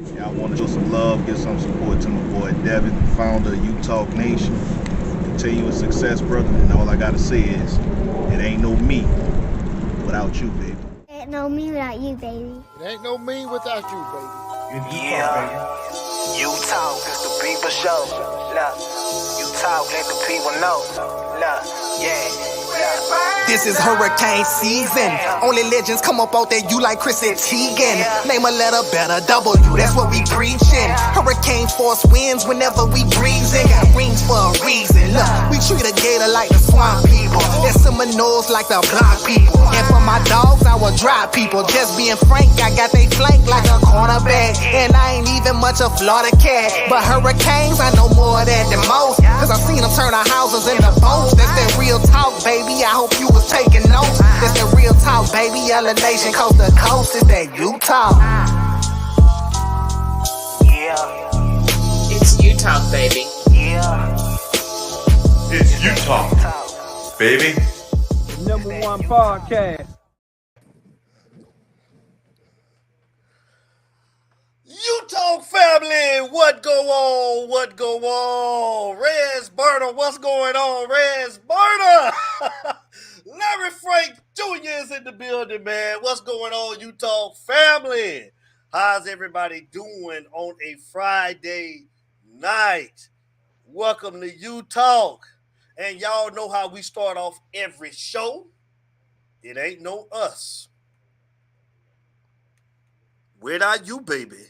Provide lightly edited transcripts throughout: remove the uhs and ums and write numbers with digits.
Yeah, I want to show some love, give some support to my boy Devin, founder of U-Talk Nation. Continuous success, brother. And all I gotta say is, it ain't no me without you, baby. Ain't no me without you, baby. It ain't no me without you, baby. Yeah, you talk, it's the people show. Look, you talk, let the people know. Look, yeah. This is hurricane season. Only legends come up out there, you like Chris and Teigen. Name a letter better, W, that's what we preaching. Hurricane force winds whenever we breezing. Got rings for a reason. Look, we treat a gator like the swamp people. There's some Seminoles like the block people. And for my dogs, I will drive people. Just being frank, I got they flank like a cornerback. And I ain't even much a Florida cat. But hurricanes, I know more of that than most. Cause I seen them turn our houses into boats. That's that real talk, baby. I hope you was taking notes. That's the real talk, baby. Yellow Nation, coast to coast. Is that U-Talk? Yeah. It's U-Talk, baby. Yeah. It's U-Talk, baby. #1 podcast. U-Talk family, what go on? What go on? Rez Burner, what's going on? Rez Burner! Larry Frank Jr. is in the building, man. What's going on, U-Talk family? How's everybody doing on a Friday night? Welcome to U-Talk. And y'all know how we start off every show. It ain't no us. Without you, baby.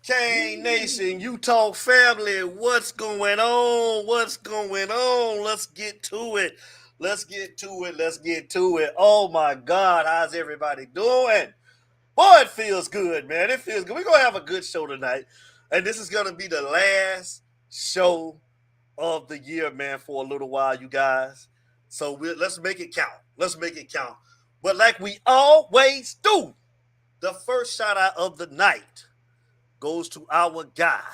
Kane Nation, U-Talk family, what's going on? What's going on? Let's get to it. Let's get to it. Let's get to it. Oh, my God. How's everybody doing? Boy, it feels good, man. It feels good. We're going to have a good show tonight. And this is going to be the last show of the year, man, for a little while, you guys. So let's make it count. Let's make it count. But like we always do, the first shout out of the night goes to our guy,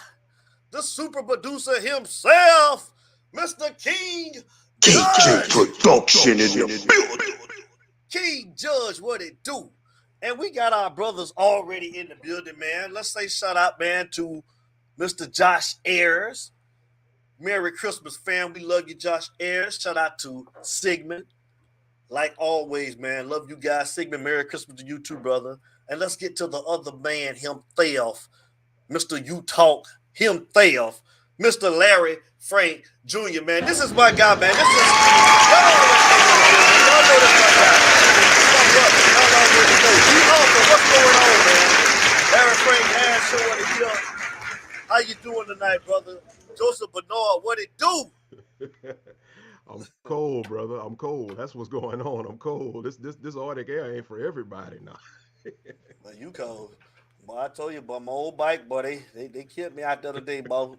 the super producer himself, Mr. King Judge. Production in the building. King Judge, what it do? And we got our brothers already in the building, man. Let's say shout out, man, to Mr. Josh Ayers. Merry Christmas, fam. We love you, Josh Ayers. Shout out to Sigmund. Like always, man. Love you guys. Sigmund, Merry Christmas to you too, brother. And let's get to the other man himself, Mr. U-Talk himself, Mr. Larry Frank Jr., man. This is my guy, man. This is, y'all know this my guy. Y'all already know. U-Talk, what's going on, man? Larry Frank, hand show of the year. How you doing tonight, brother? Joseph Bernard, what it do? I'm cold, brother. I'm cold. That's what's going on. I'm cold. This Arctic air ain't for everybody now. Well, you cold. Boy, I told you, but my old bike, boy, they killed me out the other day, boss.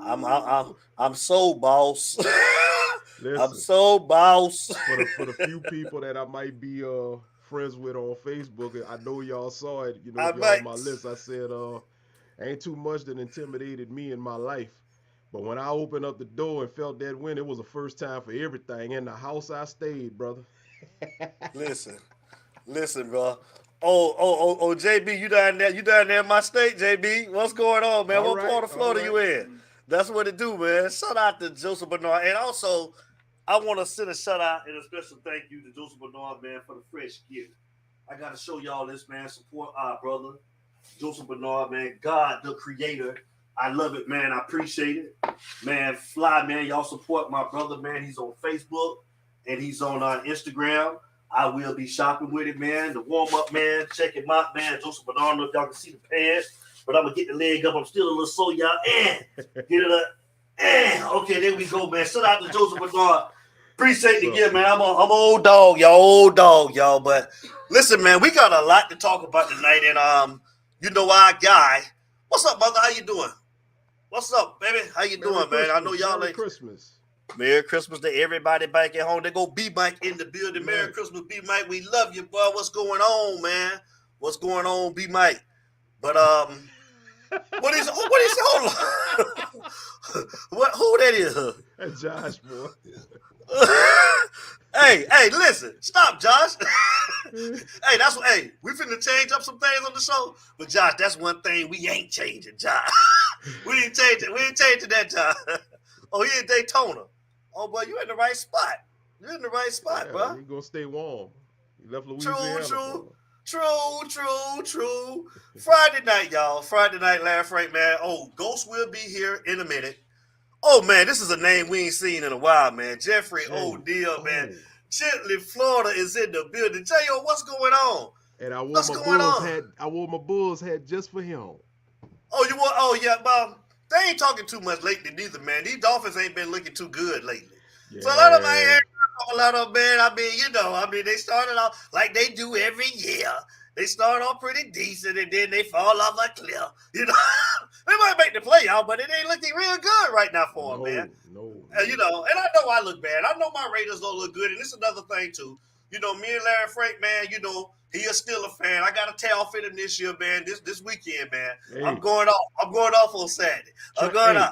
I'm so boss. Listen, I'm so boss. for the few people that I might be friends with on Facebook, I know y'all saw it. You know, if y'all on my list, I said ain't too much that intimidated me in my life. But when I opened up the door and felt that wind, it was the first time for everything. In the house I stayed, brother. Listen, bro. Oh, JB, you down there in my state, JB? What's going on, man? What part of Florida you in? That's what it do, man. Shout out to Joseph Bernard. And also, I want to send a shout out and a special thank you to Joseph Bernard, man, for the fresh gift. I got to show y'all this, man. Support our brother, Joseph Bernard, man. God, the creator. I love it, man. I appreciate it. Man, fly, man. Y'all support my brother, man. He's on Facebook and he's on Instagram. I will be shopping with it, man. The warm-up, man. Check him out, man. Joseph Bernard. I don't know if y'all can see the pants, but I'm going to get the leg up. I'm still a little sore, y'all. Get it up. Okay, there we go, man. Shout out to Joseph Bernard. Appreciate the gift, man. I'm old dog, y'all. But listen, man, we got a lot to talk about tonight. And, you know, our guy. What's up, mother? How you doing? What's up, baby? How you doing, man? I know y'all Merry Christmas. Merry Christmas to everybody back at home. They go B-Mike in the building. Merry Christmas, B-Mike. We love you, boy. What's going on, man? What's going on, B-Mike? But what is hold on. Who that is? That's Josh, boy. Hey, listen. Stop, Josh. Hey, that's what. Hey, we finna change up some things on the show, but Josh, that's one thing we ain't changing, Josh. we ain't changing. We ain't changing that, Josh. Oh, he in Daytona. Oh, boy, you in the right spot. You're in the right spot, Yeah, bro. he gonna stay warm. He left True, Louisiana, true. bro. True. Friday night, y'all. Friday night, Larry Frank, man. Oh, Ghost will be here in a minute. Oh, man, this is a name we ain't seen in a while, man. Jeffrey O'Neal, man. Chitley, Florida is in the building. J.O., what's going on? And I wore What's my going Bulls on? hat. I wore my Bulls hat just for him. Oh, you want? Oh, yeah, well, they ain't talking too much lately neither, man. These Dolphins ain't been looking too good lately. Yeah. So a lot of them ain't heard a lot of them, man. I mean, they started off like they do every year. They start off pretty decent, and then they fall off a cliff. You know, they might make the playoff, but it ain't looking real good right now for them, man. No. You know, and I know I look bad. I know my Raiders don't look good, and this is another thing too. You know, me and Larry Frank, man. You know, he is still a fan. I got a tail fit him this year, man. This weekend, man. Hey. I'm going off on Saturday. I'm going off.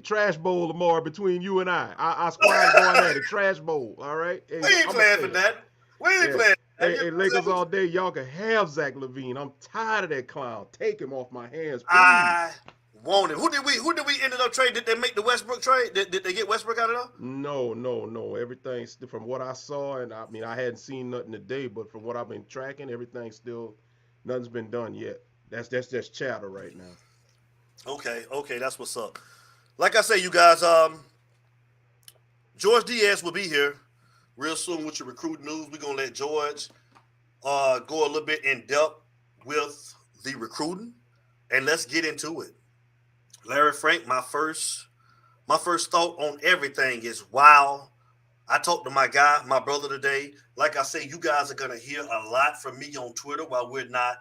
Trash bowl tomorrow between you and I. Our squad going at it. Trash bowl. All right. Hey, we ain't playing for that. We ain't playing. Hey, Lakers all day. Y'all can have Zach LaVine. I'm tired of that clown. Take him off my hands, please. I want him. Who did we ended up trading? Did they make the Westbrook trade? Did they get Westbrook out of there? No. Everything's from what I saw, and I mean I hadn't seen nothing today, but from what I've been tracking, everything's still nothing's been done yet. That's just chatter right now. Okay, that's what's up. Like I say, you guys, George Diaz will be here real soon with your recruiting news. We're gonna let George go a little bit in depth with the recruiting, and let's get into it. Larry Frank, my first thought on everything is wow. I talked to my brother today. Like I say, you guys are gonna hear a lot from me on Twitter while we're not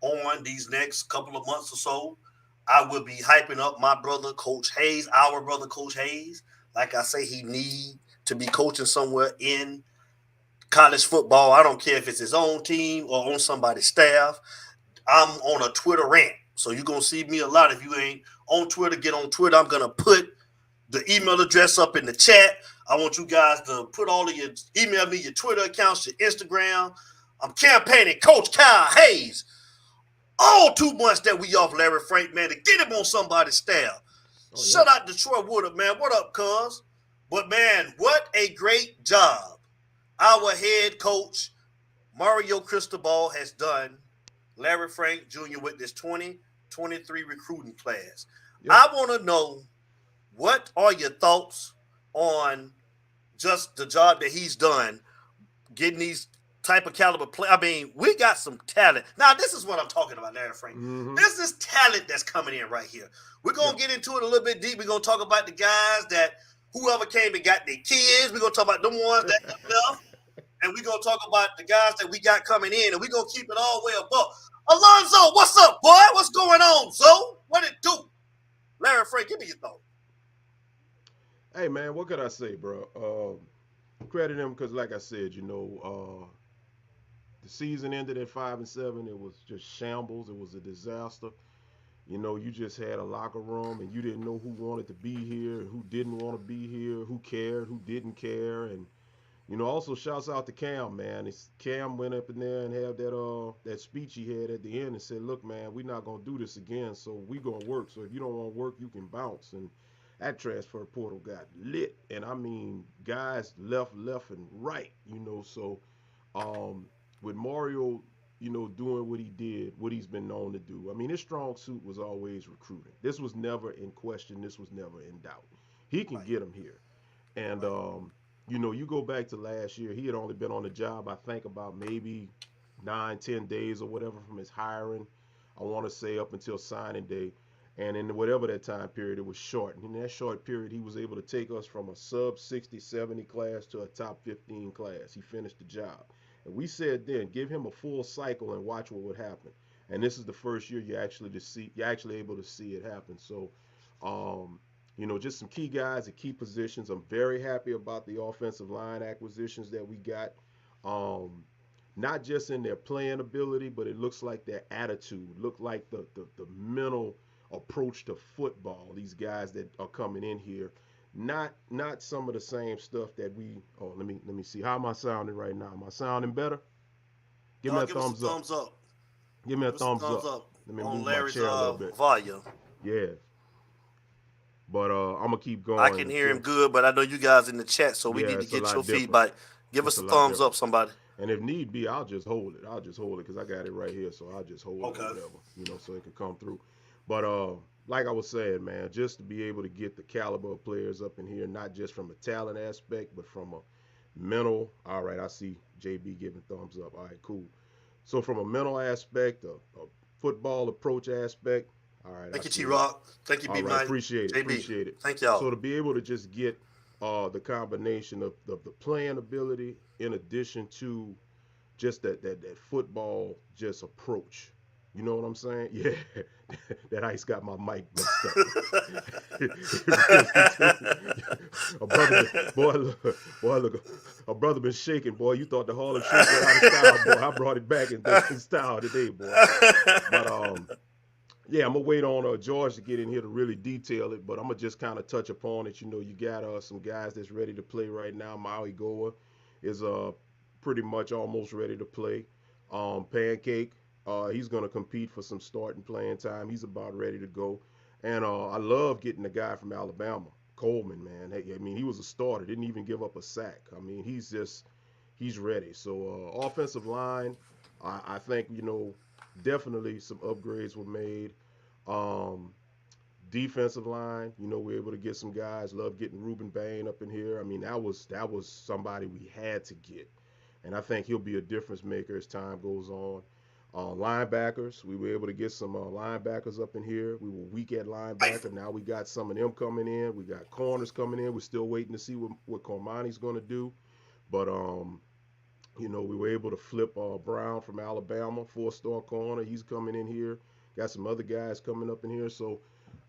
on these next couple of months or so. I will be hyping up my brother, Coach Hayes, our brother, Coach Hayes. Like I say, he need to be coaching somewhere in college football. I don't care if it's his own team or on somebody's staff. I'm on a Twitter rant. So you're going to see me a lot. If you ain't on Twitter, get on Twitter. I'm going to put the email address up in the chat. I want you guys to put all of your, email me your Twitter accounts, your Instagram. I'm campaigning Coach Kyle Hayes. All 2 months that we off Larry Frank, man, to get him on somebody's staff. Shout out to Troy Woodard, man. What up, cuz? But, man, what a great job our head coach, Mario Cristobal, has done, Larry Frank Jr., with this 2023 recruiting class. Yep. I want to know, what are your thoughts on just the job that he's done getting these type of caliber play? I mean, we got some talent. Now, this is what I'm talking about, Larry Frank. Mm-hmm. This is talent that's coming in right here. We're going to get into it a little bit deep. We're going to talk about the guys that whoever came and got their kids. We're going to talk about them ones that have left. And we're going to talk about the guys that we got coming in. And we're going to keep it all the way above. Alonzo, what's up, boy? What's going on, Zo? What it do? Larry Frank, give me your thought. Hey, man, what could I say, bro? Credit him because, like I said, you know, the season ended at 5-7. It was just shambles. It was a disaster. You know, you just had a locker room and you didn't know who wanted to be here and who didn't want to be here, who cared, who didn't care. And, you know, also shouts out to Cam, man. Cam went up in there and had that speech he had at the end and said, look, man, we're not going to do this again, so we going to work. So if you don't want to work, you can bounce. And that transfer portal got lit. And, I mean, guys left and right, you know. So with Mario, you know, doing what he did, what he's been known to do. I mean, his strong suit was always recruiting. This was never in question. This was never in doubt. He can get them here. And, you know, you go back to last year, he had only been on the job, I think, about maybe 9-10 days or whatever from his hiring. I want to say up until signing day. And in whatever that time period, it was short. And in that short period, he was able to take us from a sub 60, 70 class to a top 15 class. He finished the job. And we said then, give him a full cycle and watch what would happen. And this is the first year you're actually able to see it happen. So, you know, just some key guys at key positions. I'm very happy about the offensive line acquisitions that we got. Not just in their playing ability, but it looks like their attitude, look like the mental approach to football. These guys that are coming in here, not some of the same stuff that we. Oh, let me see. How am I sounding right now? Am I sounding better? Give me a thumbs up. Give me a thumbs up. Let me move my chair a little bit. Volume. Yeah. But I'm gonna keep going. I can hear him good, but I know you guys in the chat, so we need to get your feedback. Give us a thumbs up, somebody. And if need be, I'll just hold it. Because I got it right here, so I'll just hold it or whatever, so it can come through. But like I was saying, man, just to be able to get the caliber of players up in here, not just from a talent aspect, but from a mental. All right, I see JB giving thumbs up. All right, cool. So from a mental aspect, a football approach aspect. All right. Thank you, T-Rock. Thank you, B. Right, appreciate it. Thank y'all. So to be able to just get the combination of the playing ability in addition to just that football just approach. You know what I'm saying? Yeah. That ice got my mic messed up. A brother been shaking, boy. You thought the Harlem Shake went out of style, boy. I brought it back in style today, boy. But yeah, I'm going to wait on George to get in here to really detail it, but I'm going to just kind of touch upon it. You got some guys that's ready to play right now. Maui Goa is pretty much almost ready to play. Pancake, he's going to compete for some starting playing time. He's about ready to go. And I love getting the guy from Alabama, Coleman, man. I mean, he was a starter, didn't even give up a sack. I mean, he's ready. So offensive line, I think, definitely some upgrades were made. Defensive line, we're able to get some guys. Love getting Ruben Bain up in here. I mean, that was somebody we had to get, and I think he'll be a difference maker as time goes on. Linebackers, we were able to get some linebackers up in here. We were weak at linebacker. Now we got some of them coming in. We got corners coming in. We're still waiting to see what Cormani's going to do, but we were able to flip Brown from Alabama, 4-star corner. He's coming in here. Got some other guys coming up in here. So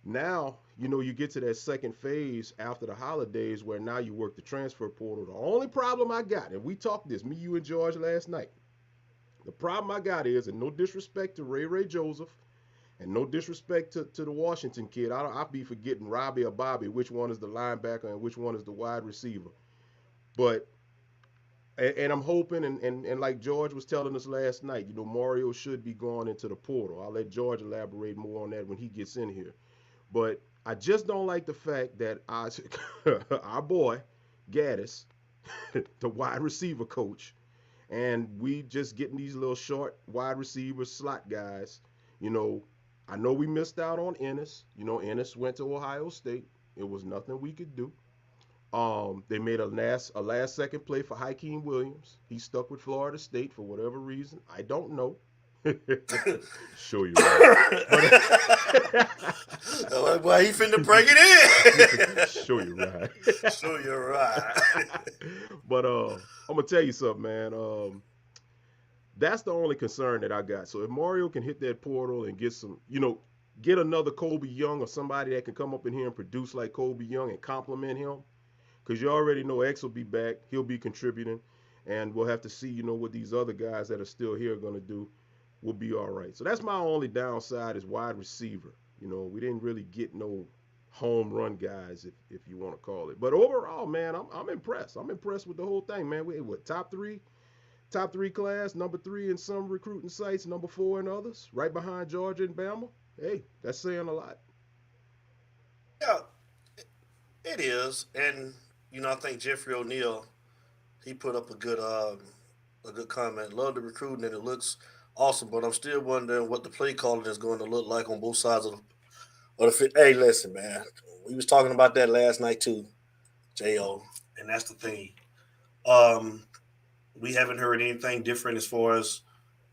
now, you get to that second phase after the holidays where now you work the transfer portal. The only problem I got, and we talked this, me, you, and George last night. The problem I got is, and no disrespect to Ray Joseph, and no disrespect to the Washington kid, I'll be forgetting Robbie or Bobby, which one is the linebacker and which one is the wide receiver. But and I'm hoping, and like George was telling us last night, Mario should be going into the portal. I'll let George elaborate more on that when he gets in here. But I just don't like the fact that our boy, Gaddis, the wide receiver coach, and we just getting these little short wide receiver slot guys. I know we missed out on Ennis. Ennis went to Ohio State. It was nothing we could do. They made a last second play for Hakeem Williams. He stuck with Florida State for whatever reason. I don't know. Show you right. Well, he finna break it in. Show you right. Show you right. But I'm gonna tell you something, man. That's the only concern that I got. So if Mario can hit that portal and get some, get another Kobe Young or somebody that can come up in here and produce like Kobe Young and compliment him. Because you already know X will be back. He'll be contributing. And we'll have to see, what these other guys that are still here are going to do. We'll be all right. So that's my only downside is wide receiver. We didn't really get no home run guys, if you want to call it. But overall, man, I'm impressed. I'm impressed with the whole thing, man. We top three class, number 3 in some recruiting sites, number 4 in others, right behind Georgia and Bama. Hey, that's saying a lot. Yeah, it is. And I think Jeffrey O'Neal, he put up a good comment. Love the recruiting and it looks awesome, but I'm still wondering what the play calling is going to look like on both sides of the field. Hey, listen, man, we was talking about that last night too, J.O., and that's the thing. We haven't heard anything different as far as,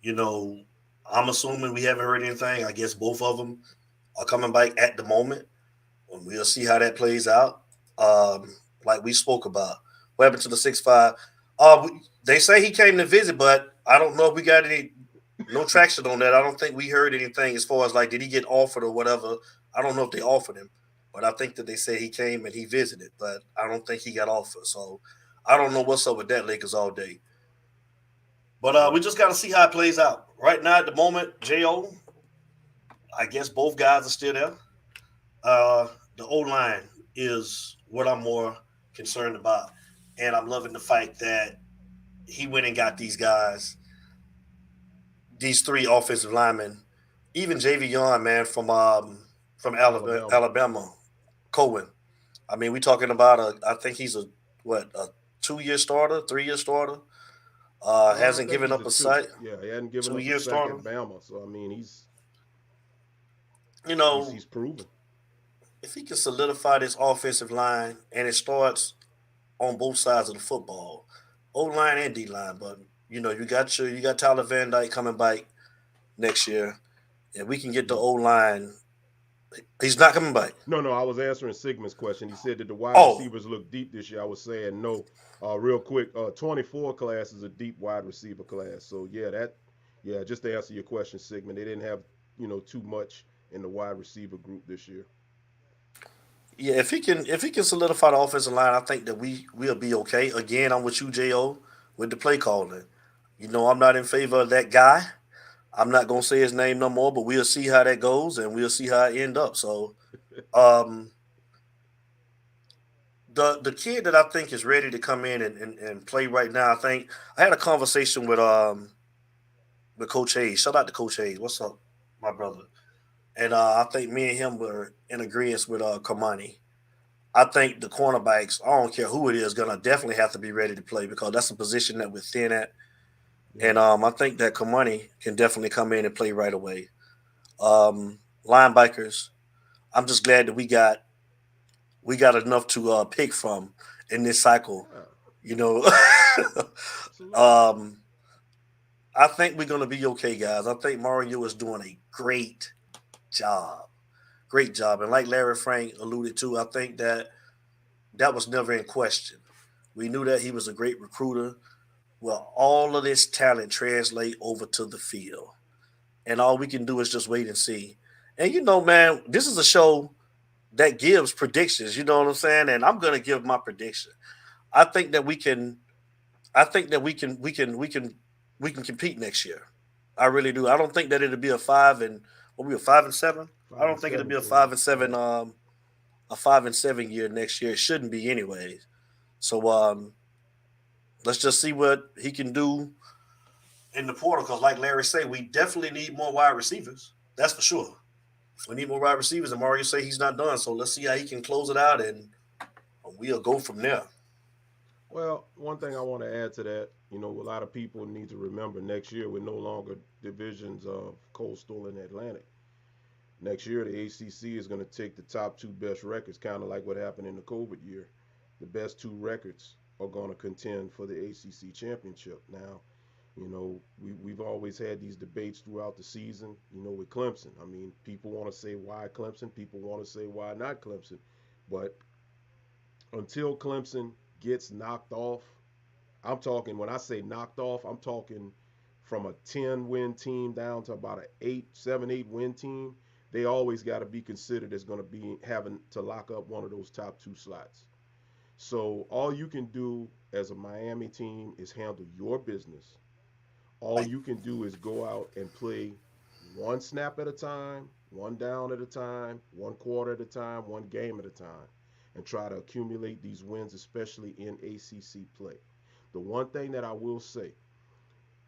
I'm assuming we haven't heard anything. I guess both of them are coming back at the moment. And we'll see how that plays out. Like we spoke about. What happened to the 6'5"? They say he came to visit, but I don't know if we got no traction on that. I don't think we heard anything as far as like, did he get offered or whatever? I don't know if they offered him, but I think that they said he came and he visited, but I don't think he got offered. So I don't know what's up with that Lakers all day. But we just got to see how it plays out. Right now at the moment, J.O., I guess both guys are still there. The O-line is what I'm more concerned about. And I'm loving the fact that he went and got these guys, these three offensive linemen, even Javion, man, from Alabama, Cohen. I mean, we talking about I think he's a 2-year starter, 3-year starter. Hasn't given up a sight. Yeah, he hadn't given up a 2-year sack starter. at Bama. So I mean, he's proven. If he can solidify this offensive line and it starts on both sides of the football, O line and D line, but you got Tyler Van Dyke coming back next year, and we can get the O line. He's not coming back. No, I was answering Sigmund's question. He said that the wide receivers look deep this year. I was saying no. Real quick, 24 class is a deep wide receiver class. So just to answer your question, Sigmund, they didn't have too much in the wide receiver group this year. Yeah, if he can solidify the offensive line, I think that we'll be okay. Again, I'm with you, Jo, with the play calling. I'm not in favor of that guy. I'm not gonna say his name no more, but we'll see how that goes, and we'll see how it end up. So, the kid that I think is ready to come in and play right now, I think I had a conversation with Coach Hayes. Shout out to Coach Hayes. What's up, my brother? And I think me and him were in agreement with Kamani. I think the cornerbacks, I don't care who it is, gonna definitely have to be ready to play because that's a position that we're thin at. And I think that Kamani can definitely come in and play right away. Linebackers, I'm just glad that we got enough to pick from in this cycle. I think we're gonna be okay, guys. I think Mario is doing a great job. Great job. And like Larry Frank alluded to, I think that was never in question. We knew that he was a great recruiter. Well, all of this talent translate over to the field. And all we can do is just wait and see. And man, this is a show that gives predictions, you know what I'm saying? And I'm gonna give my prediction. I think that we can compete next year. I really do. I don't think that it'll be a 5-7. I don't think it'll be a 5-7 a 5-7 year next year. It shouldn't be anyways. So let's just see what he can do in the portal. Because like Larry said, we definitely need more wide receivers. That's for sure. We need more wide receivers, and Mario say he's not done. So let's see how he can close it out, and we'll go from there. Well, one thing I want to add to that, a lot of people need to remember next year we're no longer divisions of Coastal and Atlantic. Next year, the ACC is going to take the top 2 best records, kind of like what happened in the COVID year. The best 2 records are going to contend for the ACC championship. Now, we've always had these debates throughout the season, with Clemson. I mean, people want to say why Clemson, people want to say why not Clemson. But until Clemson gets knocked off, I'm talking, when I say knocked off, I'm talking from a 10-win team down to about an 7-8 win team. They always got to be considered as going to be having to lock up one of those top 2 slots. So all you can do as a Miami team is handle your business. All you can do is go out and play one snap at a time, one down at a time, one quarter at a time, one game at a time, and try to accumulate these wins, especially in ACC play. The one thing that I will say,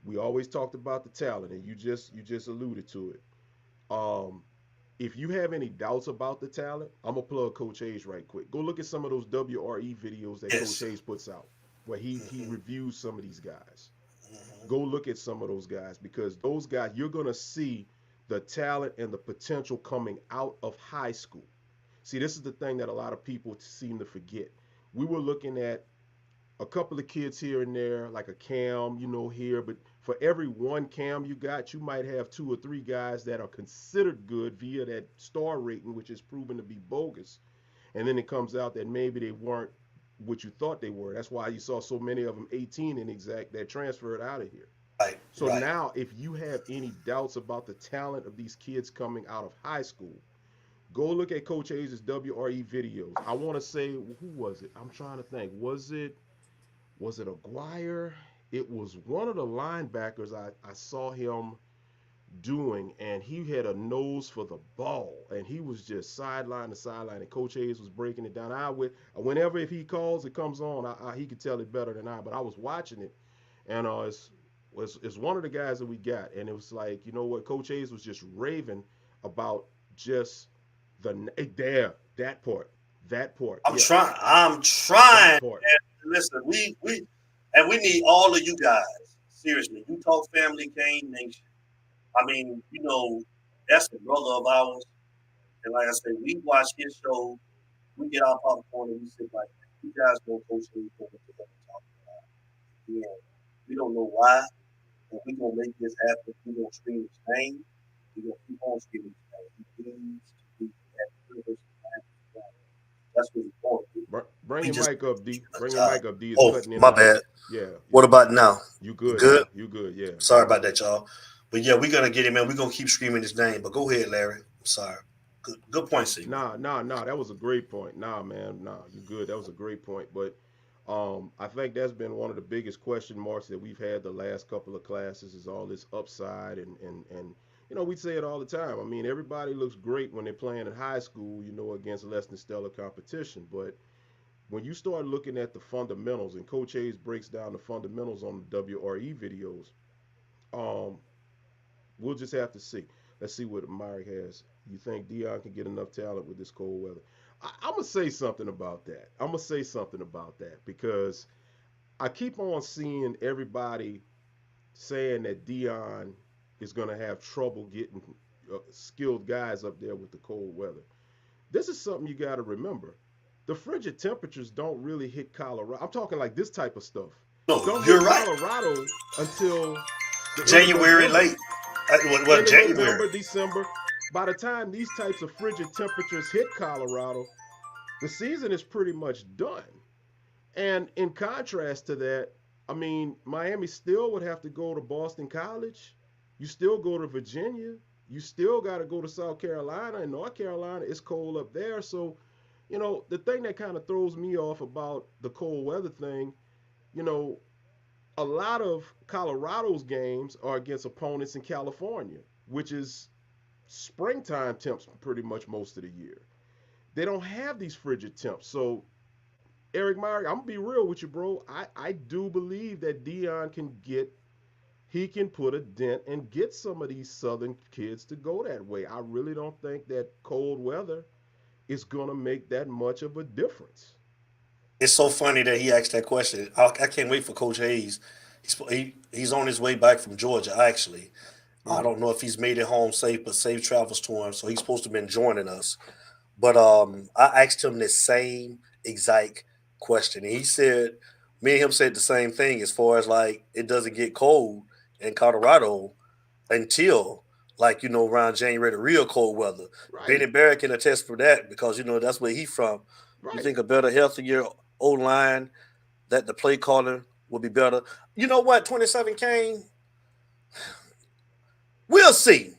we always talked about the talent, and you just alluded to it. If you have any doubts about the talent, I'm going to plug Coach Hayes right quick. Go look at some of those WRE videos that Coach Hayes puts out, where he reviews some of these guys. Go look at some of those guys, because those guys, you're going to see the talent and the potential coming out of high school. See, this is the thing that a lot of people seem to forget. We were looking at a couple of kids here and there, like a Cam, here, but for every one Cam you got, you might have 2 or 3 guys that are considered good via that star rating, which is proven to be bogus. And then it comes out that maybe they weren't what you thought they were. That's why you saw so many of them 18 in exact that transferred out of here. So now, if you have any doubts about the talent of these kids coming out of high school, go look at Coach Hayes' WRE videos. I want to say, who was it? I'm trying to think. Was it Aguirre? It was one of the linebackers. I saw him doing, and he had a nose for the ball, and he was just sideline to sideline, and Coach Hayes was breaking it down. Whenever if he calls, it comes on, he could tell it better than I, but I was watching it, and it's one of the guys that we got, and it was like, you know what, Coach Hayes was just raving about just that part. I'm Yeah, trying. I'm that trying. part. And listen, we need all of you guys. Seriously, you talk family, Kane Nation. I mean, that's the brother of ours. And like I said, we watch his show. We get our popcorn and we sit like, you guys know Coach Hayes what we're talking about. Yeah, we don't know why, but we gonna make this happen. We gonna scream his name. We gonna keep on screaming his name. He needs to be at the University. That's what he's going to do. Bring your mic up, D. Bring your mic up, D. It's Oh, cutting in my and out. bad. Yeah. What about now? You good? Good? You good? Yeah. Sorry about that, y'all. But yeah, we're gonna get him, man. We're gonna keep screaming his name. But go ahead, Larry. I'm sorry. Good point, Steve. Nah. That was a great point. Nah, man. Nah, you good. That was a great point. But I think that's been one of the biggest question marks that we've had the last couple of classes is all this upside and we say it all the time. I mean, everybody looks great when they're playing in high school, against less than stellar competition. But when you start looking at the fundamentals, and Coach Hayes breaks down the fundamentals on the WRE videos, we'll just have to see. Let's see what Myrick has. You think Dion can get enough talent with this cold weather? I'm going to say something about that. Because I keep on seeing everybody saying that Dion is going to have trouble getting skilled guys up there with the cold weather. This is something you got to remember. The frigid temperatures don't really hit Colorado. I'm talking like this type of stuff. No, Don't you're hit right. Colorado until January late. What January? November, December. By the time these types of frigid temperatures hit Colorado, the season is pretty much done. And in contrast to that, I mean, Miami still would have to go to Boston College. You still go to Virginia. You still got to go to South Carolina and North Carolina. It's cold up there. So, the thing that kind of throws me off about the cold weather thing, a lot of Colorado's games are against opponents in California, which is springtime temps pretty much most of the year. They don't have these frigid temps. So, Eric Meyer, I'm going to be real with you, bro. I do believe that Dion he can put a dent and get some of these Southern kids to go that way. I really don't think that cold weather is going to make that much of a difference. It's so funny that he asked that question. I can't wait for Coach Hayes. He's on his way back from Georgia, actually. I don't know if he's made it home safe, but safe travels to him. So he's supposed to have been joining us. But I asked him the same exact question. And he said, me and him said the same thing as far as like it doesn't get cold in Colorado until around January, the real cold weather. Right. Benny Barrett can attest for that because, that's where he's from. Right. You think a better, healthier O-line, that the play calling will be better. You know what, 27 Kane? We'll see.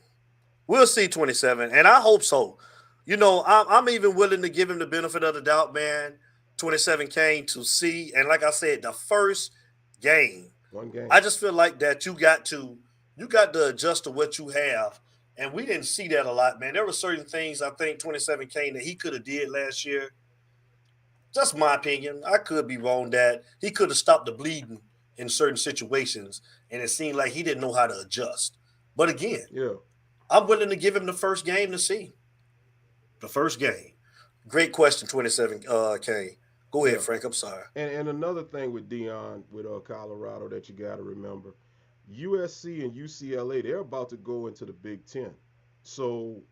We'll see 27, and I hope so. I'm even willing to give him the benefit of the doubt, man. 27 Kane to see, and like I said, the first game. One game. I just feel like that you got to adjust to what you have, and we didn't see that a lot, man. There were certain things I think 27 Kane that he could have did last year. Just my opinion. I could be wrong that he could have stopped the bleeding in certain situations, and it seemed like he didn't know how to adjust. But again, I'm willing to give him the first game to see. The first game. Great question, 27 Kane. Go ahead, Frank. I'm sorry. And another thing with Dion, with Colorado that you got to remember, USC and UCLA, they're about to go into the Big Ten. So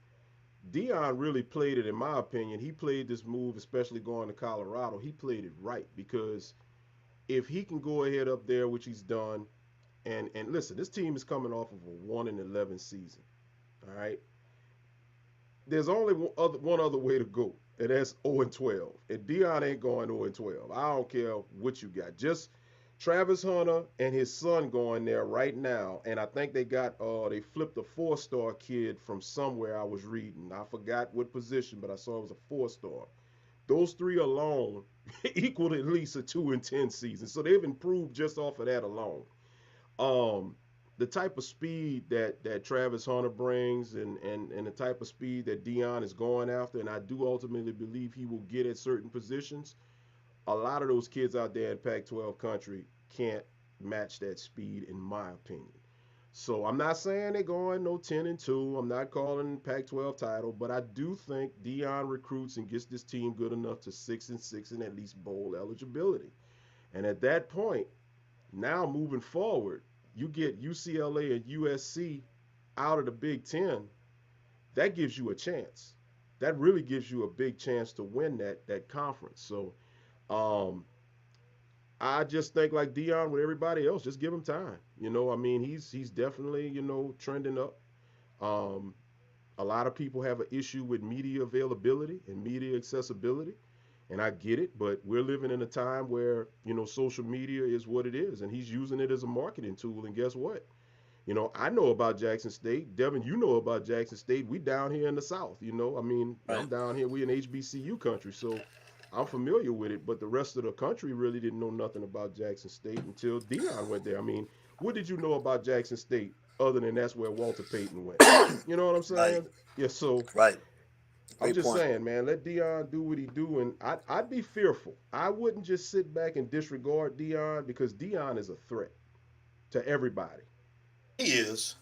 Dion really played it, in my opinion. He played this move, especially going to Colorado. He played it right because if he can go ahead up there, which he's done, and listen, this team is coming off of a 1-11 season. All right. There's only one other way to go, and that's 0-12. And Dion ain't going 0-12. I don't care what you got. Just Travis Hunter and his son going there right now, and I think they they flipped a 4-star kid from somewhere I was reading. I forgot what position, but I saw it was a 4-star. Those three alone equaled at least a 2-10 season, so they've improved just off of that alone. the type of speed that Travis Hunter brings and the type of speed that Deion is going after, and I do ultimately believe he will get at certain positions, a lot of those kids out there in Pac-12 country can't match that speed, in my opinion. So I'm not saying they're going no 10-2. I'm not calling Pac-12 title, but I do think Deion recruits and gets this team good enough to 6-6 and at least bowl eligibility. And at that point, now moving forward, you get UCLA and USC out of the Big Ten. That gives you a chance. That really gives you a big chance to win that conference. So I just think like Deion with everybody else, just give him time. You know, I mean, he's definitely, you know, trending up. A lot of people have an issue with media availability and media accessibility, and I get it, but we're living in a time where, you know, social media is what it is, and he's using it as a marketing tool, and guess what? You know, I know about Jackson State. Devin, you know about Jackson State. We down here in the South, you know. I mean, right. I'm down here. We in HBCU country, so I'm familiar with it, but the rest of the country really didn't know nothing about Jackson State until Deion went there. I mean, what did you know about Jackson State other than that's where Walter Payton went? You know what I'm saying? Right. Yeah, so right. I'm just saying, man, let Deion do what he do, and I'd be fearful. I wouldn't just sit back and disregard Deion because Deion is a threat to everybody. He is,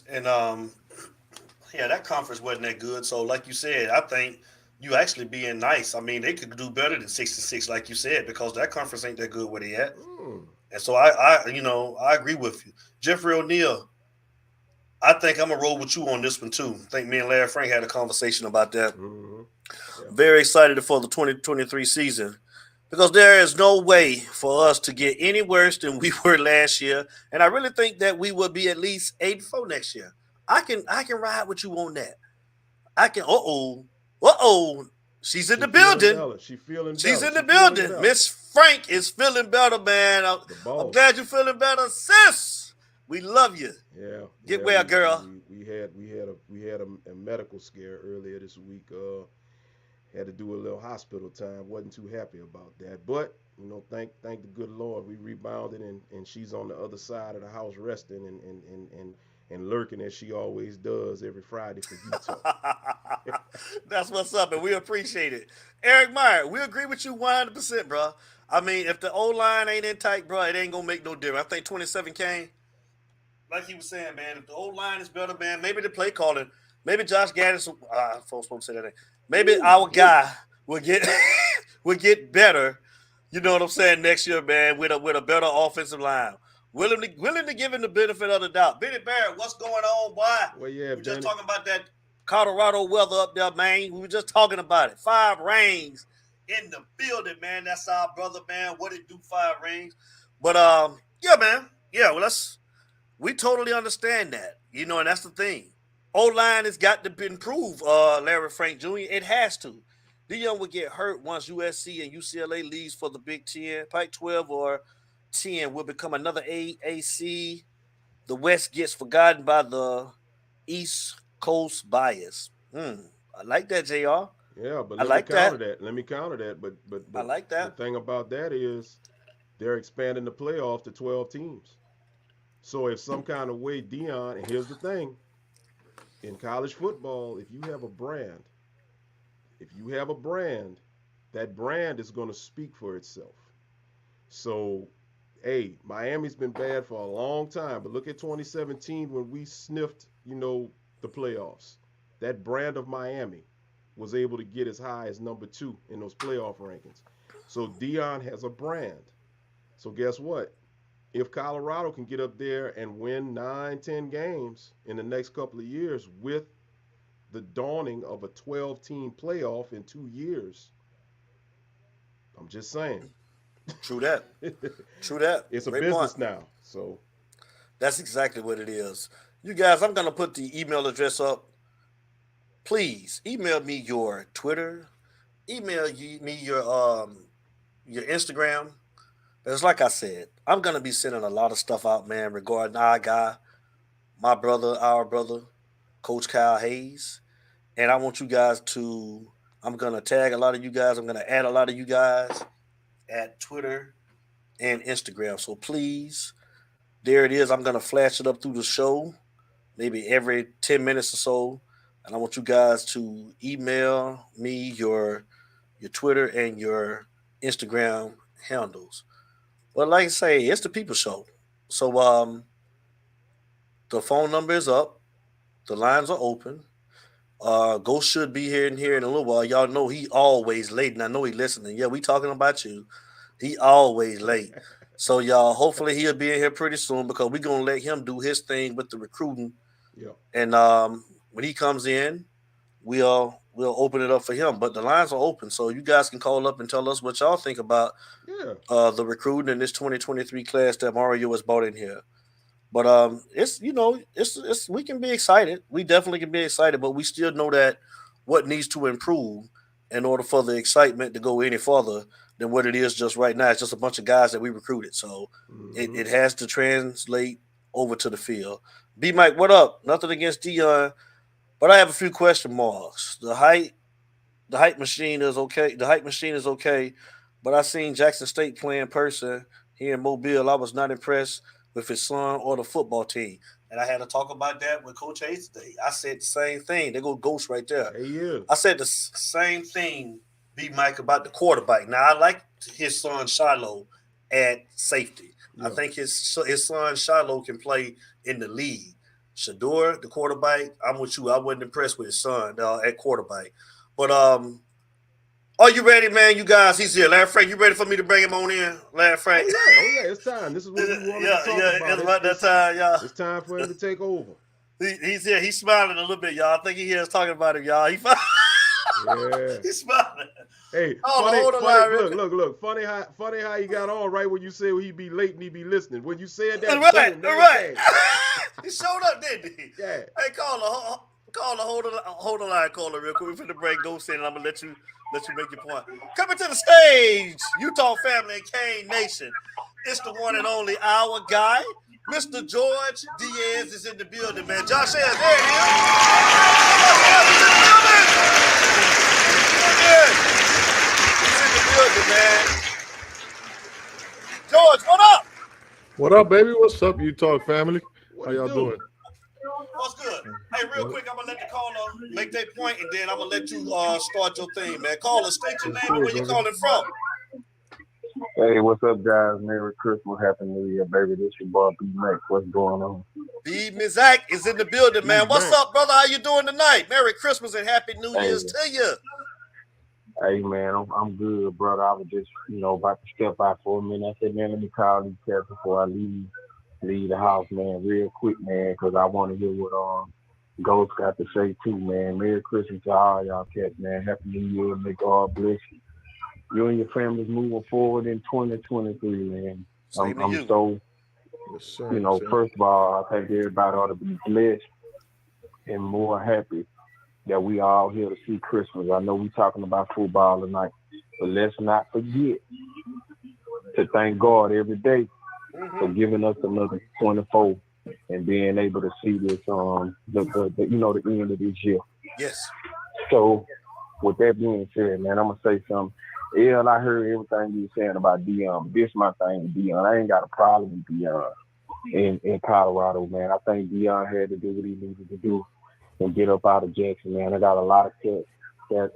and yeah, that conference wasn't that good. So, like you said, I think you actually being nice. I mean, they could do better than 6-6, like you said, because that conference ain't that good where they at. And so I agree with you, Jeffrey O'Neal. I think I'm gonna roll with you on this one too. I think me and Larry Frank had a conversation about that. Yeah. Very excited for the 2023 season because there is no way for us to get any worse than we were last year, and I really think that we will be at least 8-4 next year. I can ride with you on that. I can. She's in the building. She's in the building. Miss Frank is feeling better, man. I'm glad you're feeling better, sis. We love you. Yeah. Get well, girl. We had a medical scare earlier this week. Had to do a little hospital time. Wasn't too happy about that. But, you know, thank the good Lord. We rebounded and she's on the other side of the house resting and lurking as she always does every Friday for Utah. That's what's up, and we appreciate it. Eric Meyer, we agree with you 100%, bro. I mean, if the O-line ain't in tight, bro, it ain't going to make no difference. I think 27 came. Like he was saying, man, if the O-line is better, man, maybe the play calling, maybe Josh Gaddis, folks won't say that name. Maybe our guy will get better, you know what I'm saying, next year, man, with a better offensive line. Willing to give him the benefit of the doubt. Benny Barrett, what's going on, boy? Well, yeah, we're just talking about that Colorado weather up there, man. We were just talking about it. 5 rings in the building, man. That's our brother, man. What it do, 5 rings? But yeah, man. Yeah, well, we totally understand that, you know, and that's the thing. O-line has got to improve, Larry Frank Jr. It has to. Deion will get hurt once USC and UCLA leaves for the Big Ten. Pac-12 or 10 will become another AAC. The West gets forgotten by the East Coast bias. I like that, JR. Yeah, but let me counter that. But I like that. The thing about that is they're expanding the playoff to 12 teams. So if some kind of way Deion, and here's the thing, in college football, if you have a brand, that brand is going to speak for itself. So, hey, Miami's been bad for a long time, but look at 2017 when we sniffed, you know, the playoffs. That brand of Miami was able to get as high as number 2 in those playoff rankings. So Deion has a brand. So guess what? If Colorado can get up there and win 9-10 games in the next couple of years with the dawning of a 12-team playoff in 2 years, I'm just saying. True that. True that. It's a great business now. So that's exactly what it is. You guys, I'm going to put the email address up. Please email me your Twitter. Email me your Instagram. It's like I said, I'm going to be sending a lot of stuff out, man, regarding our guy, our brother, Coach Kyle Hayes. And I want you guys I'm going to tag a lot of you guys. I'm going to add a lot of you guys at Twitter and Instagram. So please there it is. I'm going to flash it up through the show, maybe every 10 minutes or so. And I want you guys to email me your Twitter and your Instagram handles. But like I say, it's the People Show. So the phone number is up. The lines are open. Ghost should be here in a little while. Y'all know he always late, and I know he listening. Yeah, we talking about you. He always late. So y'all, hopefully he'll be in here pretty soon because we're gonna let him do his thing with the recruiting. Yeah. And when he comes in, we'll open it up for him. But the lines are open, so you guys can call up and tell us what y'all think about the recruiting in this 2023 class that Mario has brought in here. But it's we can be excited. We definitely can be excited, but we still know that what needs to improve in order for the excitement to go any further than what it is just right now. It's just a bunch of guys that we recruited, so it has to translate over to the field. B Mike, what up? Nothing against Dion, but I have a few question marks. The height machine is okay. The height machine is okay, but I seen Jackson State play in person here in Mobile. I was not impressed with his son or the football team. And I had to talk about that with Coach Hayes today. I said the same thing. They go Ghost right there. I said the same thing, B Mike, about the quarterback. Now, I like his son Shiloh at safety. I think his son Shiloh can play in the league. Shador, the quarterback, I'm with you. I wasn't impressed with his son at quarterback. But are you ready, man? You guys, he's here. Larry Frank, you ready for me to bring him on in? Larry Frank. Oh yeah, it's time. This is what we wanted to talk about. It's about that time, y'all. It's time for him to take over. He's here. He's smiling a little bit, y'all. I think he hears talking about him, y'all. He's smiling. Hey, look. Funny how he got on right when you said he'd be late and he'd be listening. When you said that, right. He showed up, didn't he? Yeah. Hey, caller, hold the line, caller, real quick. We're finna bring Ghost in, and I'm gonna let you make your point. Coming to the stage, Utah family and Kane Nation. It's the one and only our guy, Mr. George Diaz is in the building, man. Josh Ayers, there he is. He's in the building, man. George, what up? What up, baby? What's up, Utah family? How y'all doing? What's good? Hey, real quick, I'm gonna let the caller make their point, and then I'm gonna let you start your thing, man. Caller, state your name and where you calling from. Hey, what's up, guys? Merry Christmas, Happy New Year, baby. This your boy B Mac. What's going on? B Mizak is in the building, man. What's up, brother? How you doing tonight? Merry Christmas and Happy New Year's to you. Hey, man, I'm good, brother. I was just, about to step out for a minute. I said, man, let me call these cats before I leave the house, man, real quick, man, because I want to hear what Ghost got to say too, man. Merry Christmas to all y'all cats, man. Happy New Year. May God bless you. You and your families moving forward in 2023, man. I'm so, first of all, I think everybody ought to be blessed and more happy that we all here to see Christmas. I know we talking about football tonight, but let's not forget to thank God every day for giving us another 24 and being able to see this, the end of this year. Yes. So, with that being said, man, I'm gonna say something. Yeah, I heard everything you were saying about Dion. This my thing, Dion. I ain't got a problem with Dion in Colorado, man. I think Dion had to do what he needed to do and get up out of Jackson, man. I got a lot of kids that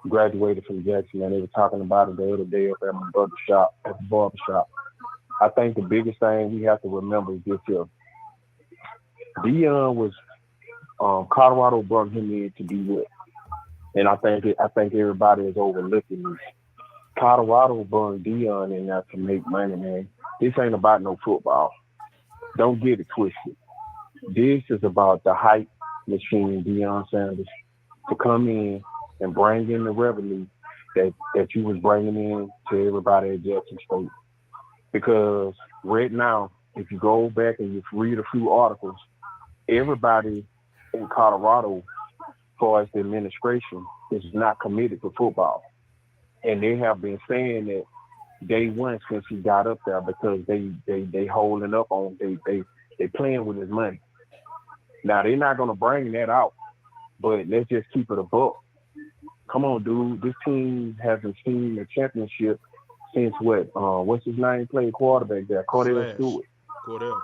graduated from Jackson, man. They were talking about it the other day up at my brother's shop, at the barber shop. I think the biggest thing we have to remember is this here. Dion was Colorado brought him in to be with. And I think everybody is overlooking this. Colorado brought Dion in there to make money, man. This ain't about no football. Don't get it twisted. This is about the hype machine, Deion Sanders, to come in and bring in the revenue that you was bringing in to everybody at Jackson State. Because right now, if you go back and you read a few articles, everybody in Colorado, as far as the administration, is not committed to football. And they have been saying that day one since he got up there because they holding up on, they playing with his money. Now, they're not going to bring that out, but let's just keep it a buck. Come on, dude. This team hasn't seen a championship since what's his name, played quarterback there, Cordell Stewart. Cordell.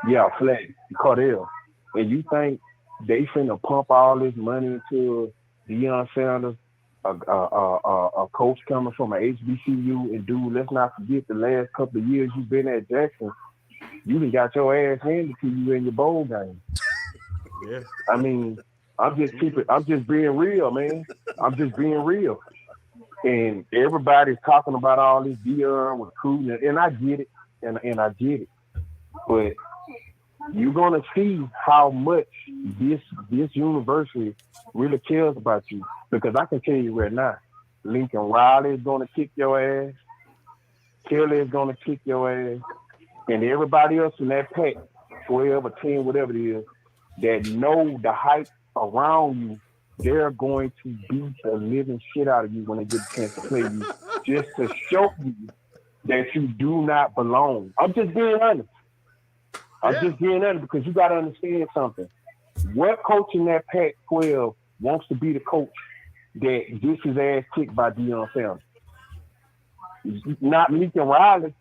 Yeah, Flag, Cordell. And you think they finna pump all this money into Deion Sanders, a coach coming from an HBCU, and dude, let's not forget the last couple of years you've been at Jackson, you done got your ass handed to you in your bowl game. Yeah. I mean, I'm just being real, man. I'm just being real. And everybody's talking about all this Deion recruiting, and I get it, and I get it. But you're gonna see how much this university really cares about you. Because I can tell you right now, Lincoln Riley is gonna kick your ass, Kelly is gonna kick your ass, and everybody else in that pack, 12 or 10, whatever it is, that know the hype around you, they're going to beat the living shit out of you when they get a chance to play you, just to show you that you do not belong. I'm just being honest. Just being honest, because you got to understand something. What coach in that Pac-12 wants to be the coach that gets his ass kicked by Deion Sanders? Not Lincoln Riley.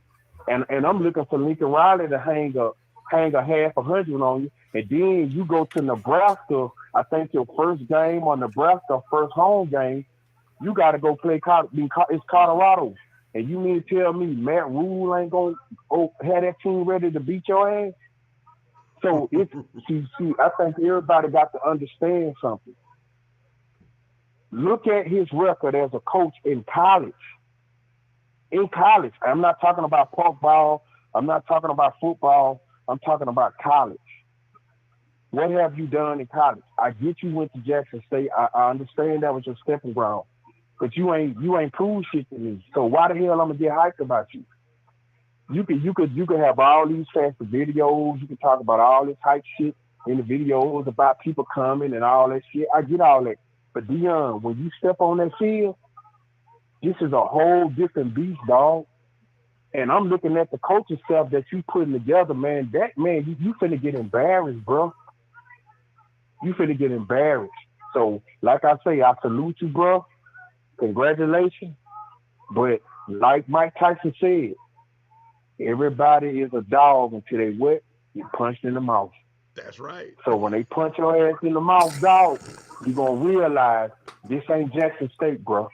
And I'm looking for Lincoln Riley to hang a 500 on you. And then you go to Nebraska, I think your first game on Nebraska, first home game, you got to go play it's Colorado. And you mean to tell me Matt Rule ain't going to have that team ready to beat your ass? So I think everybody got to understand something. Look at his record as a coach in college. In college, I'm not talking about park ball. I'm not talking about football. I'm talking about college. What have you done in college? I get you went to Jackson State. I understand that was your stepping ground, but you ain't proved shit to me. So why the hell I'm gonna get hyped about you? You could have all these fancy videos. You can talk about all this hype shit in the videos about people coming and all that shit. I get all that, but Deion, when you step on that field, this is a whole different beast, dog. And I'm looking at the coaching stuff that you putting together, man. That man, you finna get embarrassed, bro. You finna get embarrassed. So, like I say, I salute you, bro. Congratulations. But like Mike Tyson said, everybody is a dog until they what? Get punched in the mouth. That's right. So when they punch your ass in the mouth, dog, you're gonna realize this ain't Jackson State, bro.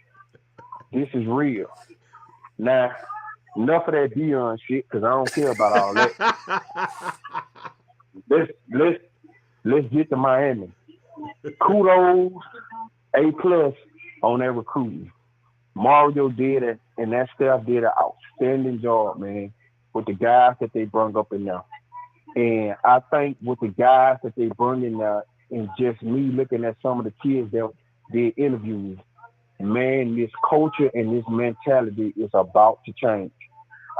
This is real. Now, enough of that Deion shit, because I don't care about all that. Let's get to Miami. Kudos, A+ on that recruiting. Mario did it, and that staff did an outstanding job, man, with the guys that they brought up in there. And I think with the guys that they bring in there, and just me looking at some of the kids that did interviews, man, this culture and this mentality is about to change.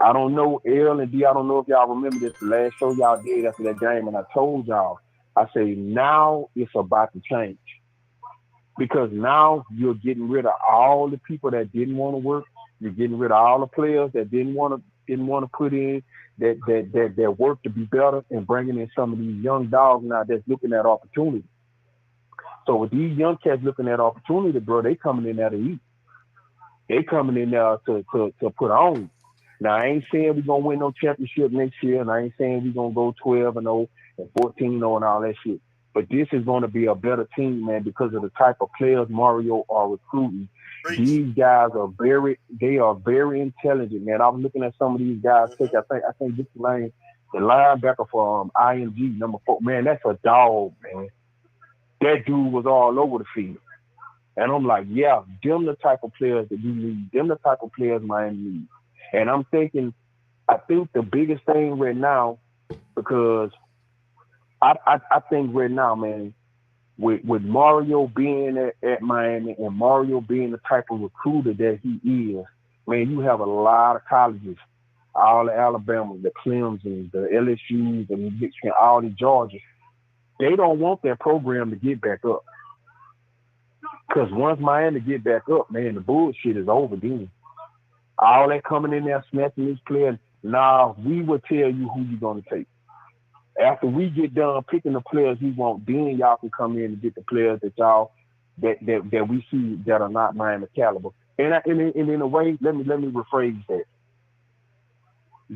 I don't know, L and D, I don't know if y'all remember this, the last show y'all did after that game, and I told y'all, I say, now it's about to change. Because now you're getting rid of all the people that didn't want to work. You're getting rid of all the players that didn't want to put in that work to be better, and bringing in some of these young dogs now that's looking at opportunity. So with these young cats looking at opportunity, bro, they coming in there to eat. They coming in there to put on. Now, I ain't saying we're going to win no championship next year, and I ain't saying we're going to go 12-0 and 14-0 and all that shit. But this is going to be a better team, man, because of the type of players Mario are recruiting. These guys are very intelligent, man. I was looking at some of these guys. I think this lane, the linebacker for IMG, number 4, man, that's a dog, man. That dude was all over the field. And I'm like, yeah, them the type of players that you need. Them the type of players Miami needs. And I think the biggest thing right now, because I think right now, man, with Mario being at Miami and Mario being the type of recruiter that he is, man, you have a lot of colleges, all the Alabama, the Clemson, the LSUs, the Michigan, all the Georgias. They don't want that program to get back up. Because once Miami get back up, man, the bullshit is over then. All that coming in there, snatching these players, nah, we will tell you who you're going to take. After we get done picking the players we want, then y'all can come in and get the players that y'all that we see that are not Miami caliber. And in a way, let me rephrase that.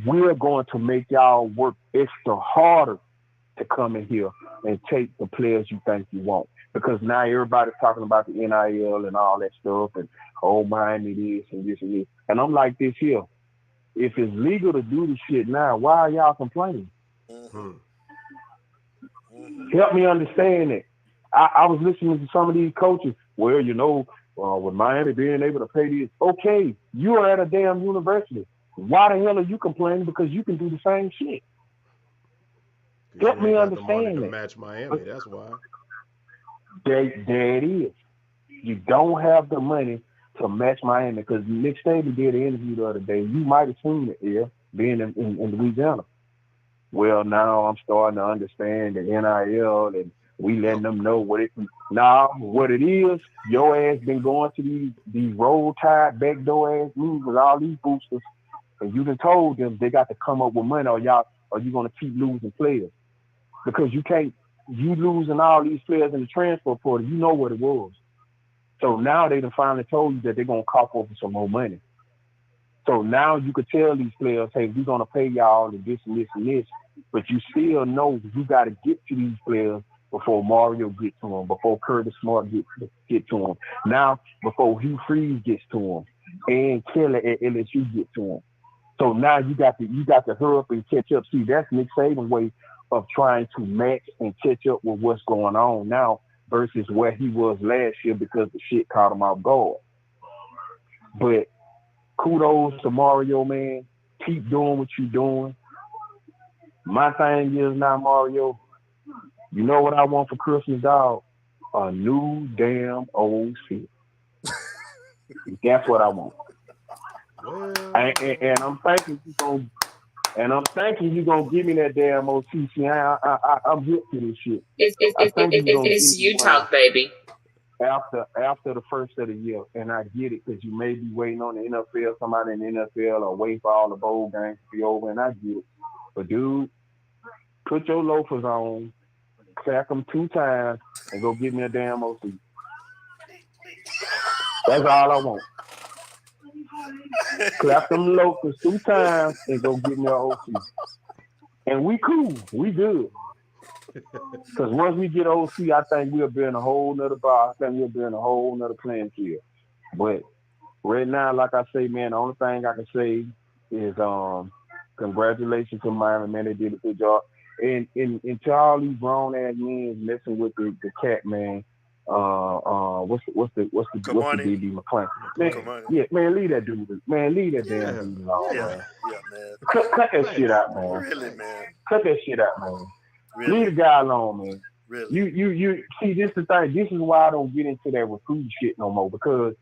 we're going to make y'all work extra harder to come in here and take the players you think you want. Because now everybody's talking about the NIL and all that stuff and Miami this and this and this. And I'm like this here. If it's legal to do this shit now, why are y'all complaining? Help me understand it. I was listening to some of these coaches. Well, with Miami being able to pay this, okay, you are at a damn university. Why the hell are you complaining? Because you can do the same shit. Help me understand to match Miami. That's why. There it is. You don't have the money to match Miami because Nick Saban did an interview the other day. You might have seen it here, being in Louisiana. Well, now I'm starting to understand the NIL and we letting them know what it is. Now, what it is, your ass been going to these roll tide, backdoor ass moves with all these boosters, and you done told them they got to come up with money or you going to keep losing players. Because you losing all these players in the transfer portal, you know what it was. So now they done finally told you that they're going to cough over some more money. So now you could tell these players, hey, we're going to pay y'all and this and this and this, but you still know you got to get to these players before Mario gets to them, before Curtis Smart get to them. Now, before Hugh Freeze gets to them, and Kelly at LSU get to them. So now you got to hurry up and catch up. See, that's Nick Saban's way of trying to match and catch up with what's going on now versus where he was last year because the shit caught him off guard. But kudos to Mario, man. Keep doing what you're doing. My thing is now, Mario, you know what I want for Christmas, dog? A new damn OC. That's what I want. And I'm thinking you're gonna give me that damn OC. See, I'm hip to this shit. It's you talk, baby. After the first of the year, and I get it because you may be waiting on the NFL, somebody in the NFL, or wait for all the bowl games to be over, and I get it. But dude, put your loafers on, crack them 2 times, and go get me a damn OC. That's all I want. Clap them loafers 2 times and go get me an OC. And we cool. We good. Because once we get OC, I think we'll be in a whole nother bar. I think we'll be in a whole nother playing field. But right now, like I say, man, the only thing I can say is congratulations to Miami, man. They did a good job. And to all these grown ass men messing with the cat, man. What's the DB McClain? Man, yeah, man, leave that dude. Man, leave that damn dude alone. Yeah, man. Cut that shit out, man. Really, man. Cut that shit out, man. Really? Leave the guy alone, man. Really? You see, this is the thing. This is why I don't get into that recruiting shit no more, because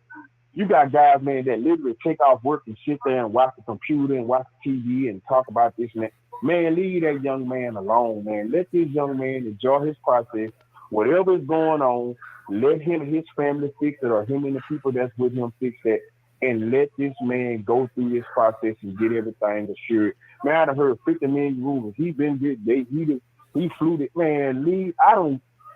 you got guys, man, that literally take off work and sit there and watch the computer and watch the TV and talk about this and that. Man, leave that young man alone, man. Let this young man enjoy his process. Whatever is going on, let him and his family fix it, or him and the people that's with him fix that, and let this man go through his process and get everything assured. Man, I heard 50 million rumors. He flew it. Man, leave.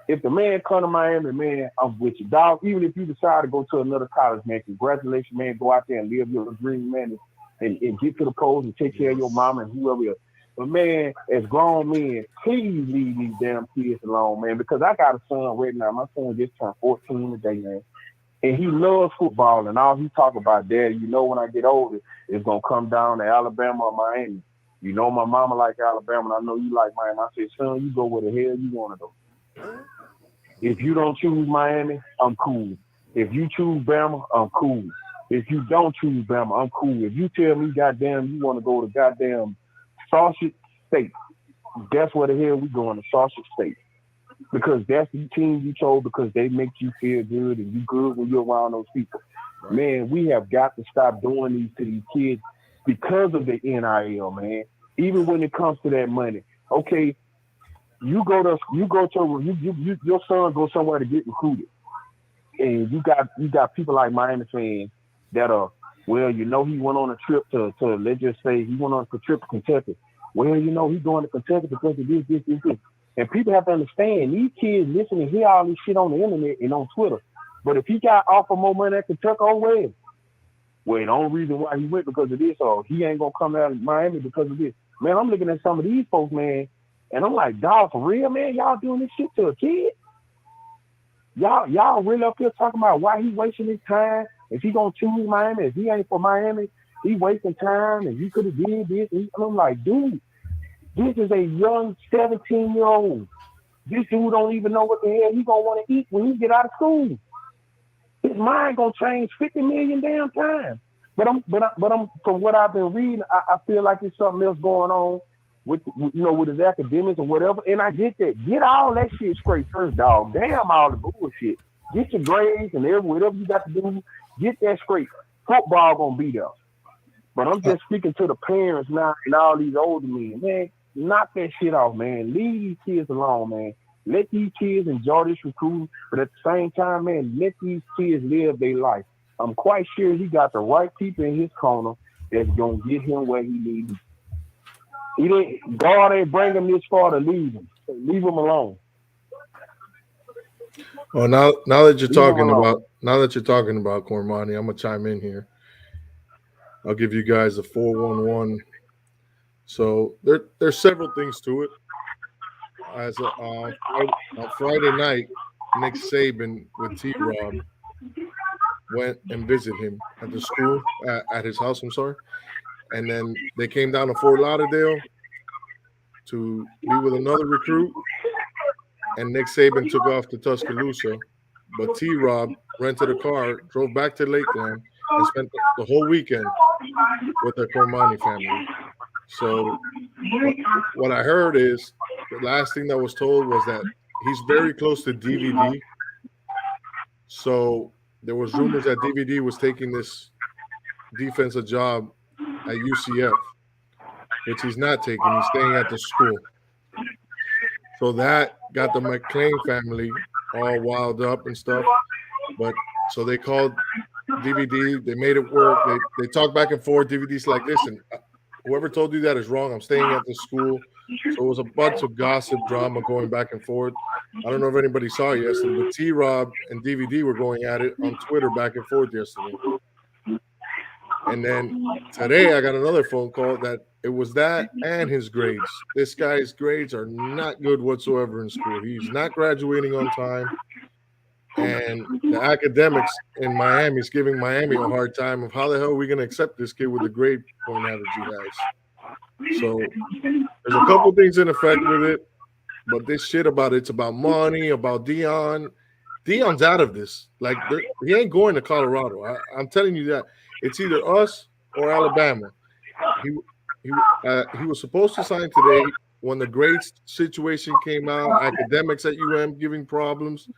If the man come to Miami, man, I'm with you, dog. Even if you decide to go to another college, man, congratulations, man. Go out there and live your dream, man, and get to the pros and take care of your mama and whoever else. But, man, as grown men, please leave these damn kids alone, man, because I got a son right now. My son just turned 14 today, man. And he loves football, and all he talk about, Daddy, when I get older, it's going to come down to Alabama or Miami. You know my mama like Alabama, and I know you like Miami. I said, son, you go where the hell you want to go. If you don't choose Miami, I'm cool. If you choose Bama, I'm cool. If you don't choose Bama, I'm cool. If you tell me, goddamn, you want to go to goddamn Sausage State, that's where the hell we going, to Sausage State. Because that's the team you chose, because they make you feel good and you good when you're around those people. Right. Man, we have got to stop doing these to these kids because of the NIL, man. Even when it comes to that money. Okay, your son goes somewhere to get recruited. And you got people like Miami fans that are, well, he went on a trip to let's just say he went on a trip to Kentucky. Well, he's going to Kentucky because of this. And people have to understand, these kids listen and hear all this shit on the internet and on Twitter. But if he got offered more money at Kentucky, oh well. Well, the only reason why he went because of this, or he ain't gonna come out of Miami because of this. Man, I'm looking at some of these folks, man, and I'm like, dog, for real, man, y'all doing this shit to a kid? Y'all really up here talking about why he wasting his time? If he gonna choose Miami, if he ain't for Miami, he wasting time, and he could have did this. And I'm like, dude, this is a young 17-year-old. This dude don't even know what the hell he gonna want to eat when he get out of school. His mind gonna change 50 million damn times. But I'm from what I've been reading, I feel like there's something else going on with with his academics or whatever. And I get that. Get all that shit straight first, dog. Damn all the bullshit. Get your grades and whatever you got to do. Get that straight. Football gonna be there. But I'm just speaking to the parents now and all these older men, man. Knock that shit off, man. Leave these kids alone, man. Let these kids enjoy this recruiting, but at the same time, man, let these kids live their life. I'm quite sure he got the right people in his corner that's gonna get him where he needs. God ain't bring him this far to leave him. Leave him alone. Well, now that you're talking about Cormani, I'm gonna chime in here. I'll give you guys a 411. So there's several things to it. On Friday night, Nick Saban with T-Rob went and visited him at the school, at his house, I'm sorry. And then they came down to Fort Lauderdale to be with another recruit. And Nick Saban took off to Tuscaloosa. But T-Rob rented a car, drove back to Lakeland, and spent the whole weekend with the Cormani family. So what I heard is the last thing that was told was that he's very close to DVD. So there was rumors that DVD was taking this defensive job at UCF, which he's not taking. He's staying at the school. So that got the McClain family all wild up and stuff. But so they called DVD. They made it work. They talked back and forth. DVD's like, listen, whoever told you that is wrong. I'm staying at the school. So it was a bunch of gossip drama going back and forth. I don't know if anybody saw it yesterday, but T-Rob and DVD were going at it on Twitter back and forth yesterday. And then today I got another phone call that it was that and his grades. This guy's grades are not good whatsoever in school. He's not graduating on time. And the academics in Miami is giving Miami a hard time of how the hell are we going to accept this kid with the grade point average he has. So there's a couple things in effect with it, but this shit about it's about money, about Dion. Dion's out of this. Like he ain't going to Colorado. I'm telling you that. It's either us or Alabama. He was supposed to sign today when the grades situation came out. Academics at UM giving problems.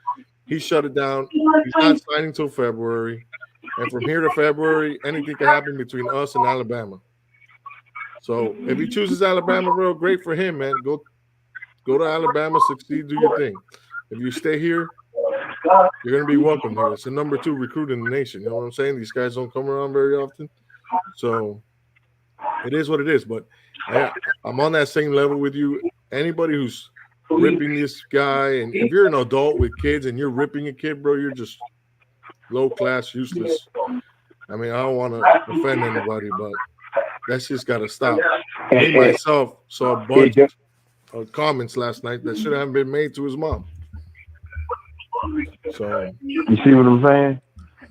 He shut it down. He's not signing till February. And from here to February, anything can happen between us and Alabama. So if he chooses Alabama, bro, great for him, man. Go to Alabama, succeed, do your thing. If you stay here, you're going to be welcome here. It's the number 2 recruit in the nation. You know what I'm saying? These guys don't come around very often. So it is what it is. But I'm on that same level with you. Anybody who's ripping this guy, and if you're an adult with kids and you're ripping a kid, bro, you're just low class, useless. I mean, I don't want to offend anybody, but that's just got to stop. Me myself saw a bunch of comments last night that should have been made to his mom. So you see what I'm saying?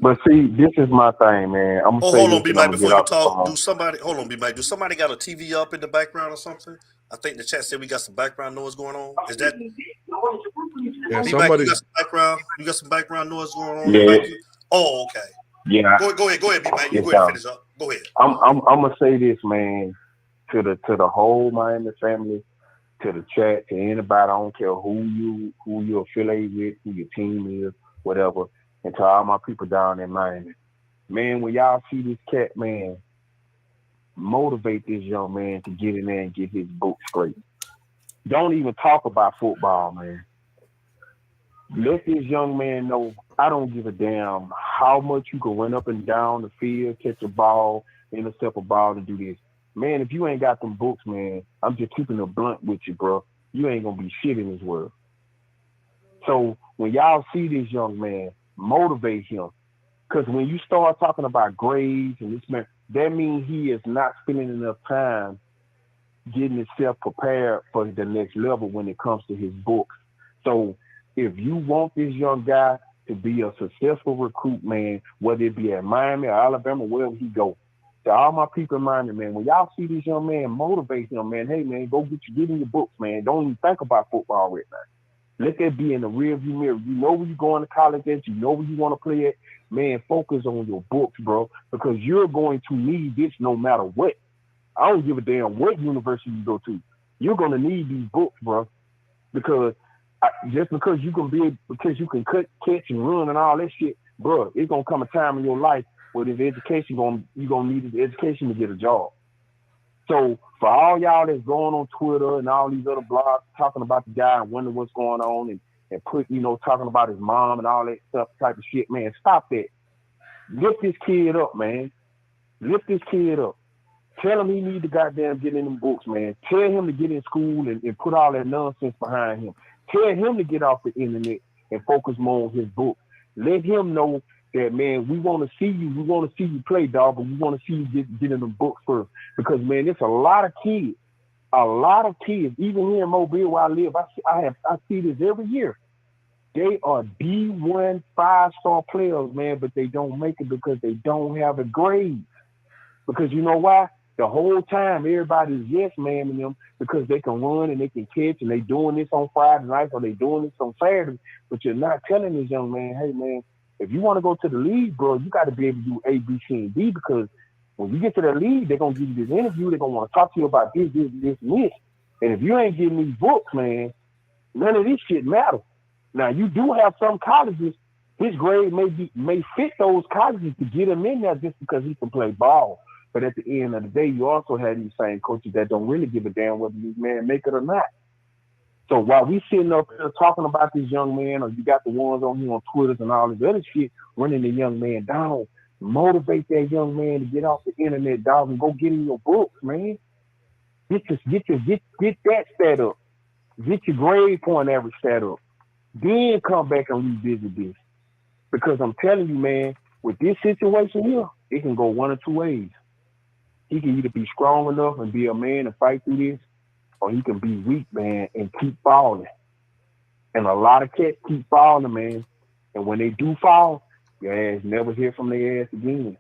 But see, this is my thing, man. I'm gonna hold on, B-Mike, before you talk, do somebody got a TV up in the background or something? I think the chat said we got some background noise going on. Is that somebody? You got some background noise going on? Yeah. Oh, okay. Yeah. Go ahead, B-Mike. You go ahead and finish up. Go ahead. I'm gonna say this, man, to the whole Miami family, to the chat, to anybody. I don't care who you affiliate with, who your team is, whatever. And to all my people down in Miami, man, when y'all see this cat, man, motivate this young man to get in there and get his book straight. Don't even talk about football, man. Let this young man know I don't give a damn how much you can run up and down the field, catch a ball, intercept a ball, and do this. Man, if you ain't got them books, man, I'm just keeping it blunt with you, bro. You ain't going to be shit in this world. So when y'all see this young man, motivate him. Because when you start talking about grades and this man, that means he is not spending enough time getting himself prepared for the next level when it comes to his books. So if you want this young guy to be a successful recruit, man, whether it be at Miami or Alabama, wherever he go, to all my people in Miami, man, when y'all see this young man, motivate him, man. Hey, man, go get in your books, man. Don't even think about football right now. Let that be in the rearview mirror. You know where you're going to college at. You know where you want to play at. Man, focus on your books, bro, because you're going to need this no matter what. I don't give a damn what university you go to. You're going to need these books, bro, because just because you can cut, catch, and run and all that shit, bro, it's going to come a time in your life where this education, you're going to need this education to get a job. So for all y'all that's going on Twitter and all these other blogs talking about the guy and wondering what's going on and talking about his mom and all that stuff type of shit, man, stop that. Lift this kid up, man. Lift this kid up. Tell him he need to goddamn get in them books, man. Tell him to get in school and put all that nonsense behind him. Tell him to get off the internet and focus more on his book. Let him know that, man, we want to see you. We want to see you play, dog, but we want to see you get in the books first. Because, man, there's a lot of kids, even here in Mobile where I live, I see this every year. They are D1 5-star players, man, but they don't make it because they don't have a grade. Because you know why? The whole time, everybody's yes man in them because they can run and they can catch and they doing this on Friday nights or they doing this on Saturday. But you're not telling this young man, hey, man, if you want to go to the league, bro, you got to be able to do A, B, C, and D because when you get to the league, they're going to give you this interview. They're going to want to talk to you about this, and this. And if you ain't getting these books, man, none of this shit matters. Now, you do have some colleges, his grade may fit those colleges to get him in there just because he can play ball. But at the end of the day, you also have these same coaches that don't really give a damn whether these men make it or not. So while we sitting up here talking about this young man, or you got the ones on here on Twitter and all this other shit, running the young man down, motivate that young man to get off the internet, dog, and go get in your books, man. Get that stat up. Get your grade point average stat up. Then come back and revisit this. Because I'm telling you, man, with this situation here, it can go one of two ways. He can either be strong enough and be a man and fight through this, or he can be weak, man, and keep falling. And a lot of cats keep falling, man. And when they do fall, your ass never hear from their ass again.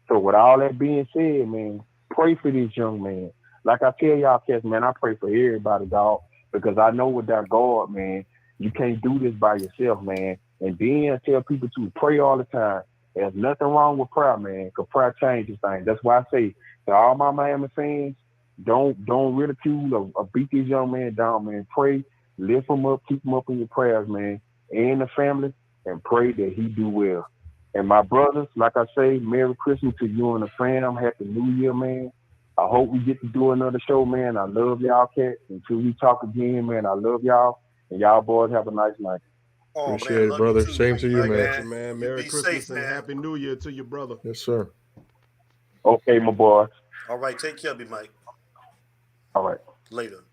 So with all that being said, man, pray for this young man. Like I tell y'all cats, man, I pray for everybody, dog, because I know without God, man, you can't do this by yourself, man. And then I tell people to pray all the time. There's nothing wrong with prayer, man, because prayer changes things. That's why I say to all my Miami fans, don't ridicule or beat this young man down, man. Pray, lift him up, keep him up in your prayers, man, and the family, and pray that he do well. And my brothers, like I say, Merry Christmas to you and the fam. Happy New Year, man. I hope we get to do another show, man. I love y'all, cats. Until we talk again, man, I love y'all. And y'all boys have a nice night. Oh, appreciate it, brother. Same to you, man. Merry Christmas and Happy New Year to your brother. Yes, sir. Okay, my boy. All right, take care of me, Mike. All right. Later.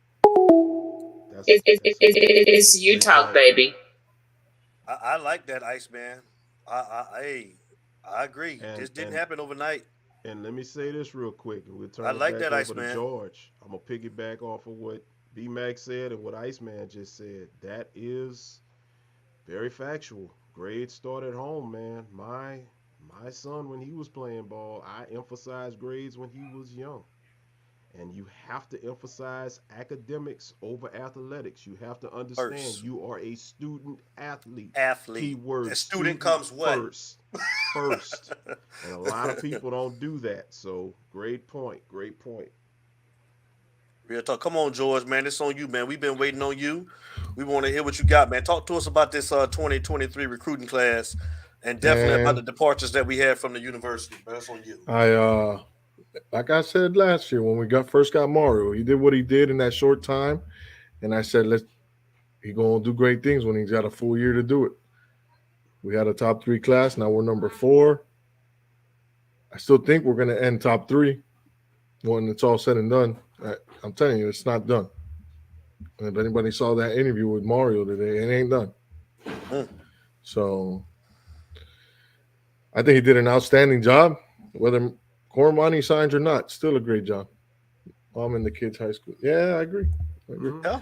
It's you talk, baby. I like that, Iceman. I agree. This didn't happen overnight. And let me say this real quick, and we'll turn I like it that, back over Iceman. to George. I'm gonna piggyback off of what B-Mac said and what Iceman just said. That is very factual. Grades start at home, man. My son, when he was playing ball, I emphasized grades when he was young. And you have to emphasize academics over athletics. You have to understand you are a student athlete. Keyword. A student comes what? First. And a lot of people don't do that. So great point. Great point. Real talk. Come on, George, man. It's on you, man. We've been waiting on you. We want to hear what you got, man. Talk to us about this 2023 recruiting class and definitely about the departures that we had from the university. But that's on you. Like I said last year when we first got Mario, he did what he did in that short time. And I said, he's going to do great things when he's got a full year to do it. We had a top 3 class. Now we're number 4. I still think we're going to end top 3 when it's all said and done. I'm telling you, it's not done. And if anybody saw that interview with Mario today, it ain't done. So I think he did an outstanding job. Whether Cormani signs or not, still a great job. I'm in the kids' high school. Yeah, I agree. Yeah.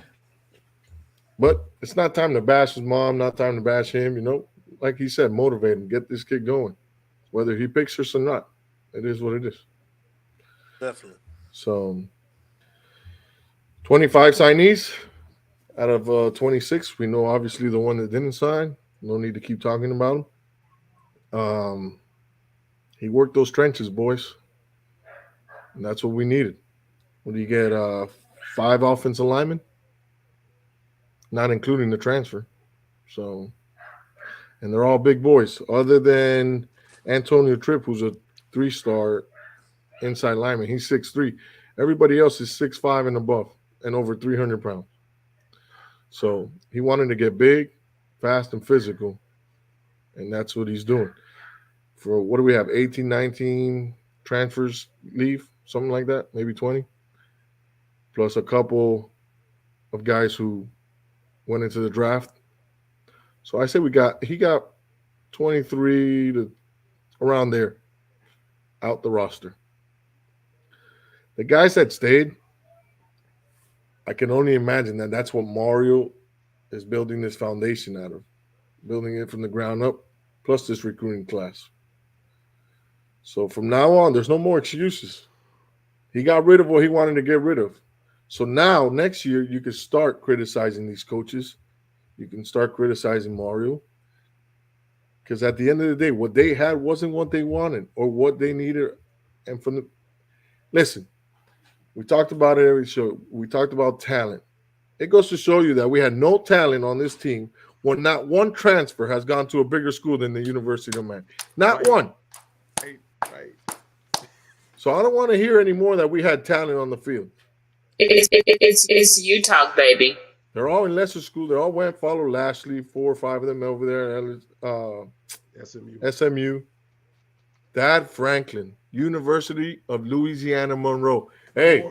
But it's not time to bash his mom, not time to bash him. Like he said, motivate him, get this kid going. Whether he picks us or not, it is what it is. Definitely. So, 25 signees out of 26. We know obviously the one that didn't sign. No need to keep talking about him. He worked those trenches, boys. And that's what we needed. What do you get? 5 offensive linemen? Not including the transfer. So, and they're all big boys, other than Antonio Tripp, who's a 3-star inside lineman. He's 6'3". Everybody else is 6'5" and above and over 300 pounds. So he wanted to get big, fast, and physical, and that's what he's doing. For what do we have, 18, 19 transfers leave, something like that, maybe 20, plus a couple of guys who went into the draft. So I say he got 23 to around there out the roster. The guys that stayed, I can only imagine that that's what Mario is building this foundation out of, building it from the ground up, plus this recruiting class. So from now on, there's no more excuses. He got rid of what he wanted to get rid of. So now, next year, you can start criticizing these coaches. You can start criticizing Mario. Because at the end of the day, what they had wasn't what they wanted or what they needed. And listen, we talked about it every show. We talked about talent. It goes to show you that we had no talent on this team when not one transfer has gone to a bigger school than the University of Miami. Not one. Right. So I don't want to hear anymore that we had talent on the field. It's you talk, baby. They're all in lesser school. They all went follow Lashley, 4 or 5 of them over there. SMU. Dad Franklin, University of Louisiana Monroe. Hey,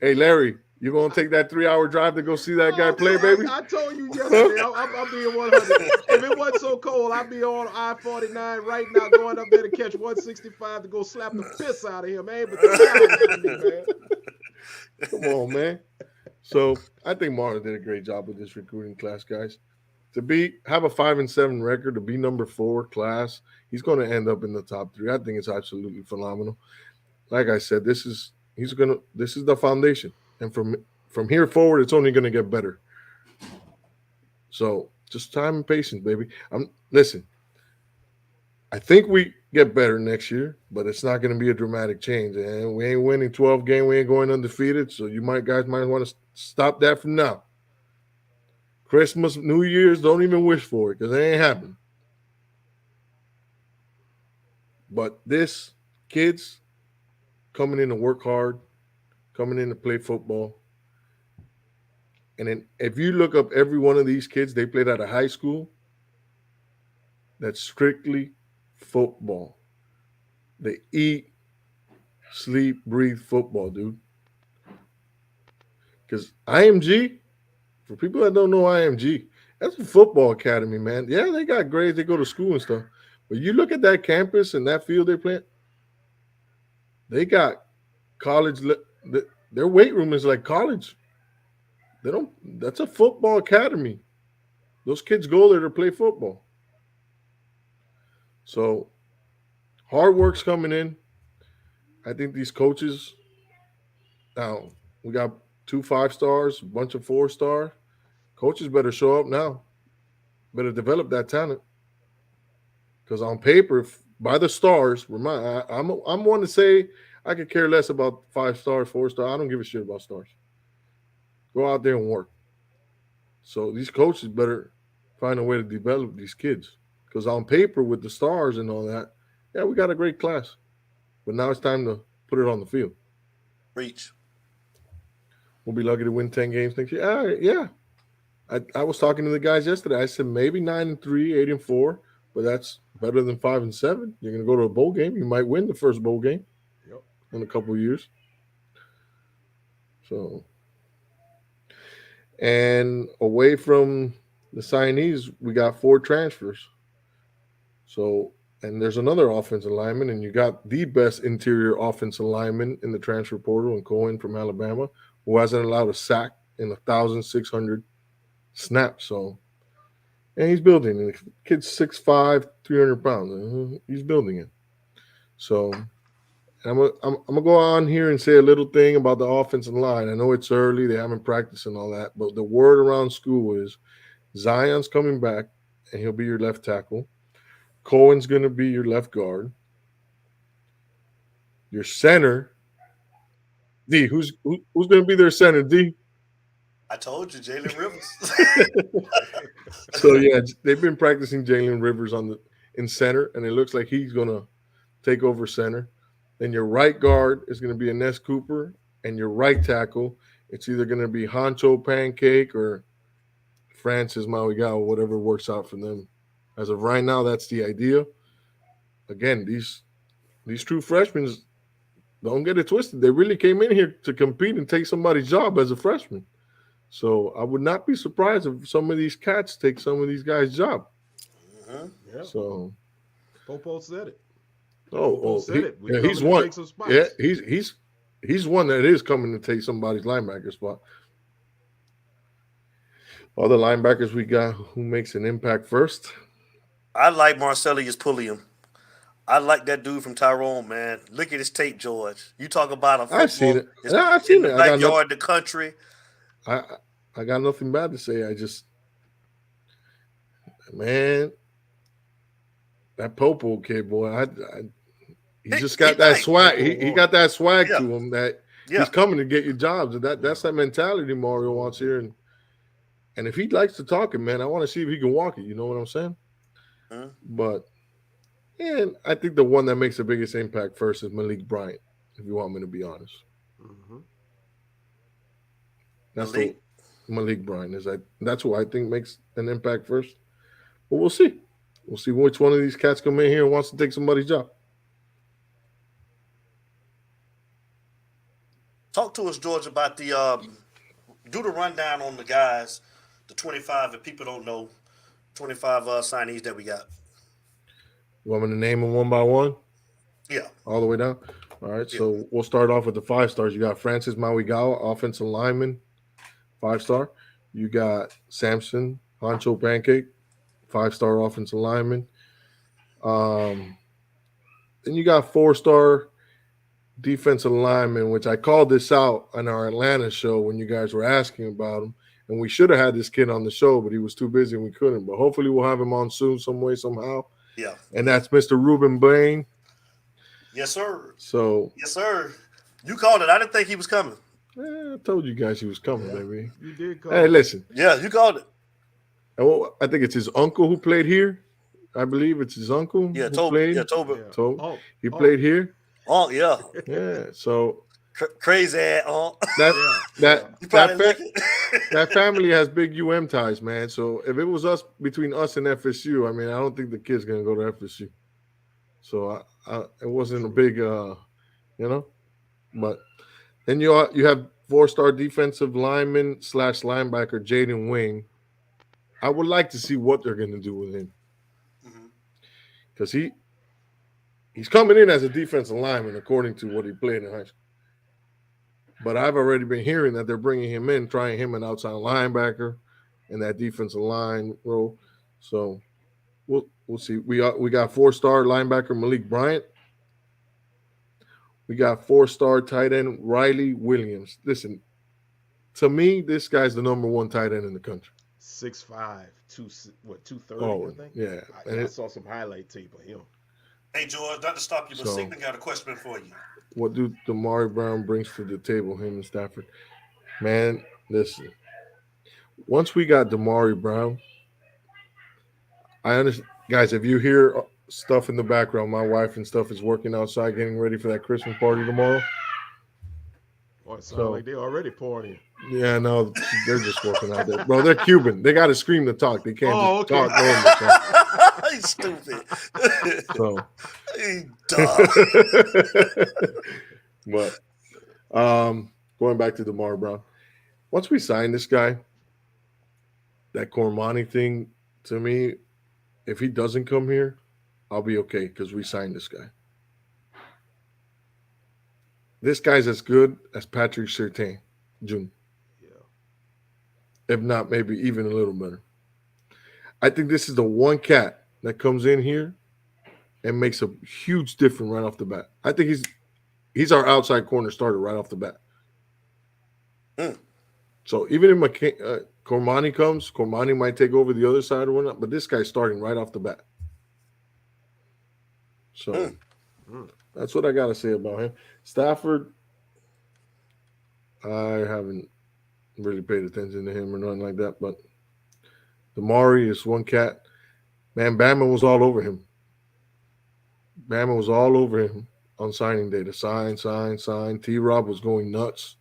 Larry, you gonna take that 3-hour drive to go see that guy play, baby? I told you yesterday. I'm being 100. If it wasn't so cold, I'd be on I-49 right now, going up there to catch 165 to go slap the piss out of him, man. But 3 hours from me, man. Come on, man. So I think Mario did a great job with this recruiting class, guys. To have a 5-7 record, to be number 4 class, he's going to end up in the top 3. I think it's absolutely phenomenal. Like I said, this is the foundation, and from here forward, it's only going to get better. So just time and patience, baby. Listen. I think we get better next year, but it's not going to be a dramatic change. And we ain't winning 12 games. We ain't going undefeated. So guys might want to stop that from now. Christmas, New Year's, don't even wish for it because it ain't happening. But this, kids coming in to work hard, coming in to play football. And then if you look up every one of these kids, they played at a high school that's strictly football. They eat, sleep, breathe football, dude. Because IMG, for people that don't know IMG, that's a football academy, man. Yeah, they got grades, they go to school and stuff. But you look at that campus and that field they play, they got college. Their weight room is like college. That's a football academy. Those kids go there to play football. So hard work's coming in. I think these coaches, now we got 2 5-stars, a bunch of 4-star. Coaches better show up now. Better develop that talent. Because on paper, by the stars, I'm one to say I could care less about 5-star, 4-star. I don't give a shit about stars. Go out there and work. So these coaches better find a way to develop these kids. Because on paper, with the stars and all that, yeah, we got a great class. But now it's time to put it on the field. Reach. We'll be lucky to win 10 games next year. Yeah. I was talking to the guys yesterday. I said maybe 9-3, 8-4, but that's better than 5-7. You're going to go to a bowl game. You might win the first bowl game in a couple of years. So, and away from the signees, we got 4 transfers. So And there's another offensive lineman, and you got the best interior offensive lineman in the transfer portal, and Cohen from Alabama, who hasn't allowed a sack in 1,600 snaps. So, and he's building. And the kid's 6'5", 300 pounds. He's building it. So, I'm gonna go on here and say a little thing about the offensive line. I know it's early; they haven't practiced and all that, but the word around school is Zion's coming back, and he'll be your left tackle. Cohen's going to be your left guard. Your center, D. Who's going to be their center, D? I told you, Jalen Rivers. So yeah, they've been practicing Jalen Rivers in center, and it looks like he's going to take over center. Then your right guard is going to be Ines Cooper, and your right tackle, it's either going to be Honcho Pancake or Francis Mauigao, whatever works out for them. As of right now, that's the idea. Again, these true freshmen, don't get it twisted. They really came in here to compete and take somebody's job as a freshman. So I would not be surprised if some of these cats take some of these guys' job. Mm-hmm. Yeah. So Popo said it. He's one. Yeah, he's one that is coming to take somebody's linebacker spot. Other linebackers we got, who makes an impact first? I like Marcellus Pulliam. I like that dude from Tyrone, man. Look at his tape, George. You talk about a football. I've seen it. I've seen it. Backyard, the country. I got nothing bad to say. Man, that Popo kid, boy, he just got that swag. He got that swag to him that he's coming to get your jobs. That's that mentality Mario wants here. And if he likes to talk it, man, I want to see if he can walk it. You know what I'm saying? Mm-hmm. But, and I think the one that makes the biggest impact first is Malik Bryant, if you want me to be honest. Mm-hmm. Malik Bryant that's who I think makes an impact first. But we'll see. We'll see which one of these cats come in here and wants to take somebody's job. Talk to us, George, about the do the rundown on the guys, the 25, if people don't know, 25 signees that we got. You want me to name them one by one? Yeah. All the way down? All right, so we'll start off with the 5 stars. You got Francis Mauigao, offensive lineman, 5-star. You got Samson Honcho Pancake, 5-star offensive lineman. Then you got 4-star defensive lineman, which I called this out on our Atlanta show when you guys were asking about him. And we should have had this kid on the show, but he was too busy and we couldn't. But hopefully we'll have him on soon, some way, somehow. Yeah. And that's Mr. Ruben Blaine. Yes, sir. So. Yes, sir. You called it. I didn't think he was coming. I told you guys he was coming, baby. You did call Hey, listen. Yeah, you called it. I think it's his uncle who played here. I believe it's his uncle. Yeah, who Toby. played. Yeah, Toby. Toby. He played here. Oh, yeah. Yeah. So crazy ass. That family has big UM ties, man. So if it was between us and FSU, I mean, I don't think the kid's gonna go to FSU. So it wasn't a big, But then you have 4-star defensive lineman / linebacker Jaden Wing. I would like to see what they're gonna do with him because he's coming in as a defensive lineman according to what he played in high school. But I've already been hearing that they're bringing him in, trying him an outside linebacker in that defensive line role. So we'll see. We got 4-star linebacker Malik Bryant. We got 4-star tight end Riley Williams. Listen, to me, this guy's the number 1 tight end in the country. 6'5", 230, I think. Yeah. I saw some highlight tape of him. Hey, George, not to stop you, but Signa got a question for you. What do Damari Brown brings to the table, him and Stafford? Man, listen. Once we got Damari Brown, I understand. Guys, if you hear stuff in the background, my wife and stuff is working outside getting ready for that Christmas party tomorrow. Oh, it sounds like they're already partying. Yeah, no, they're just working out there. Bro, they're Cuban. They got to scream to talk. They can't talk normal. He's stupid. So. He's dumb. But going back to Damari Brown, once we sign this guy, that Cormani thing, to me, if he doesn't come here, I'll be okay because we signed this guy. This guy's as good as Patrick Surtain, Jr. Yeah. If not, maybe even a little better. I think this is the one cat that comes in here and makes a huge difference right off the bat. I think he's our outside corner starter right off the bat. So even if Cormani comes, Cormani might take over the other side or whatnot, but this guy's starting right off the bat. So that's what I got to say about him. Stafford, I haven't really paid attention to him or nothing like that, but Damari is one cat. Man, Bama was all over him. Bama was all over him on signing day. The sign. T-Rob was going nuts.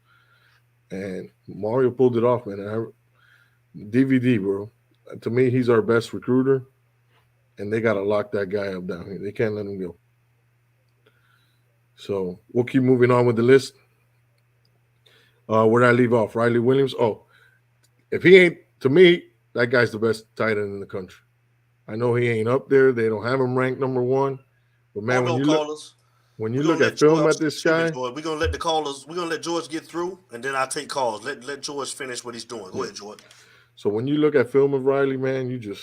And Mario pulled it off, man. DVD, bro. To me, he's our best recruiter. And they got to lock that guy up down here. They can't let him go. So we'll keep moving on with the list. Where'd I leave off? Riley Williams. Oh, if he ain't, to me, that guy's the best tight end in the country. I know he ain't up there. They don't have him ranked number one. But man, when you look at film at this guy, we're gonna let the callers. We're gonna let George get through, and then I'll take calls. Let George finish what he's doing. Go ahead, George. So when you look at film of Riley, man, you just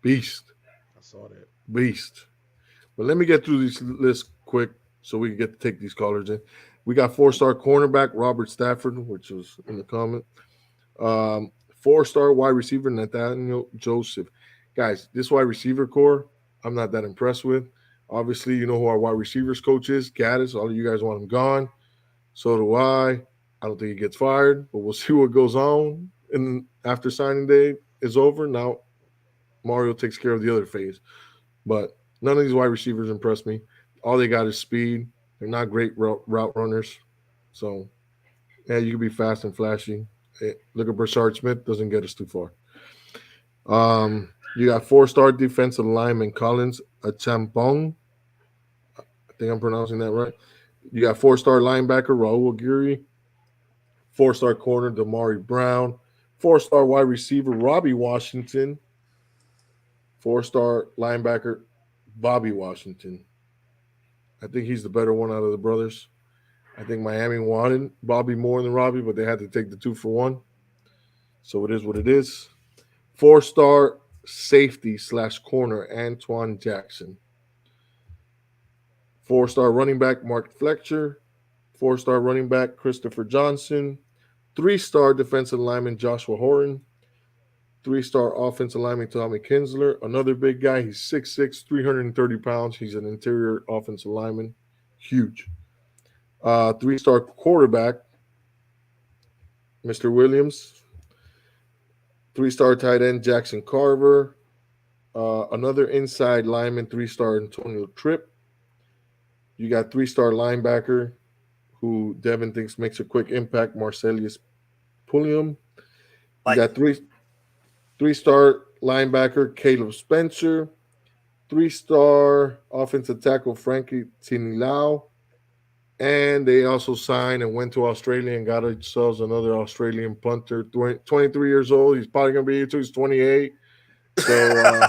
beast. I saw that. Beast. But let me get through this list quick so we can get to take these callers in. We got 4-star cornerback Robert Stafford, which was in the comment. 4-star wide receiver Nathaniel Joseph. Guys, this wide receiver core, I'm not that impressed with. Obviously, you know who our wide receivers coach is, Gaddis. All of you guys want him gone. So do I. I don't think he gets fired, but we'll see what goes on. And after signing day is over, now Mario takes care of the other phase. But none of these wide receivers impress me. All they got is speed. They're not great route runners. So, yeah, you can be fast and flashy. Look at Brashard Smith. Doesn't get us too far. You got 4-star defensive lineman Collins Achampong. I think I'm pronouncing that right. You got 4-star linebacker Raul Aguirre. 4-star corner Damari Brown. 4-star wide receiver Robbie Washington. 4-star linebacker Bobby Washington. I think he's the better one out of the brothers. I think Miami wanted Bobby more than Robbie, but they had to take the 2-for-1. So it is what it is. 4-star safety / corner Antoine Jackson. 4-star running back Mark Fletcher. 4-star running back Christopher Johnson. 3-star defensive lineman Joshua Horan. 3-star offensive lineman Tommy Kinsler. Another big guy. He's 6'6", 330 pounds. He's an interior offensive lineman. Huge. 3-star quarterback Mr. Williams. 3-star tight end Jackson Carver. Another inside lineman, 3-star Antonio Tripp. You got 3-star linebacker who Devin thinks makes a quick impact, Marcellus Pulliam. You got 3-star linebacker Caleb Spencer. 3-star offensive tackle Frankie Tinilau. And they also signed and went to Australia and got themselves another Australian punter, 23 years old. He's probably going to be here till he's 28. So,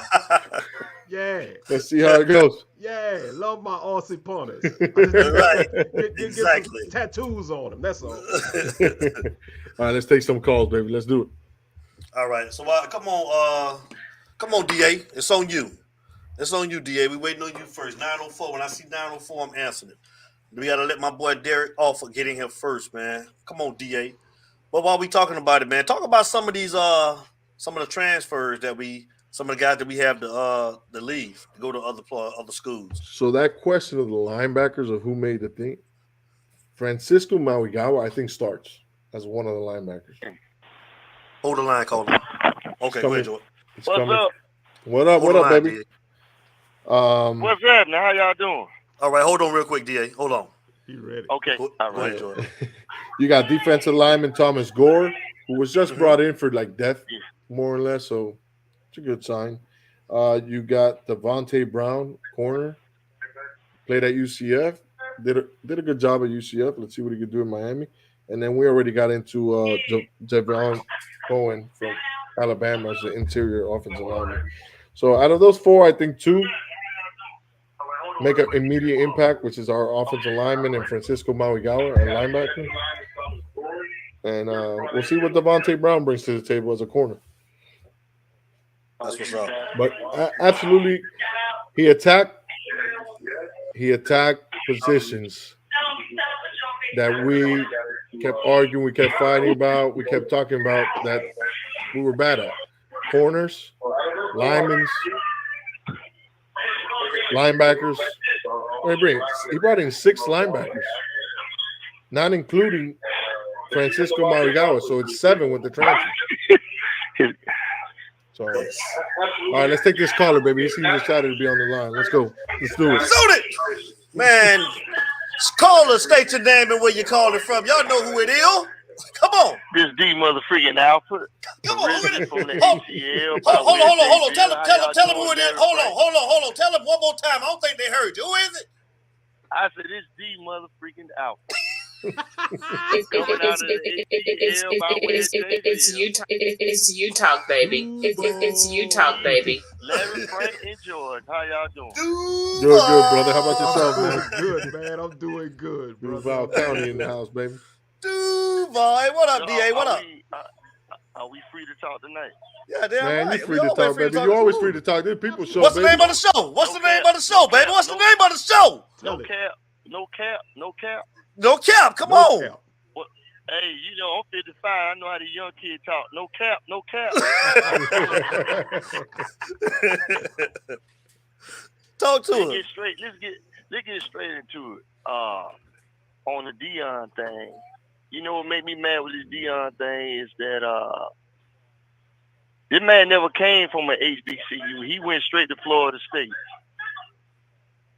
yeah. Let's see how it goes. Yeah, love my Aussie punters. Right. Get some tattoos on them. That's all. All right, let's take some calls, baby. Let's do it. All right. So come on, DA. It's on you. It's on you, DA. We waiting on you first. 904. When I see 904, I'm answering it. We got to let my boy Derek off for getting here first, man. Come on, DA. But while we talking about it, man, talk about some of these, some of the transfers some of the guys that we have to leave to go to other schools. So that question of the linebackers of who made the thing, Francisco Mauigawa, I think starts as one of the linebackers. Hold the line, caller. Okay, go ahead, George. What's up? What up, baby? DA. What's happening? How y'all doing? All right, hold on real quick, DA. Hold on. You ready? Okay. Go ahead, George. You got defensive lineman Thomas Gore, who was just brought in for like depth, more or less. So it's a good sign. You got Devontae Brown, corner, played at UCF, did a good job at UCF. Let's see what he could do in Miami. And then we already got into Javon Cohen from Alabama as the interior offensive lineman. So out of those four, I think two make an immediate impact, which is our offensive lineman and Francisco Mauigawa, our linebacker. And we'll see what Devontae Brown brings to the table as a corner. That's what's up. But absolutely, he attacked positions that we kept arguing, we kept fighting about, we kept talking about that we were bad at. Corners, linemen, linebackers. He brought in 6 linebackers, not including Francisco Mauigawa, so it's 7 with the transfer. So, all right, let's take this caller, baby. He seems excited to be on the line. Let's go. Let's do it. Man, caller, state your name and where you're calling from. Y'all know who it is. Come on. This D mother freaking Alpha. Come on. Hold on. Tell him who it is. Hold on. Tell him one more time. I don't think they heard you. Who is it? I said this D mother freaking Alpha. It's you talk, baby. It's you talk, baby. Larry, Frank, and George, how y'all doing? Good, brother. How about yourself, man? Good, man. I'm doing good, brother. Duval County in the house, baby. Duval, what up, DA? What up? Are we free to talk tonight? Yeah, damn man, right. You're free to talk, baby. You're always free to talk. There's people show. What's the name of the show? What's the name of the show, baby? What's the name of the show? No cap. No cap. Come on. Cap. Well, hey, you know, I'm 55. I know how the young kid talk. No cap. Talk to Let's him. get straight into it. On the Deion thing. You know what made me mad with this Deion thing is that this man never came from an HBCU. He went straight to Florida State.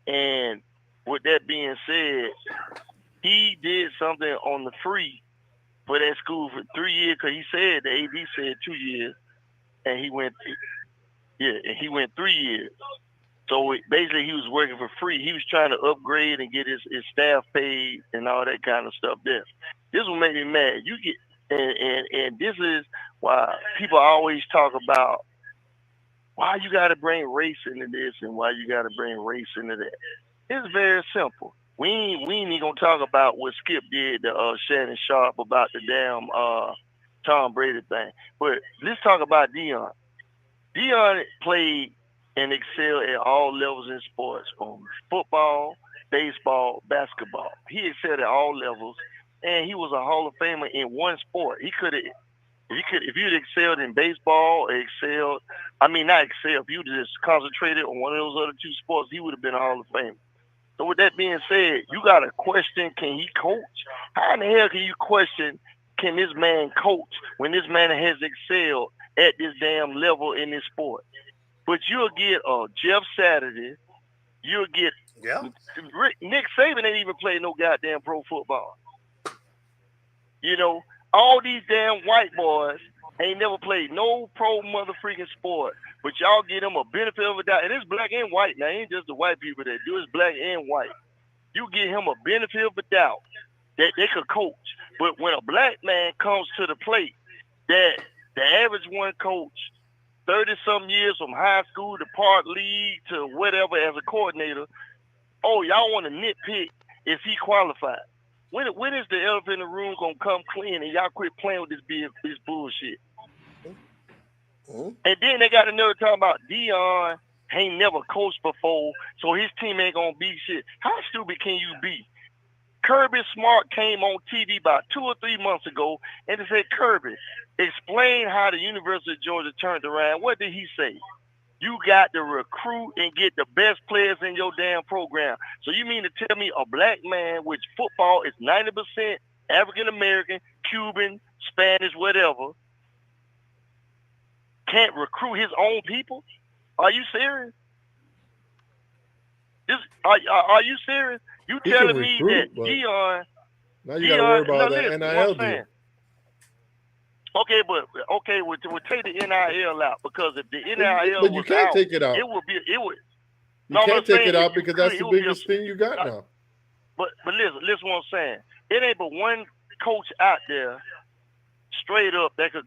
And with that being said, he did something on the free for that school for 3 years because he said the AD said 2 years, and he went 3 years. So basically, he was working for free. He was trying to upgrade and get his staff paid and all that kind of stuff. This will make me mad. You get and this is why people always talk about why you got to bring race into this and why you got to bring race into that. It's very simple. We ain't even gonna talk about what Skip did to Shannon Sharp about the damn Tom Brady thing. But let's talk about Deion. Deion played and excelled at all levels in sports, from football, baseball, basketball. He excelled at all levels, and he was a Hall of Famer in one sport. If you'd excelled in baseball, if you'd just concentrated on one of those other 2 sports, he would have been a Hall of Famer. So with that being said, you got to question, can he coach? How in the hell can you question, can this man coach when this man has excelled at this damn level in this sport? But you'll get Jeff Saturday, you'll get Nick Saban ain't even played no goddamn pro football. You know, all these damn white boys ain't never played no pro mother freaking sport, but y'all get them a benefit of a doubt. And it's black and white now. It ain't just the white people that do it. It's black and white. You get him a benefit of a doubt that they could coach. But when a black man comes to the plate, that the average one coach 30-some years from high school to park league to whatever as a coordinator, oh, y'all want to nitpick if he qualified. When is the elephant in the room going to come clean and y'all quit playing with this bullshit? And then they got another talking about Deion ain't never coached before, so his team ain't going to be shit. How stupid can you be? Kirby Smart came on TV about 2 or 3 months ago and they said, Kirby, explain how the University of Georgia turned around. What did he say? You got to recruit and get the best players in your damn program. So you mean to tell me a black man, which football is 90% African-American, Cuban, Spanish, whatever, can't recruit his own people? Are you serious? Are you serious? You telling me that Deion... Now you got to worry about that NIL deal. Okay, we'll take the NIL out because if the NIL but you can't take it out. It would. You can't take it out because that's the biggest thing you got now. But listen what I'm saying. It ain't but one coach out there straight up that could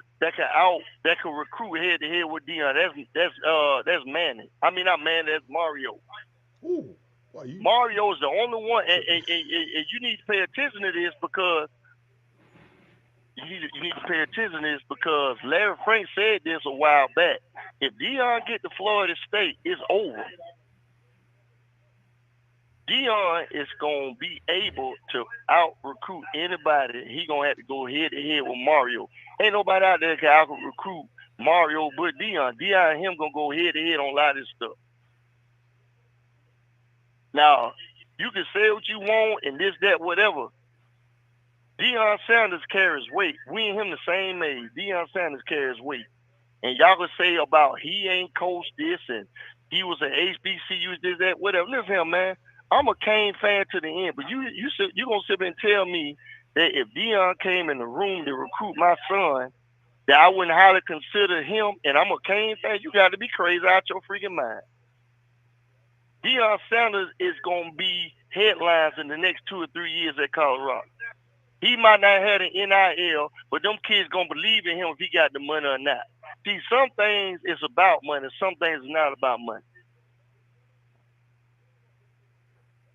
recruit head to head with Deion. That's Manning. I mean not Manning, that's Mario. Ooh. Mario is the only one, and you need to pay attention to this because you need to pay attention to this because Larry Frank said this a while back. If Deion get to Florida State, it's over. Deion is gonna be able to out recruit anybody. He gonna have to go head to head with Mario. Ain't nobody out there can out recruit Mario but Deion. Deion and him gonna go head to head on a lot of this stuff. Now, you can say what you want and this, that, whatever. Deion Sanders carries weight. We and him the same age. Deion Sanders carries weight. And y'all can say about he ain't coached this and he was an HBCU, this, that, whatever. Listen here, man. I'm a Kane fan to the end, but you gonna sit there and tell me that if Deion came in the room to recruit my son, that I wouldn't highly consider him, and I'm a Kane fan? You got to be crazy out your freaking mind. Deion Sanders is gonna be headlines in the next 2 or 3 years at Colorado. He might not have an NIL, but them kids gonna believe in him if he got the money or not. See, some things is about money, some things is not about money.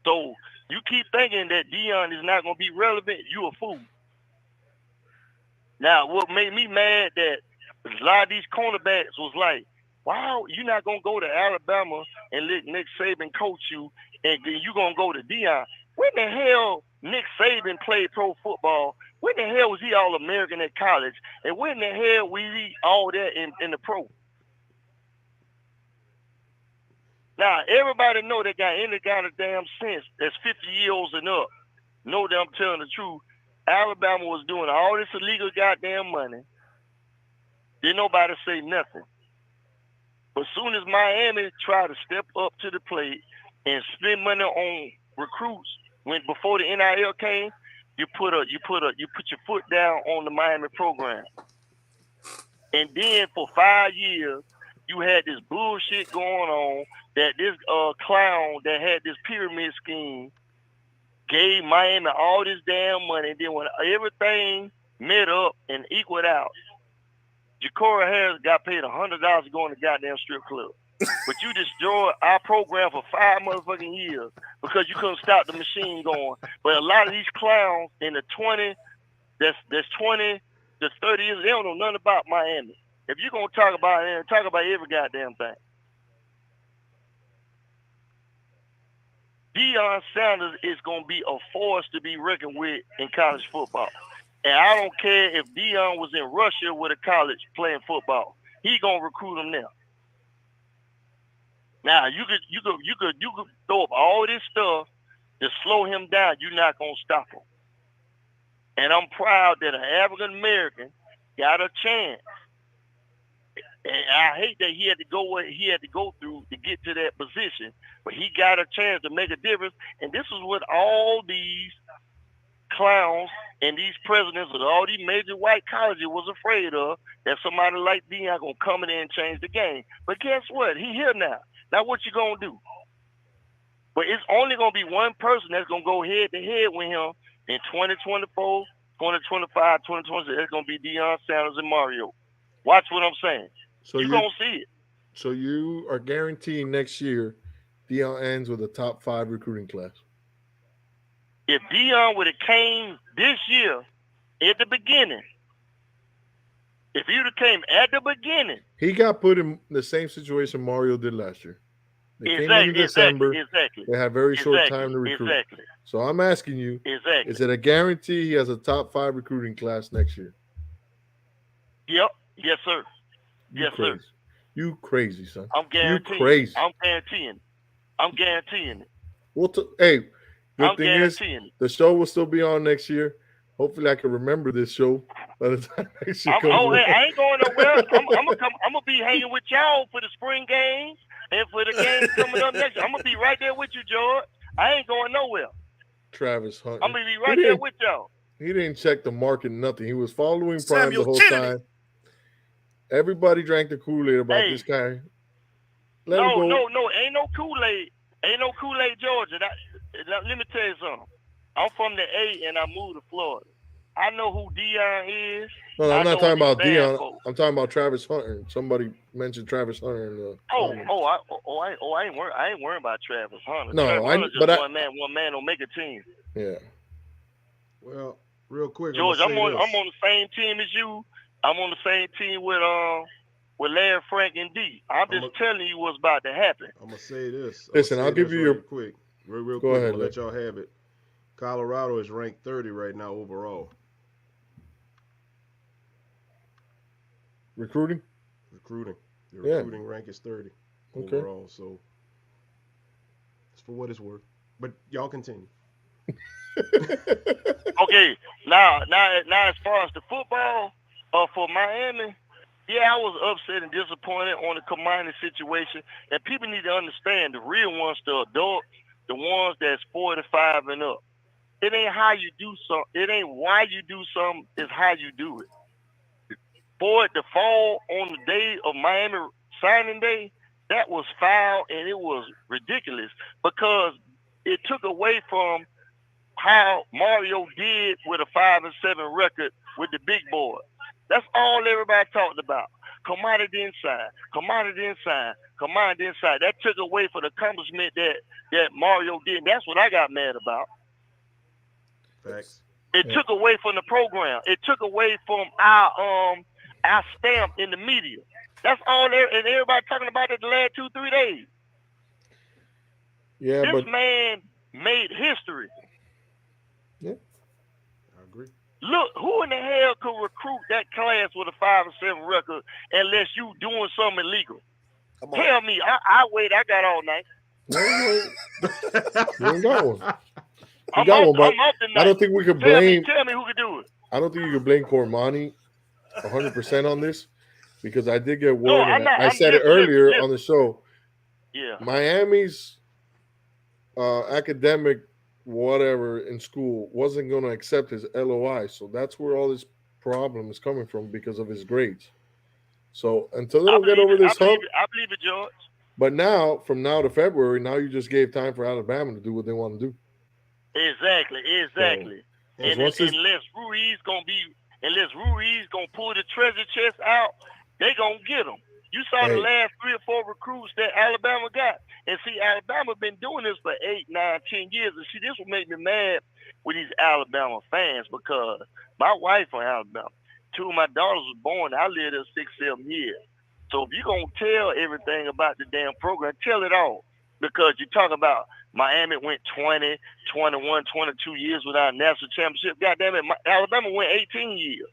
So you keep thinking that Deion is not going to be relevant, you a fool. Now, what made me mad that a lot of these cornerbacks was like, wow, you're not going to go to Alabama and let Nick Saban coach you, and then you're going to go to Deion. When the hell Nick Saban played pro football? When the hell was he All-American at college? And when the hell was he all that in the pro? Now, everybody know that got any kind of damn sense that's 50 years and up. Know that I'm telling the truth. Alabama was doing all this illegal goddamn money. Didn't nobody say nothing. But as soon as Miami tried to step up to the plate and spend money on recruits, before the NIL came, you put your foot down on the Miami program. And then for 5 years, you had this bullshit going on that this clown that had this pyramid scheme gave Miami all this damn money. And then when everything met up and equaled out, Ja'Cory Harris got paid $100 to go in the goddamn strip club. But you destroyed our program for 5 motherfucking years because you couldn't stop the machine going. But a lot of these clowns in the 20 to 30 years, they don't know nothing about Miami. If you're going to talk about it, talk about every goddamn thing. Deion Sanders is going to be a force to be reckoned with in college football. And I don't care if Deion was in Russia with a college playing football. He going to recruit him now. Now, you could throw up all this stuff to slow him down. You're not going to stop him. And I'm proud that an African-American got a chance. And I hate that he had to go through to get to that position, but he got a chance to make a difference. And this is what all these clowns and these presidents of all these major white colleges was afraid of, that somebody like Deion gonna come in there and change the game. But guess what? He here now. Now what you gonna do? But it's only gonna be one person that's gonna go head to head with him in 2024, 2025, 2026. That's gonna be Deion Sanders and Mario. Watch what I'm saying. So you're going to see it. So you are guaranteeing next year Deion ends with a top 5 recruiting class. If Deion would have came this year at the beginning, if he would have came at the beginning. He got put in the same situation Mario did last year. They came in December. Exactly. They had very short time to recruit. Exactly. So I'm asking you, is it a guarantee he has a top 5 recruiting class next year? Yep. Yes, sir. Yes, sir. You crazy, son. I'm guaranteeing. You crazy. I'm guaranteeing it. Well, good thing is, the show will still be on next year. Hopefully, I can remember this show by the time next year comes around. I ain't going nowhere. I'm gonna be hanging with y'all for the spring games and for the games coming up next year. I'm gonna be right there with you, George. I ain't going nowhere. Travis Hunt. I'm gonna be right there with y'all. He didn't check the market, nothing. He was following Prime the whole time. Everybody drank the Kool-Aid about this guy. No, ain't no Kool-Aid. Ain't no Kool-Aid, Georgia. Let me tell you something. I'm from the A and I moved to Florida. I know who Dion is. No, I'm not talking about Dion. For. I'm talking about Travis Hunter. Somebody mentioned Travis Hunter in the comments. I ain't worried about Travis Hunter. No, Travis Hunter just one man don't make a team. Yeah. Well, real quick, George, I'm on the same team as you. I'm on the same team with Larry, Frank, and D. I'm just telling you what's about to happen. I'm gonna say this. Listen, I'll give you your quick, real Go quick. ahead, I'll let y'all have it. Colorado is ranked 30 right now overall. Recruiting. The recruiting rank is 30 overall. So it's for what it's worth. But y'all continue. Okay, now as far as the football for Miami, yeah, I was upset and disappointed on the Kamani situation. And people need to understand the real ones, the adults, the ones that's 45 and up. It ain't how you do something. It ain't why you do something. It's how you do it. For it to fall on the day of Miami signing day, that was foul and it was ridiculous because it took away from how Mario did with a 5-7 record with the big boy. That's all everybody talked about. Kamani didn't sign. That took away from the accomplishment that Mario did. That's what I got mad about. Facts. It took away from the program. It took away from our stamp in the media. That's all there, and everybody talking about it the last 2-3 days. Yeah, this man made history. Yeah, I agree. Look, who in the hell could recruit that class with a 5-7 record unless you doing something illegal? Tell me. I wait. I got all night. You ain't got one. You got one, but I don't think we could blame. Tell me who could do it. I don't think you could blame Cormani 100% on this because I did get word. I said it earlier on the show. Yeah. Miami's academic whatever in school wasn't going to accept his LOI, so that's where all this problem is coming from because of his grades. So until they don't get over this hump, I believe it, George. But now, from now to February, now you just gave time for Alabama to do what they want to do. Exactly. So, unless Ruiz gonna pull the treasure chest out, they gonna get him. You saw the last 3 or 4 recruits that Alabama got. And see, Alabama been doing this for 8, 9, 10 years. And see, this will make me mad with these Alabama fans because my wife from Alabama, 2 of my daughters was born. I lived there 6, 7 years. So if you're going to tell everything about the damn program, tell it all. Because you talk about Miami went 20, 21, 22 years without a national championship. God damn it, Alabama went 18 years.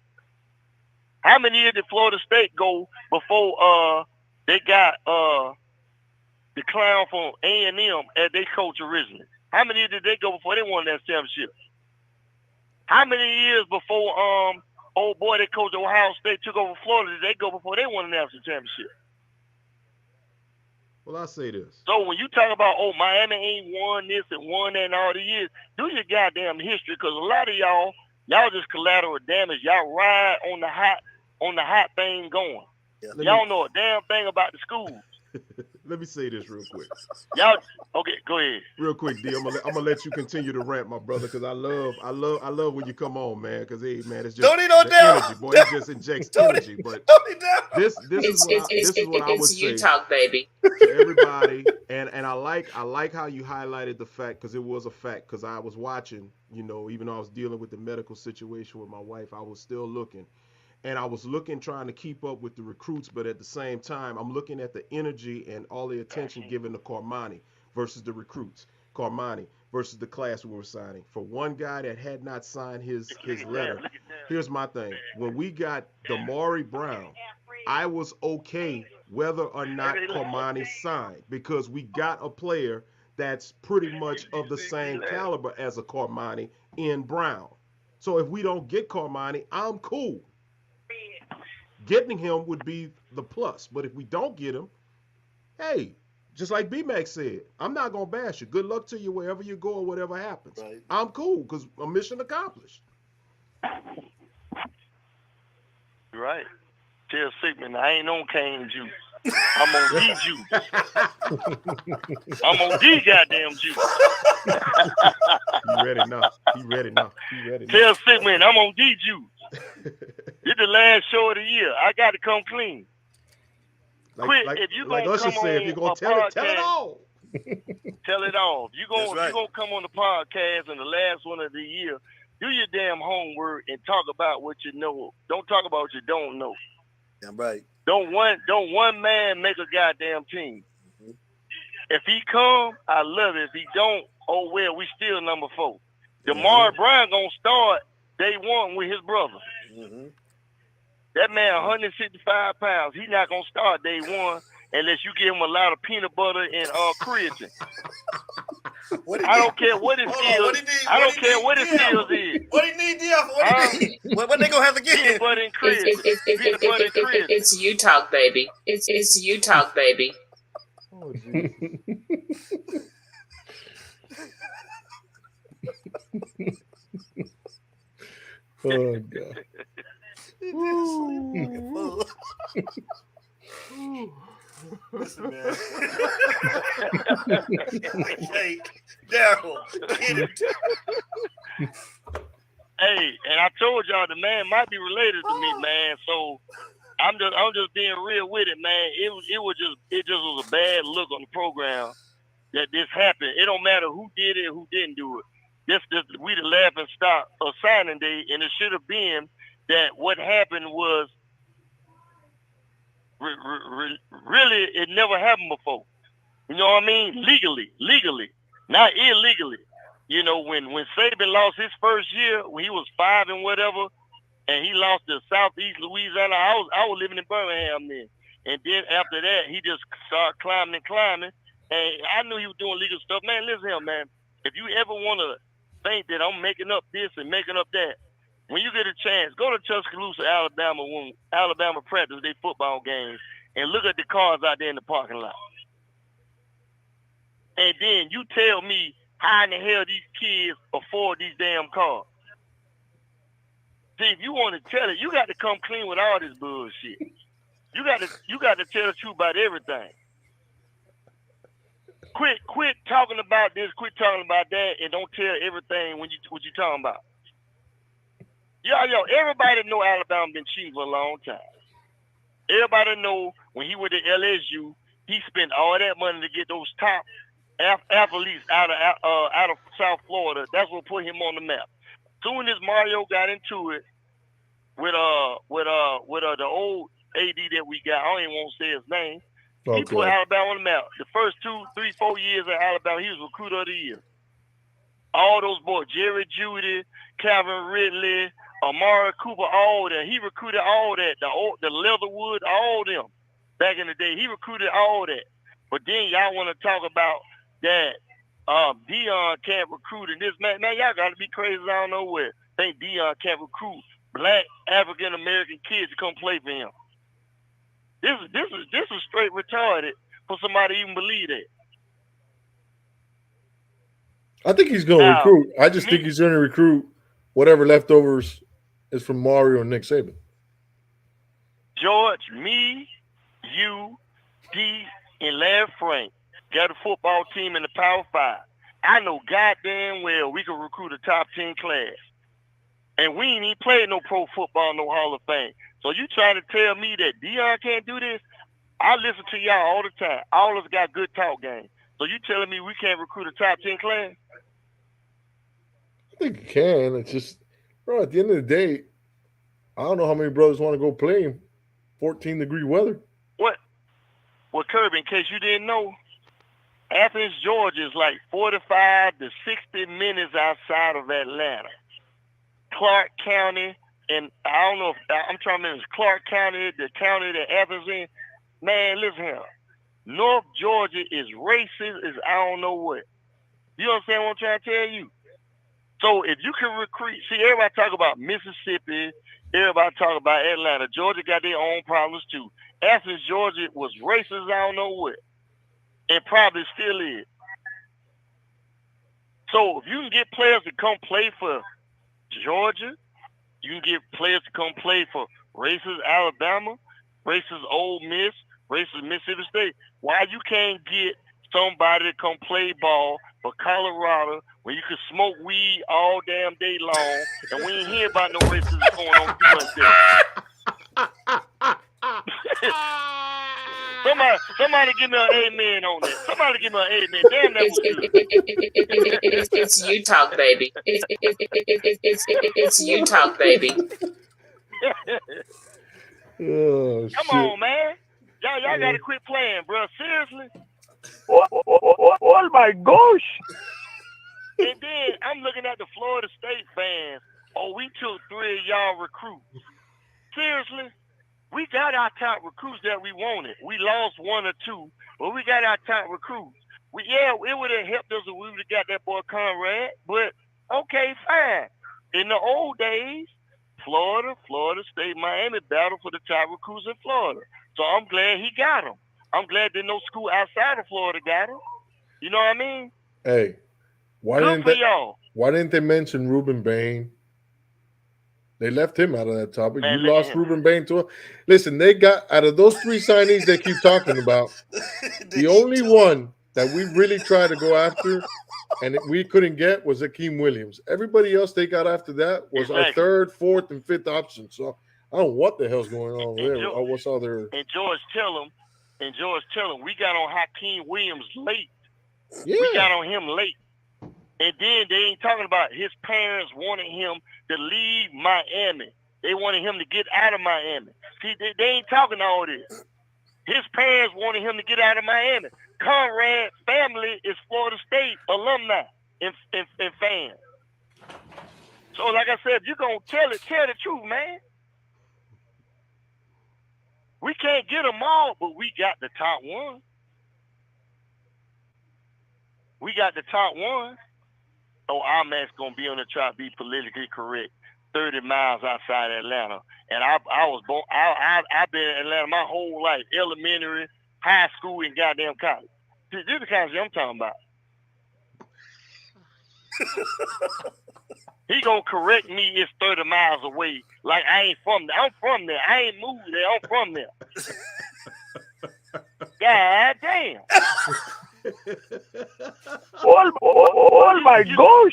How many years did Florida State go before they got the clown from A&M as their coach originally? How many years did they go before they won that championship? How many years before old boy that coached Ohio State took over Florida did they go before they won the national championship? Well, I say this. So when you talk about, Miami ain't won this and won that in all the years, do your goddamn history because a lot of y'all just collateral damage. Y'all ride on the hot thing going. Yeah. Y'all know a damn thing about the schools. Let me say this real quick. Y'all, okay, go ahead. Real quick, D. I'm gonna let you continue to rant, my brother, because I love when you come on, man. Because hey, man, it's just energy, boy. It just injects energy. But this is what I would say. You talk, baby. To everybody, and I like how you highlighted the fact because it was a fact. Because I was watching, even though I was dealing with the medical situation with my wife, I was still looking. And I was trying to keep up with the recruits, but at the same time, I'm looking at the energy and all the attention given to Cormani versus the recruits. Cormani versus the class we were signing. For one guy that had not signed his letter, here's my thing. When we got Damari Brown, I was okay whether or not Cormani signed because we got a player that's pretty much of the same caliber as a Cormani in Brown. So if we don't get Cormani, I'm cool. Getting him would be the plus. But if we don't get him, hey, just like B-Max said, I'm not going to bash you. Good luck to you wherever you go or whatever happens. Right. I'm cool because a mission accomplished. Right. Tell Sigmund, I ain't on cane juice. I'm on D juice. I'm on D goddamn juice. He ready now. He ready now. Tell Sigman, I'm on D-Juice. This the last show of the year. I got to come clean. Quit. If you like gonna Usher come say, on if you're gonna a tell podcast, it all. Tell it all. You That's right. gonna come on the podcast in the last one of the year. Do your damn homework and talk about what you know. Don't talk about what you don't know. Damn right. Don't one man make a goddamn team. Mm-hmm. If he come, I love it. If he don't, oh well, we still number 4. DeMar Brown gonna start day 1 with his brother. Mm-hmm. That man 165 pounds. He not gonna start day 1 unless you give him a lot of peanut butter and creatine. I don't care what his skills. I don't care what his skills is. What do you need, DF? What they gonna have to get? Peanut butter and creatine. It's you talk, baby. It's you talk, baby. Oh, Jesus. Oh, God. Listen, man. Hey, Daryl, get it. Hey, and I told y'all the man might be related to me, man. So I'm just being real with it, man. It just was a bad look on the program that this happened. It don't matter who did it, who didn't do it. We the laughing stock of signing day, and it should have been that what happened was really it never happened before. You know what I mean? Legally, not illegally. You know, when Saban lost his first year, when he was 5 and whatever, and he lost to Southeast Louisiana, I was living in Birmingham then. And then after that, he just started climbing. And I knew he was doing legal stuff. Man, listen here, man. If you ever want to think that I'm making up this and making up that, when you get a chance, go to Tuscaloosa, Alabama, when Alabama practice their football games, and look at the cars out there in the parking lot. And then you tell me how in the hell these kids afford these damn cars. See, if you want to tell it, you got to come clean with all this bullshit. You got to tell the truth about everything. Quit talking about this, quit talking about that, and don't tell everything what you talking about. Yo, everybody know Alabama been cheating for a long time. Everybody know when he went to LSU, he spent all that money to get those top athletes out of South Florida. That's what put him on the map. Soon as Mario got into it with the old AD that we got, I don't even want to say his name. Okay. He put Alabama on the map. The first 2, 3, 4 years at Alabama, he was recruiter of the year. All those boys, Jerry Jeudy, Calvin Ridley, Amari Cooper, all that. He recruited all that. The Leatherwood, all them. Back in the day, he recruited all that. But then y'all want to talk about that Deion can't recruit and this man. Man, y'all got to be crazy. I don't know where. Think Deion can't recruit black African American kids to come play for him. This is straight retarded for somebody to even believe that. I think he's going to recruit. I just think he's going to recruit whatever leftovers is from Mario and Nick Saban. George, me, you, D, and Larry Frank got a football team in the Power 5. I know goddamn well we can recruit a top 10 class. And we ain't even played no pro football, no Hall of Fame. So you trying to tell me that Deion can't do this? I listen to y'all all the time. All of us got good talk games. So you telling me we can't recruit a top 10 class? I think you can. It's just, bro, at the end of the day, I don't know how many brothers want to go play in 14-degree weather. What? Well, Kirby, in case you didn't know, Athens, Georgia is like 45 to 60 minutes outside of Atlanta. Clark County, and I don't know if I'm trying to remember, it's Clark County, the county that Athens in. Man, listen here. North Georgia is racist as I don't know what. You understand what I'm trying to tell you? So if you can recruit, see, everybody talk about Mississippi, everybody talk about Atlanta. Georgia got their own problems too. Athens, Georgia was racist as I don't know what. And probably still is. So if you can get players to come play for Georgia, you can get players to come play for racist Alabama, racist Ole Miss, racist Mississippi State. Why you can't get somebody to come play ball for Colorado, where you could smoke weed all damn day long, and we ain't hear about no racism going on too much there. Somebody give me an amen on that. Somebody give me an amen. Damn, that was good. It's you talk, baby. It's you talk, baby. Oh, Come shit. on, man. Y'all gotta quit playing, bro. Seriously. Oh my gosh. And then I'm looking at the Florida State fans. Oh, we took 3 of y'all recruits. Seriously? We got our top recruits that we wanted. We lost 1 or 2, but we got our top recruits. It would have helped us if we would have got that boy Conrad, but okay, fine. In the old days, Florida State, Miami battled for the top recruits in Florida. So I'm glad he got him. I'm glad that no school outside of Florida got him. You know what I mean? Hey, why didn't they mention Ruben Bain? They left him out of that topic. Man, you lost Ruben Bain to listen, they got out of those 3 signees they keep talking about, the only one that we really tried to go after and we couldn't get was Akeem Williams. Everybody else they got after that was our 3rd, 4th, and 5th option. So I don't know what the hell's going on there. What's other And George tell him, we got on Hakeem Williams late. Yeah. We got on him late. And then they ain't talking about his parents wanted him to leave Miami. They wanted him to get out of Miami. See, they ain't talking all this. His parents wanted him to get out of Miami. Conrad's family is Florida State alumni and fans. So like I said, if you're going to tell the truth, man. We can't get them all, but we got the top one. We got the top one. Oh, our man's going to be on the try to be politically correct 30 miles outside Atlanta. And I was born, I've been in Atlanta my whole life, elementary, high school, and goddamn college. This is the kind of shit I'm talking about. He going to correct me, it's 30 miles away. Like I ain't from there. I'm from there. I ain't moved there. I'm from there. God damn. Oh my gosh. Oh,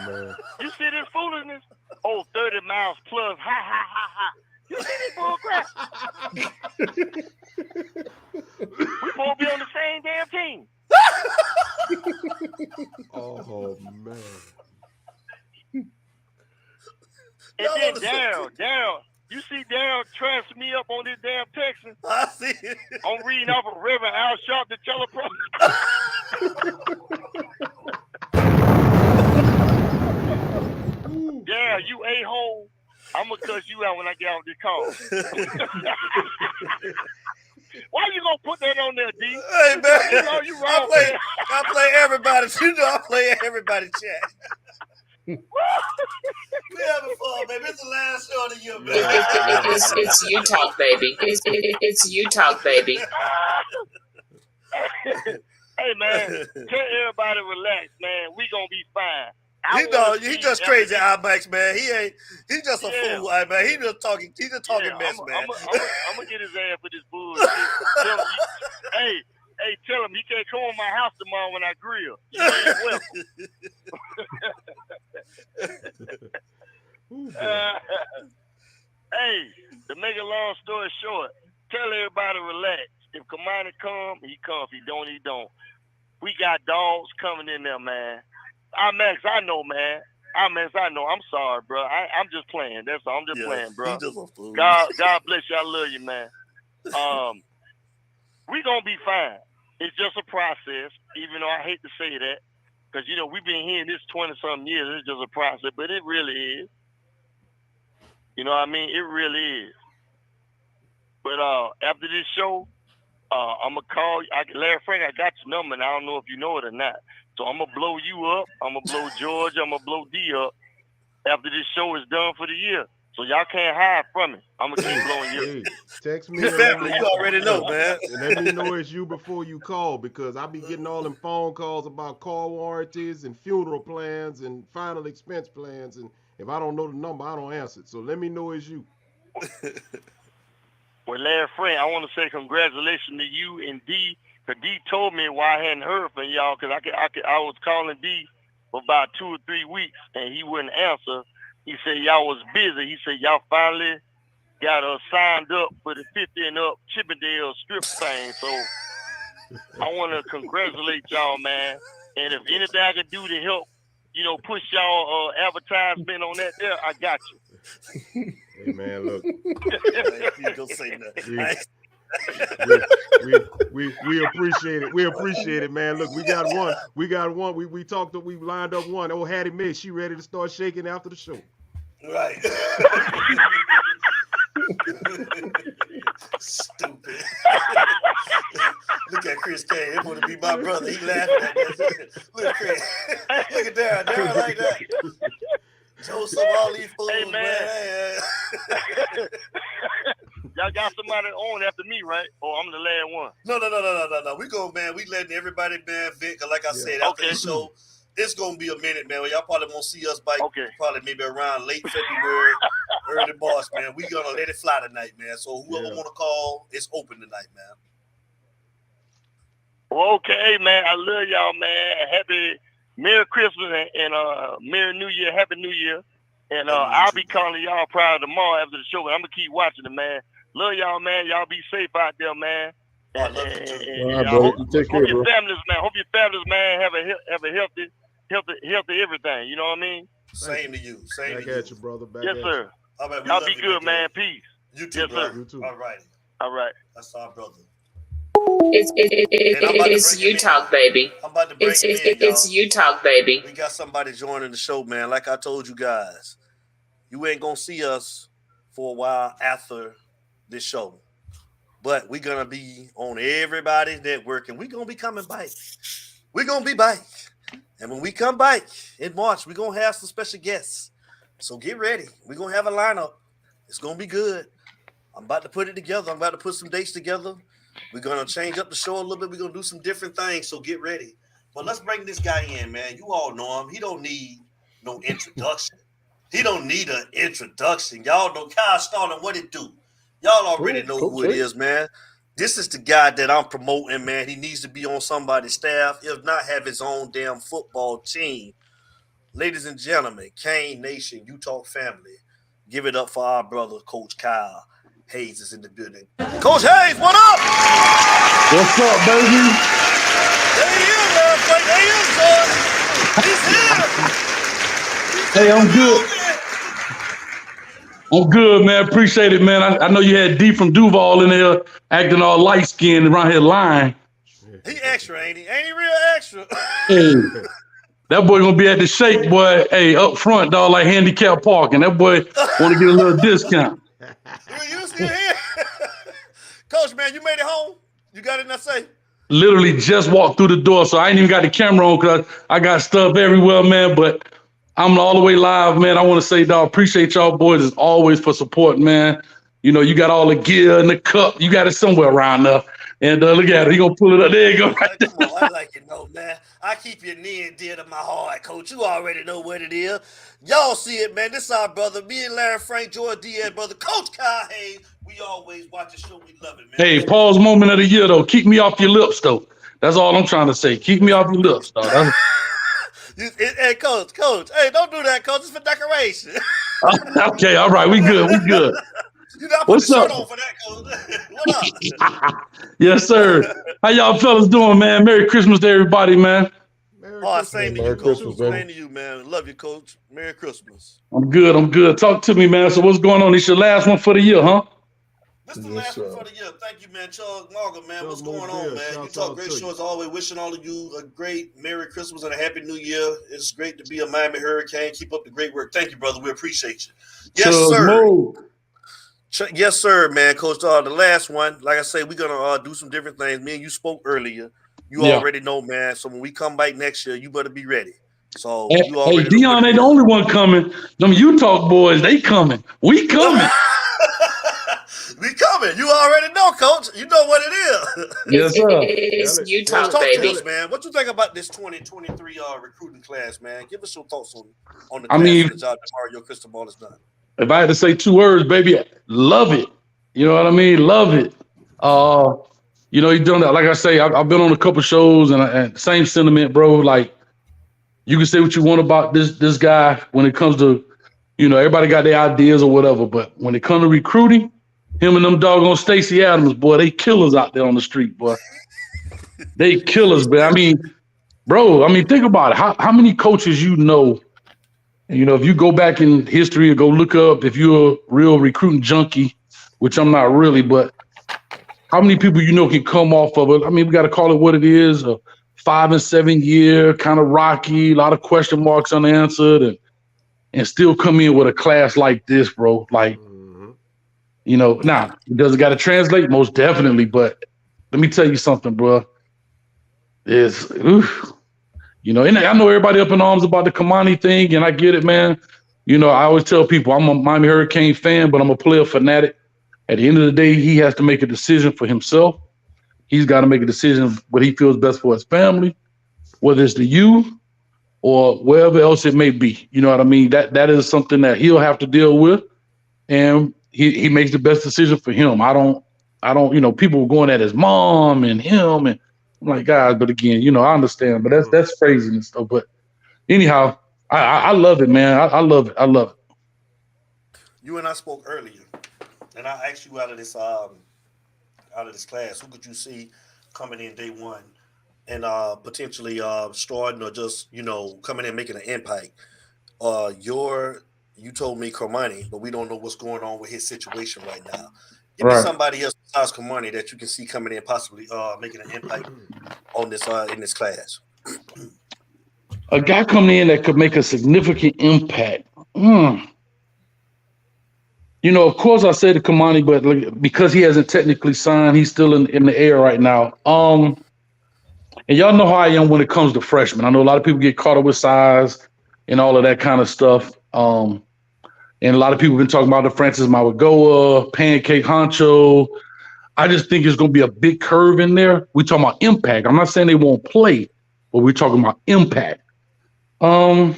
man. You see this foolishness? Oh, 30 miles plus. Ha, ha, ha, ha. You see this bullcrap? We supposed to be on the same damn team. Oh, man. And then Daryl, you see Daryl transfer me up on this damn Texan. I see it. I'm reading off of Reverend Al Sharp, the telepro. Yeah, you a-hole. I'm going to cuss you out when I get off this call. Why you going to put that on there, D? Hey, man. You know you wrong, I play everybody. You know I play everybody chat. We having fun, baby. It's the last show of the year, man. It's you talk, baby. It's you talk, baby. Hey, man, tell everybody relax, man. We going to be fine. He just crazy, IMAX, man. He just a fool, man. He just talking mess, man. I'm gonna get his ass for this bullshit. Tell him he can't come on my house tomorrow when I grill. You ain't welcome. To make a long story short, tell everybody relax. If Kamani come, he come. If he don't, he don't. We got dogs coming in there, man. IMAX, I know, man. IMAX, I know. I'm sorry, bro. I'm just playing. That's all. I'm just playing, bro. God bless you. I love you, man. We gonna be fine. It's just a process, even though I hate to say that, because we've been hearing this 20-something years. It's just a process, but it really is. You know what I mean? It really is. But after this show, I'm gonna call you. Larry Frank, I got your number, and I don't know if you know it or not. So I'm going to blow you up. I'm going to blow George. I'm going to blow D up after this show is done for the year. So y'all can't hide from it. I'm going to keep blowing you. Hey, text me. You already know, man. And let me know it's you before you call, because I be getting all them phone calls about car warranties and funeral plans and final expense plans. And if I don't know the number, I don't answer it. So let me know it's you. Well, Larry Frank, I want to say congratulations to you and D Cause D told me why I hadn't heard from y'all, cause I was calling D for about 2 or 3 weeks, and he wouldn't answer. He said y'all was busy. He said y'all finally got us signed up for the 50 and up Chippendale strip thing. So I want to congratulate y'all, man. And if anything I can do to help, push y'all advertisement on that there, I got you. Hey man, look. You go say that. We appreciate it. We appreciate it, man. Look, we got one. We talked. We lined up one. Oh, Hattie Mae, she ready to start shaking after the show. Right. Stupid. Look at Chris K. It want to be my brother. He laughing at this. Look at Chris. Look at Darren. Darren like that. Joseph, all these fools, hey, man. Y'all got somebody on after me, right? Or I'm the last one? No. We go, man. We letting everybody, man, Vic. Like I said, after the show, it's gonna be a minute, man. Y'all probably won't see us by probably maybe around late February, early March, man. We gonna let it fly tonight, man. So whoever want to call, it's open tonight, man. Well, okay, man. I love y'all, man. Happy Merry Christmas and Merry New Year. Happy New Year. And I'll be calling y'all prior tomorrow after the show. But I'm gonna keep watching it, man. Love y'all, man. Y'all be safe out there, man. I love you too. All right, bro. Take care, bro. Hope your families, man, have a healthy everything. You know what I mean? Same to you. Same Back to at you, brother. Back yes, at sir. All right, y'all be good, man. Peace. You too, yes, bro. sir. You too. All right. All right. That's our brother. It's you talk, baby. I'm about to bring him in, y'all. It's you talk, baby. We got somebody joining the show, man. Like I told you guys, you ain't gonna see us for a while after this show, but we're gonna be on everybody's network, and we're gonna be coming back. We're gonna be back, and when we come back in March, we're gonna have some special guests. So get ready. We're gonna have a lineup. It's gonna be good. I'm about to put it together. I'm about to put some dates together. We're going to change up the show a little bit. We're going to do some different things, so get ready. But let's bring this guy in, man. You all know him. He don't need no introduction. He don't need an introduction. Y'all know Kyle Starling, what it do. Y'all already know who it is, man. This is the guy that I'm promoting, man. He needs to be on somebody's staff, if not have his own damn football team. Ladies and gentlemen, Kane Nation, Utah family, give it up for our brother, Coach Kyle Hayes is in the building. Coach Hayes, what up? What's up, baby? There he is, man. There he is, son. He's here. Hey, I'm good. I'm good, man. Appreciate it, man. I know you had D from Duval in there acting all light-skinned around here lying. He extra, ain't he? Ain't he real extra? Hey, that boy gonna be at the shake, boy. Hey, up front, dog, like handicap parking. That boy want to get a little discount. You still here? Coach, man, you made it home? You got it, I say? Literally just walked through the door, so I ain't even got the camera on because I got stuff everywhere, man. But I'm all the way live, man. I want to say, dog, appreciate y'all boys as always for support, man. You know, you got all the gear and the cup. You got it somewhere around there. And look at it. He going to pull it up. There you go. Right there. Come on, I like it, no, man. I keep you near and dear to my heart, Coach. You already know what it is. Y'all see it, man. This is our brother. Me and Larry Frank, George Diaz, brother. Coach Kyle Hayes. We always watch the show. We love it, man. Hey, pause moment of the year, though. Keep me off your lips, though. That's all I'm trying to say. Keep me off your lips, dog. Hey, Coach. Hey, don't do that, Coach. It's for decoration. Okay, all right. We good. You got to put What's the shirt up? on for that, Coach. What up? Yes, sir. How y'all fellas doing, man? Merry Christmas to everybody, man. Same to you, Coach. Same to you, man. Love you, Coach. Merry Christmas. I'm good. Talk to me, man. So what's going on? It's your last one for the year, huh? This is the last one for the year. Thank you, man. Charles Margaret, man. What's going on, man? You talk great shows. Always wishing all of you a great Merry Christmas and a Happy New Year. It's great to be a Miami Hurricane. Keep up the great work. Thank you, brother. We appreciate you. Yes, sir. Yes, sir, man. Coach, the last one, like I say, we're going to do some different things. Me and you spoke earlier. You already know, man. So when we come back next year, you better be ready. So you already Dion ain't the only one coming. Them Utah boys, they coming. We coming. We coming. You already know, Coach. You know what it is. Yes, sir. It's Utah, talk baby. to us, man. What you think about this 2023 recruiting class, man? Give us your thoughts on the class and the job that Mario Cristobal has done. If I had to say 2 words, baby, love it. You know what I mean? Love it. You know, he's done that. Like I say, I've been on a couple shows and same sentiment, bro. Like, you can say what you want about this guy when it comes to, you know, everybody got their ideas or whatever. But when it comes to recruiting, him and them doggone Stacey Adams, boy, they killers out there on the street, boy. They killers, man. I mean, bro, think about it. How many coaches you know, if you go back in history or go look up, if you're a real recruiting junkie, which I'm not really, but how many people you know can come off of it? I mean, we got to call it what it is, a 5 and 7 year, kind of rocky, a lot of question marks unanswered, and still come in with a class like this, bro. Like, now, does it got to translate? Most definitely, but let me tell you something, bro. And I know everybody up in arms about the Kamani thing, and I get it, man. I always tell people I'm a Miami Hurricane fan, but I'm a player fanatic. At the end of the day, he has to make a decision for himself. He's got to make a decision what he feels best for his family, whether it's the U or wherever else it may be. You know what I mean? That is something that he'll have to deal with, and he makes the best decision for him. I don't. People were going at his mom and him, and I'm like, guys, but again, I understand, but that's craziness stuff. But anyhow, I love it, man. I love it. I love it. You and I spoke earlier, and I asked you out of this class, who could you see coming in day one and potentially starting or just coming in making an impact? You told me Kamani, but we don't know what's going on with his situation right now. Give me somebody else besides Kamani that you can see coming in, possibly making an impact on this in this class. A guy coming in that could make a significant impact. Of course I say to Kamani, but because he hasn't technically signed, he's still in the air right now. And y'all know how I am when it comes to freshmen. I know a lot of people get caught up with size and all of that kind of stuff. And a lot of people have been talking about the Francis Mawagoa, Pancake Honcho. I just think it's going to be a big curve in there. We're talking about impact. I'm not saying they won't play, but we're talking about impact. Trying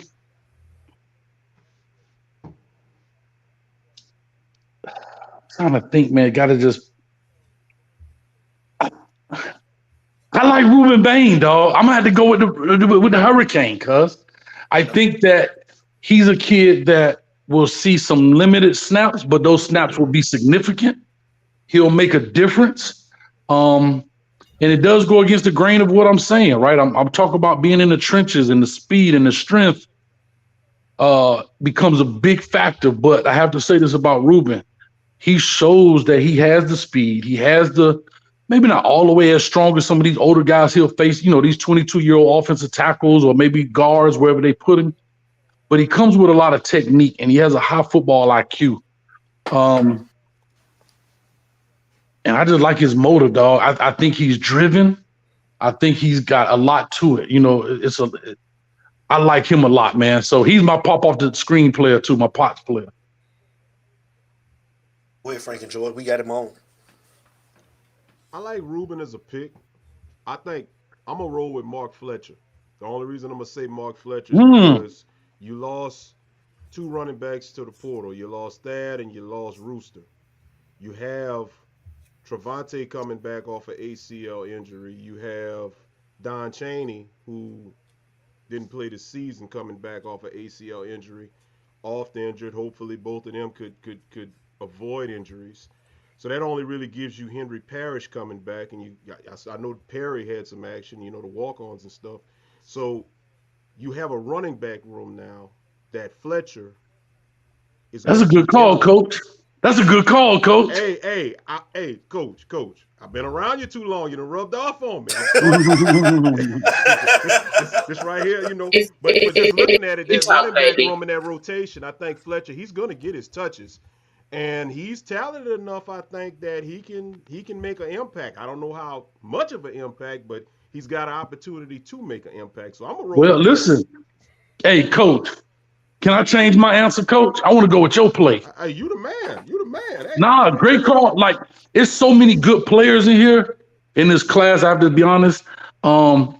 to think, man. Gotta just. I like Ruben Bain, dog. I'm gonna have to go with the Hurricane, cuz I think that he's a kid that will see some limited snaps, but those snaps will be significant. He'll make a difference. And it does go against the grain of what I'm saying, right? I'm talking about being in the trenches, and the speed and the strength becomes a big factor. But I have to say this about Ruben. He shows that he has the speed. He has maybe not all the way as strong as some of these older guys he'll face, these 22-year-old offensive tackles or maybe guards, wherever they put him. But he comes with a lot of technique, and he has a high football IQ. And I just like his motor, dog. I think he's driven. I think he's got a lot to it. I like him a lot, man. So he's my pop off the screen player too, my Pots player. Go ahead, Frank and George. We got him on. I like Ruben as a pick. I think I'm going to roll with Mark Fletcher. The only reason I'm going to say Mark Fletcher is because you lost 2 running backs to the portal. You lost Thad and you lost Rooster. You have Travante coming back off an ACL injury. You have Don Chaney, who didn't play the season, coming back off an ACL injury, oft injured. Hopefully both of them could avoid injuries. So that only really gives you Henry Parrish coming back, and I know Perry had some action, the walk-ons and stuff. So you have a running back room now that Fletcher is. That's a good call, Coach. That's a good call, Coach. Hey, Coach. I've been around you too long. You done rubbed off on me. This right here, But just looking at it, that running back room in that rotation, I think Fletcher, he's going to get his touches. And he's talented enough, I think, that he can make an impact. I don't know how much of an impact, but he's got an opportunity to make an impact. So I'm going to roll. Well, listen. Hey, Coach, can I change my answer, Coach? I want to go with your play. Hey, you the man. Hey. Nah, great call. Like, it's so many good players in here in this class, I have to be honest. I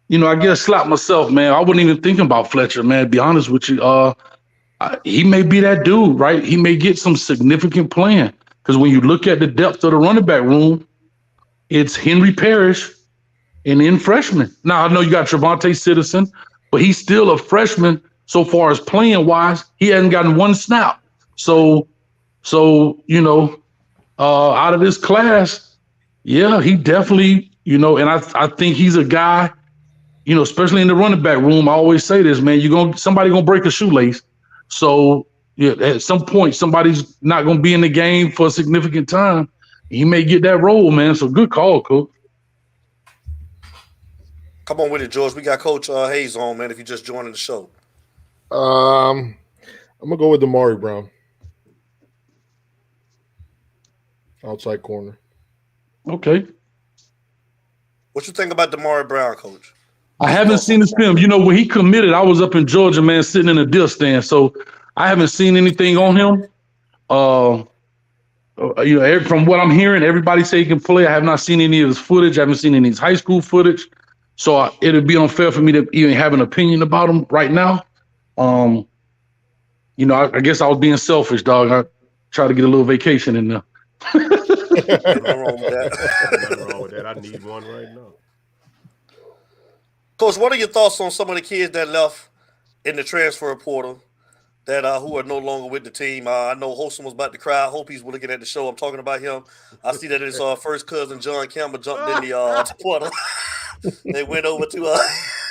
guess slap myself, man. I wasn't even thinking about Fletcher, man, to be honest with you. He may be that dude, right? He may get some significant playing because when you look at the depth of the running back room, it's Henry Parrish and then freshman. Now, I know you got Trevante Citizen, but he's still a freshman so far as playing wise. He hasn't gotten one snap. So out of this class, yeah, he definitely, and I think he's a guy, especially in the running back room. I always say this, man, somebody gonna break a shoelace. So yeah, at some point, somebody's not gonna be in the game for a significant time. He may get that role, man. So good call, Coach. Come on with it, George. We got Coach Hayes on, man, if you're just joining the show. I'm gonna go with Damari Brown. Outside corner. Okay. What you think about Damari Brown, Coach? I haven't seen his film. When he committed, I was up in Georgia, man, sitting in a deal stand. So I haven't seen anything on him. From what I'm hearing, everybody say he can play. I have not seen any of his footage. I haven't seen any of his high school footage. So it'd be unfair for me to even have an opinion about him right now. I guess I was being selfish, dog. I try to get a little vacation in there. Nothing wrong with that. Nothing wrong with that. I need one right now. Coach, what are your thoughts on some of the kids that left in the transfer portal that who are no longer with the team? I know Holston was about to cry. I hope he's looking at the show. I'm talking about him. I see that his first cousin, John Campbell, jumped in the portal. They went over to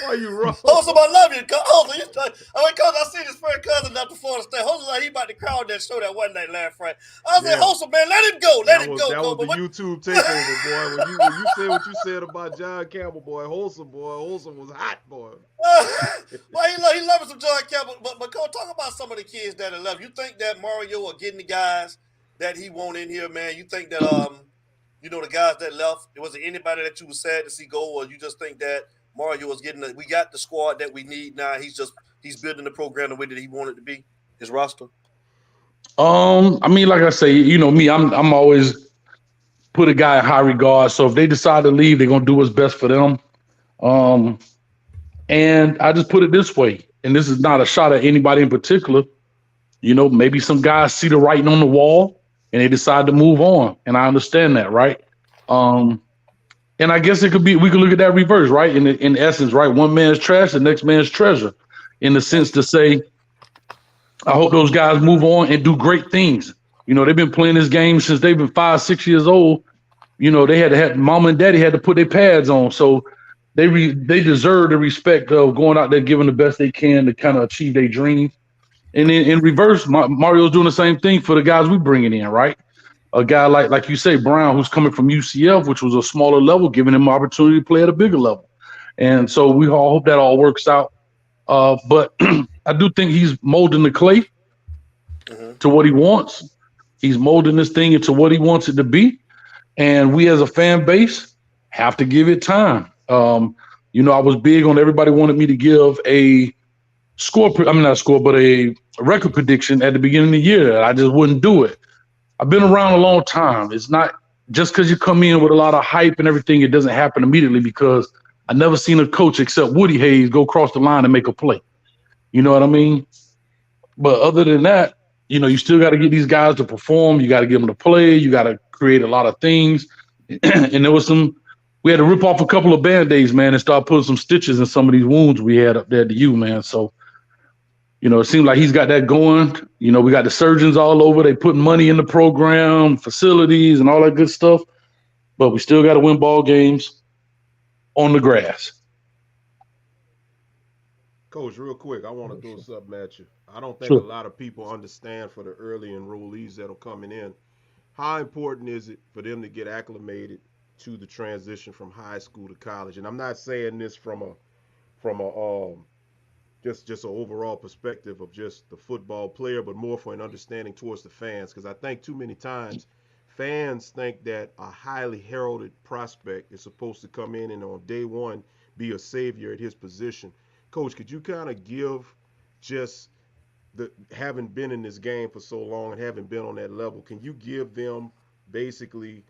why you wrong? Holston, I love you. Holston, Coach, I see his first cousin up to Florida State. Holston, like he about to cry on that show that one night last Friday. I said, Holston, man, let him go. Let him go. That was the YouTube takeover, boy. When you said what you said about John Campbell, boy, Holston was hot, boy. Well, he loves some John Campbell. But Coach, talk about some of the kids that are left. You think that Mario are getting the guys that he want in here, man? You think that the guys that left, was it anybody that you were sad to see go, or you just think that Mario was getting we got the squad that we need now? He's building the program the way that he wanted to be, his roster. Like I say, me, I'm always put a guy in high regard. So if they decide to leave, they're gonna do what's best for them. And I just put it this way, and this is not a shot at anybody in particular. Maybe some guys see the writing on the wall and they decide to move on. And I understand that, right? And I guess we could look at that reverse, right? In essence, right? One man's trash, the next man's treasure, in the sense to say, I hope those guys move on and do great things. They've been playing this game since they've been 5-6 years old. They had to have mom and daddy had to put their pads on. So they deserve the respect of going out there, giving the best they can to kind of achieve their dreams. And then in reverse, Mario's doing the same thing for the guys we bringing in, right? A guy like you say, Brown, who's coming from UCF, which was a smaller level, giving him opportunity to play at a bigger level. And so we all hope that all works out. But I do think he's molding the clay to what he wants. He's molding this thing into what he wants it to be. And we as a fan base have to give it time. I was big on everybody wanted me to give a a record prediction at the beginning of the year. I just wouldn't do it. I've been around a long time. It's not just because you come in with a lot of hype and everything, it doesn't happen immediately, because I never seen a coach except Woody Hayes go across the line and make a play. You know what I mean? But other than that, you still got to get these guys to perform. You got to get them to play. You got to create a lot of things. And we had to rip off a couple of Band-Aids, man, and start putting some stitches in some of these wounds we had up there at the U, man. So, it seems like he's got that going. We got the surgeons all over. They putting money in the program, facilities, and all that good stuff. But we still got to win ball games on the grass. Coach, real quick, I want to throw something at you. I don't think Sure. a lot of people understand, for the early enrollees that are coming in, how important is it for them to get acclimated to the transition from high school to college? And I'm not saying this from a just an overall perspective of just the football player, but more for an understanding towards the fans, because I think too many times fans think that a highly heralded prospect is supposed to come in and on day one be a savior at his position. Coach, could you kind of give, just having been in this game for so long and having been on that level, can you give them basically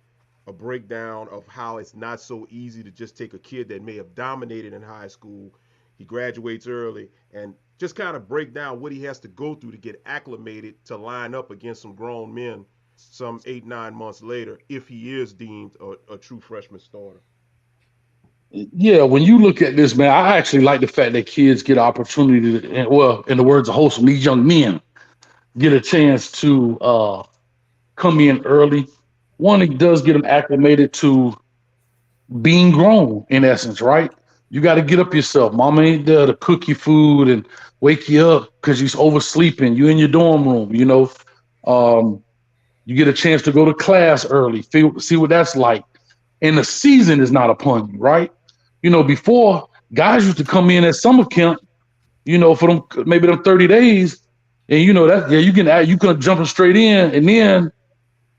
a breakdown of how it's not so easy to just take a kid that may have dominated in high school, he graduates early, and just kind of break down what he has to go through to get acclimated to line up against some grown men some 8-9 months later if he is deemed a true freshman starter. Yeah, when you look at this, man, I actually like the fact that kids get opportunity to, well, in the words of Wholesome, these young men get a chance to come in early. One, it does get them acclimated to being grown, in essence, right? You got to get up yourself. Mama ain't there to cook you food and wake you up because you're oversleeping. You in your dorm room, you know. You get a chance to go to class early, see what that's like. And the season is not upon you, right? You know, before, guys used to come in at summer camp, you know, for them maybe them 30 days, and you know that you can jumping straight in, and then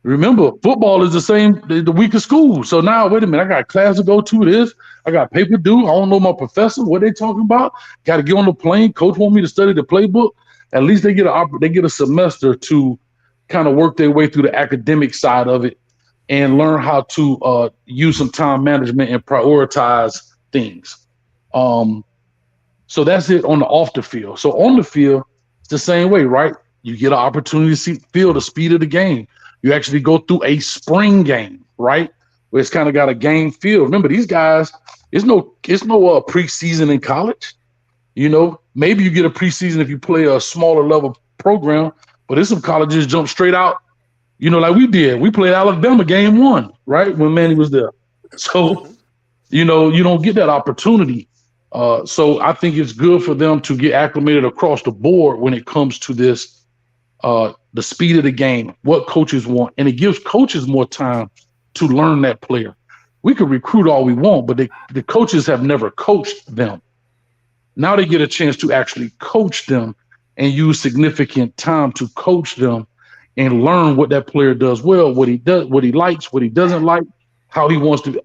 remember football is the same the week of school. So now wait a minute, I got class to go to. This I got paper due. I don't know my professor. What they talking about? Got to get on the plane. Coach want me to study the playbook. At least they get a semester to kind of work their way through the academic side of it and learn how to use some time management and prioritize things. So that's it on the off the field. So on the field, it's the same way, right? You get an opportunity to feel the speed of the game. You actually go through a spring game, right? Where it's kind of got a game feel. Remember, these guys, it's no preseason in college. You know, maybe you get a preseason if you play a smaller level program, but there's some colleges jump straight out. You know, like we did. We played Alabama game 1, right? When Manny was there. So, you know, you don't get that opportunity. So I think it's good for them to get acclimated across the board when it comes to this, the speed of the game, what coaches want. And it gives coaches more time to learn that player. We could recruit all we want, but the coaches have never coached them. Now they get a chance to actually coach them and use significant time to coach them and learn what that player does well, what he does, what he likes, what he doesn't like, how he wants to,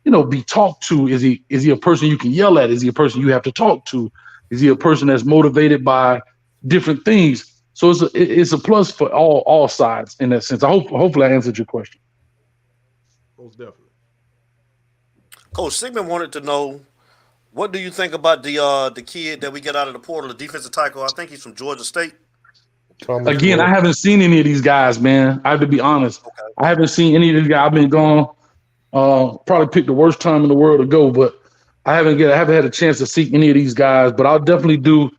you know, be talked to. Is he a person you can yell at? Is he a person you have to talk to? Is he a person that's motivated by different things? So it's a plus for all sides in that sense. Hopefully I answered your question. Most definitely. Coach Sigmund wanted to know, what do you think about the kid that we get out of the portal, the defensive tackle? I think he's from Georgia State. Again, I haven't seen any of these guys, man. I have to be honest. Okay. I haven't seen any of these guys. I've been gone. Probably picked the worst time in the world to go, but I haven't had a chance to see any of these guys. But I'll definitely do.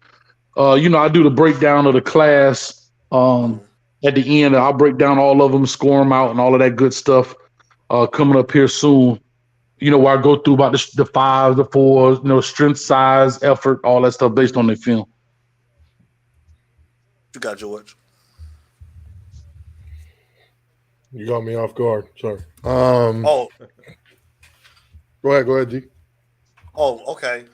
I do the breakdown of the class at the end. I'll break down all of them, score them out, and all of that good stuff coming up here soon. You know, where I go through about the 5s, the 4s, you know, strength, size, effort, all that stuff based on their film. You got George. You got me off guard. Sorry. Go ahead, D. Oh, okay.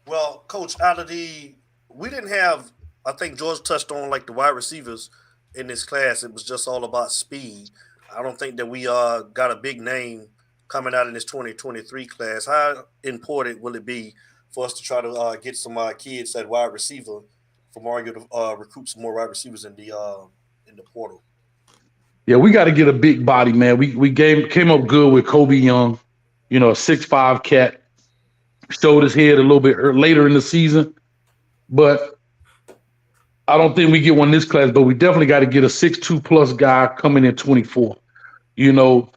Well, Coach, we didn't have, I think George touched on like the wide receivers in this class. It was just all about speed. I don't think that we got a big name coming out in this 2023 class. How important will it be for us to try to get some kids at wide receiver for Mario to recruit some more wide receivers in the portal? Yeah, we got to get a big body, man. We came up good with Kobe Young, you know, a 6'5" cat. Showed his head a little bit later in the season, but I don't think we get one in this class. But we definitely got to get a 6'2" plus guy coming in 24. You know,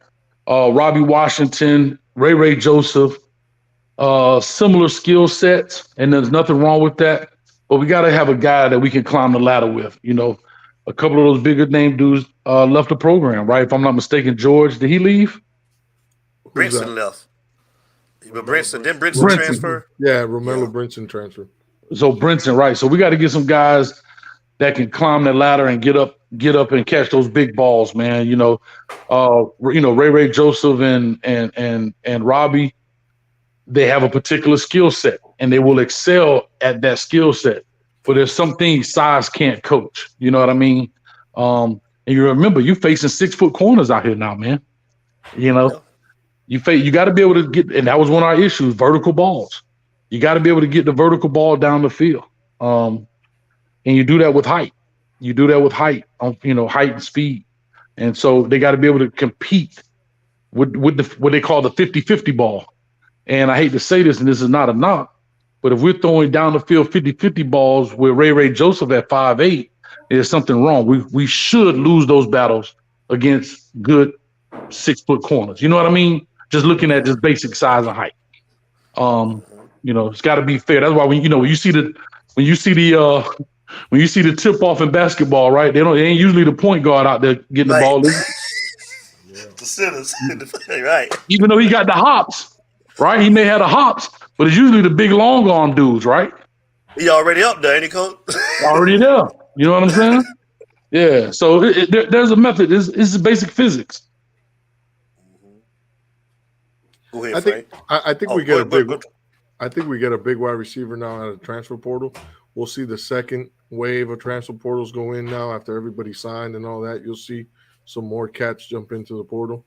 Robbie Washington, Ray Joseph, similar skill sets, and there's nothing wrong with that. But we got to have a guy that we can climb the ladder with. You know, a couple of those bigger name dudes left the program, right? If I'm not mistaken, George, did he leave? Brinson left. But Brinson transfer? Yeah, Romello Brinson transfer. So Brinson, right. So we got to get some guys that can climb that ladder and get up and catch those big balls, man. You know, Ray Joseph and Robbie, they have a particular skill set and they will excel at that skill set. But there's some things size can't coach. You know what I mean? And you remember, you're facing 6-foot corners out here now, man. You know, you got to be able to get, and that was one of our issues, vertical balls. You got to be able to get the vertical ball down the field. And you do that with height. You do that with height, height and speed. And so they got to be able to compete with what they call the 50-50 ball. And I hate to say this, and this is not a knock, but if we're throwing down the field 50-50 balls with Ray Joseph at 5'8", there's something wrong. We should lose those battles against good 6-foot corners. You know what I mean? Just looking at just basic size and height. It's got to be fair. That's why when you see the tip off in basketball, right? They ain't usually the point guard out there getting the ball. The sinners, right? Even though he got the hops, right? He may have the hops, but it's usually the big long arm dudes, right? He already up there, ain't he, Coach? Already there. You know what I'm saying? Yeah. So there's a method. It's basic physics. Go ahead, Frank. I think we get a big wide receiver now out of the transfer portal. We'll see the second wave of transfer portals go in now after everybody signed and all that. You'll see some more cats jump into the portal.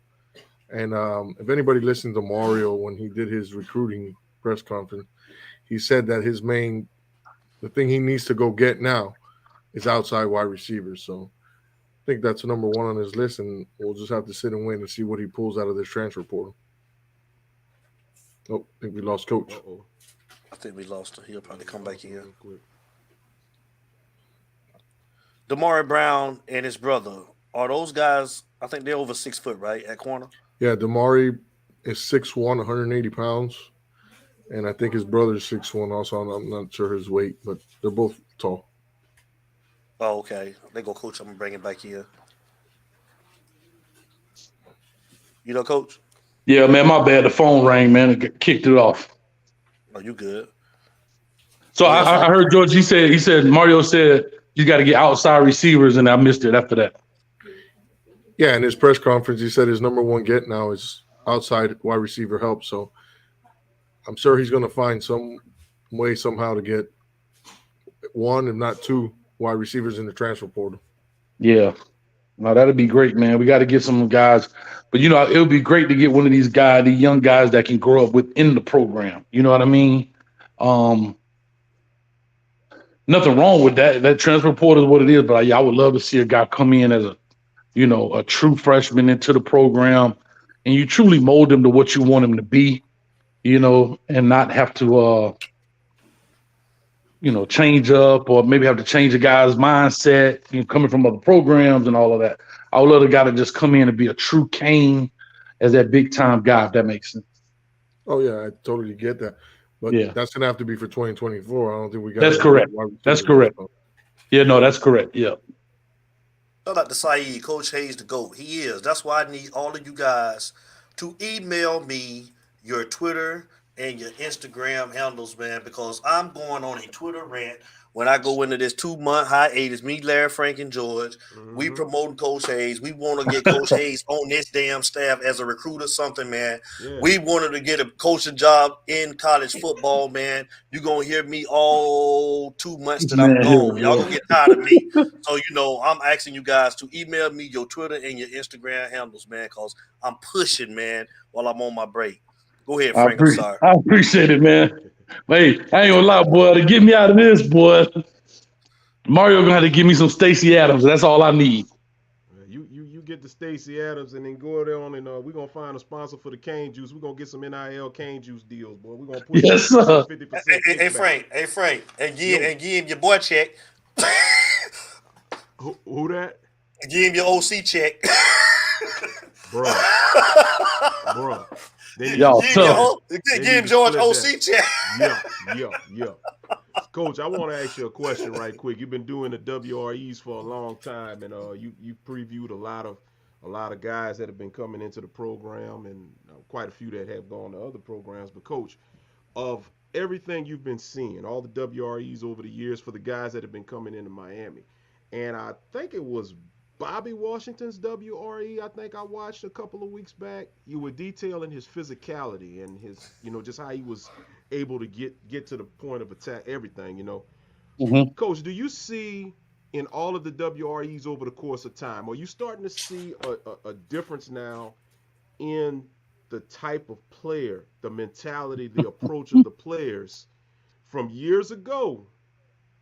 And if anybody listened to Mario when he did his recruiting press conference, he said that the thing he needs to go get now is outside wide receivers. So I think that's number one on his list, and we'll just have to sit and wait and see what he pulls out of this transfer portal. Oh, I think we lost Coach. Uh-oh. I think we lost him. He'll probably come back in. Damari Brown and his brother, are those guys, I think they're over 6 foot, right, at corner? Yeah, Damari is 6'1", 180 pounds. And I think his brother's 6'1" also. I'm not sure his weight, but they're both tall. Oh, okay. They go, Coach. I'm going to bring him back here. You know, Coach? Yeah, man, my bad. The phone rang, man. It kicked it off. Oh, you good. So I heard George, he said, Mario said, you got to get outside receivers, and I missed it after that. Yeah, in his press conference, he said his number one get now is outside wide receiver help. So I'm sure he's going to find some way somehow to get one, if not two, wide receivers in the transfer portal. Yeah. No, that'd be great, man. We got to get some guys. But, it would be great to get one of these guys, the young guys that can grow up within the program. You know what I mean? Nothing wrong with that. That transfer portal is what it is. But I would love to see a guy come in as a true freshman into the program, and you truly mold them to what you want them to be, and not have to, change up or maybe have to change a guy's mindset, coming from other programs and all of that. I would love a guy to just come in and be a true Kane as that big time guy, if that makes sense. Oh, yeah, I totally get that. But that's going to have to be for 2024. I don't think we got. That's correct. That's correct. Yeah, no, that's correct. Yeah. Shout out to Saeed, Coach Hayes the GOAT. He is. That's why I need all of you guys to email me your Twitter and your Instagram handles, man, because I'm going on a Twitter rant when I go into this 2-month hiatus. Me, Larry, Frank, and George. We promoting Coach Hayes. We want to get Coach Hayes on this damn staff as a recruiter, something, man. Yeah. We wanted to get a coaching job in college football, man. You're going to hear me all 2 months that I'm gone. Y'all going to get tired of me. So, I'm asking you guys to email me your Twitter and your Instagram handles, man, because I'm pushing, man, while I'm on my break. Go ahead, Frank. I'm sorry. I appreciate it, man. Hey, I ain't gonna lie, boy. To get me out of this, boy, Mario gonna have to give me some Stacey Adams. That's all I need. You get the Stacey Adams and then go there on and we're gonna find a sponsor for the cane juice. We're gonna get some NIL cane juice deals, boy. We're gonna put 50%. Hey Frank, and give him your boy check. Who that? Give him your OC check. Bro. Y'all tough. Give him George OC check. Yeah. Coach, I want to ask you a question right quick. You've been doing the WREs for a long time, and you previewed a lot of guys that have been coming into the program, and quite a few that have gone to other programs. But Coach, of everything you've been seeing, all the WREs over the years for the guys that have been coming into Miami, and I think it was Bobby Washington's WRE, I think I watched a couple of weeks back. You were detailing his physicality and his, just how he was able to get to the point of attack, everything, Mm-hmm. Coach, do you see in all of the WREs over the course of time, are you starting to see a difference now in the type of player, the mentality, the approach of the players from years ago?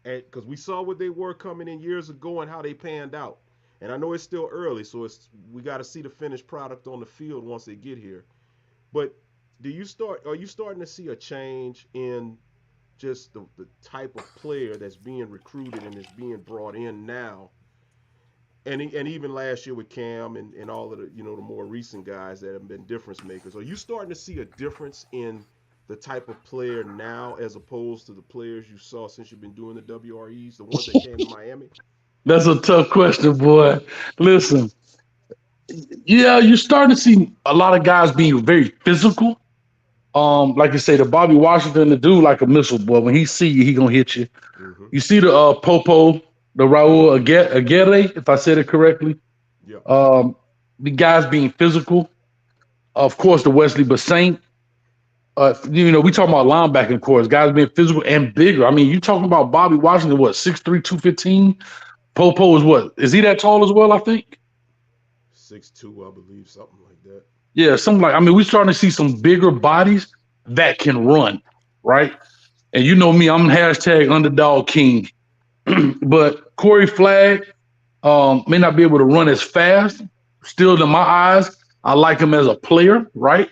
And because we saw what they were coming in years ago and how they panned out. And I know it's still early, so we got to see the finished product on the field once they get here. But are you starting to see a change in just the type of player that's being recruited and is being brought in now And even last year with Cam and all of the the more recent guys that have been difference makers. Are you starting to see a difference in the type of player now as opposed to the players you saw since you've been doing the WREs, the ones that came to Miami? That's a tough question, boy. Listen, yeah, you're starting to see a lot of guys being very physical. Like you say, the Bobby Washington, the dude like a missile, boy. When he see you, he gonna hit you. Mm-hmm. You see the Popo, the Raul Aguirre, if I said it correctly. Yeah. The guys being physical. Of course, the Wesley Basaint. We talking about linebacking course, guys being physical and bigger. I mean, you talking about Bobby Washington, what, 6'3", 215? Popo is what? Is he that tall as well, I think? 6'2", I believe, something like that. Yeah, we're starting to see some bigger bodies that can run, right? And you know me, I'm hashtag underdog king. But Corey Flagg may not be able to run as fast. Still, in my eyes, I like him as a player, right?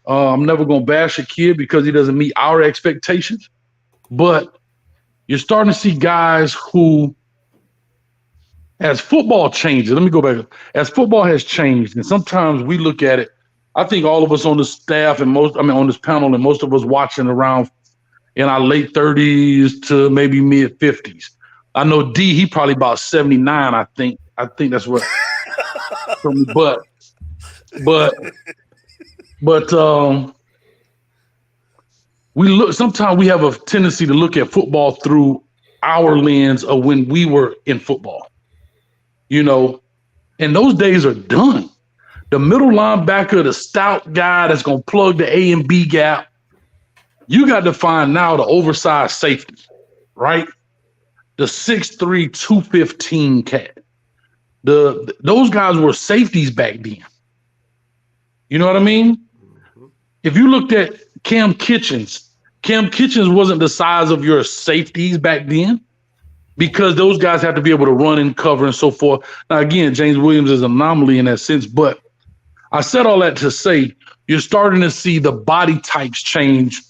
I'm never going to bash a kid because he doesn't meet our expectations. But you're starting to see guys who, as football changes, let me go back. As football has changed, and sometimes we look at it, I think all of us on the staff and on this panel and most of us watching around in our late 30s to maybe mid 50s. I know D, he probably about 79, I think. I think that's what. But sometimes we have a tendency to look at football through our lens of when we were in football. And those days are done. The middle linebacker, the stout guy that's going to plug the A and B gap, you got to find now the oversized safety, right? The 6'3", 215 cat. Those guys were safeties back then. You know what I mean? Mm-hmm. If you looked at Cam Kitchens wasn't the size of your safeties back then because those guys have to be able to run and cover and so forth. Now, again, James Williams is an anomaly in that sense, but I said all that to say you're starting to see the body types change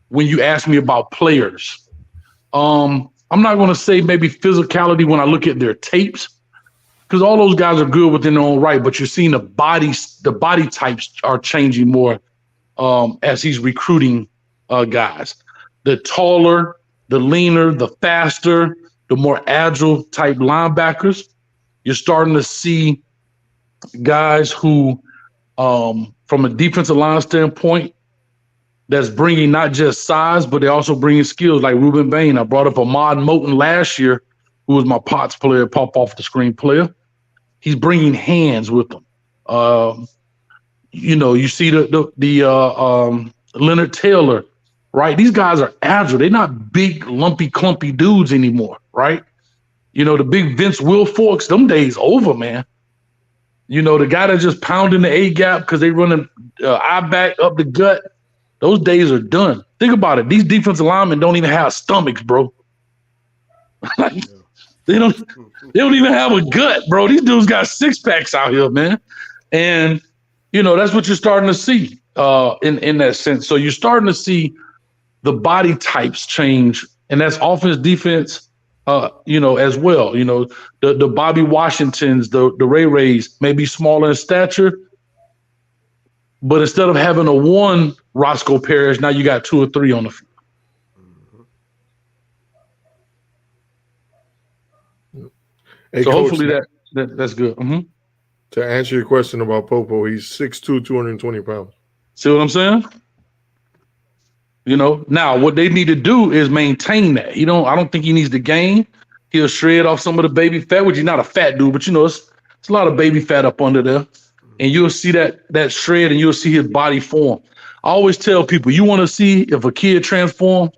when you ask me about players. I'm not going to say maybe physicality when I look at their tapes because all those guys are good within their own right, but you're seeing the body types are changing more as he's recruiting guys. The taller, the leaner, the faster, the more agile type linebackers. You're starting to see guys who, from a defensive line standpoint, that's bringing not just size, but they're also bringing skills like Ruben Bain. I brought up Ahmad Moten last year, who was my Potts player, pop off the screen player. He's bringing hands with them. You see the Leonard Taylor, right? These guys are agile. They're not big, lumpy, clumpy dudes anymore, right? The big Vince Wilforks, them days over, man. The guy that's just pounding the A gap because they running eye back up the gut. Those days are done. Think about it. These defensive linemen don't even have stomachs, bro. They don't even have a gut, bro. These dudes got six packs out here, man. And that's what you're starting to see in that sense. So you're starting to see the body types change, and that's offense, defense, as well. The Bobby Washingtons, the Ray Rays may be smaller in stature, but instead of having a one Roscoe Parrish, now you got two or three on the field. Hey, so Coach, hopefully that's good. Mm-hmm. To answer your question about Popo, he's 6'2", 220 pounds. See what I'm saying? Now what they need to do is maintain that. I don't think he needs to gain. He'll shred off some of the baby fat, which he's not a fat dude, but it's a lot of baby fat up under there. And you'll see that shred and you'll see his body form. I always tell people, you want to see if a kid transform,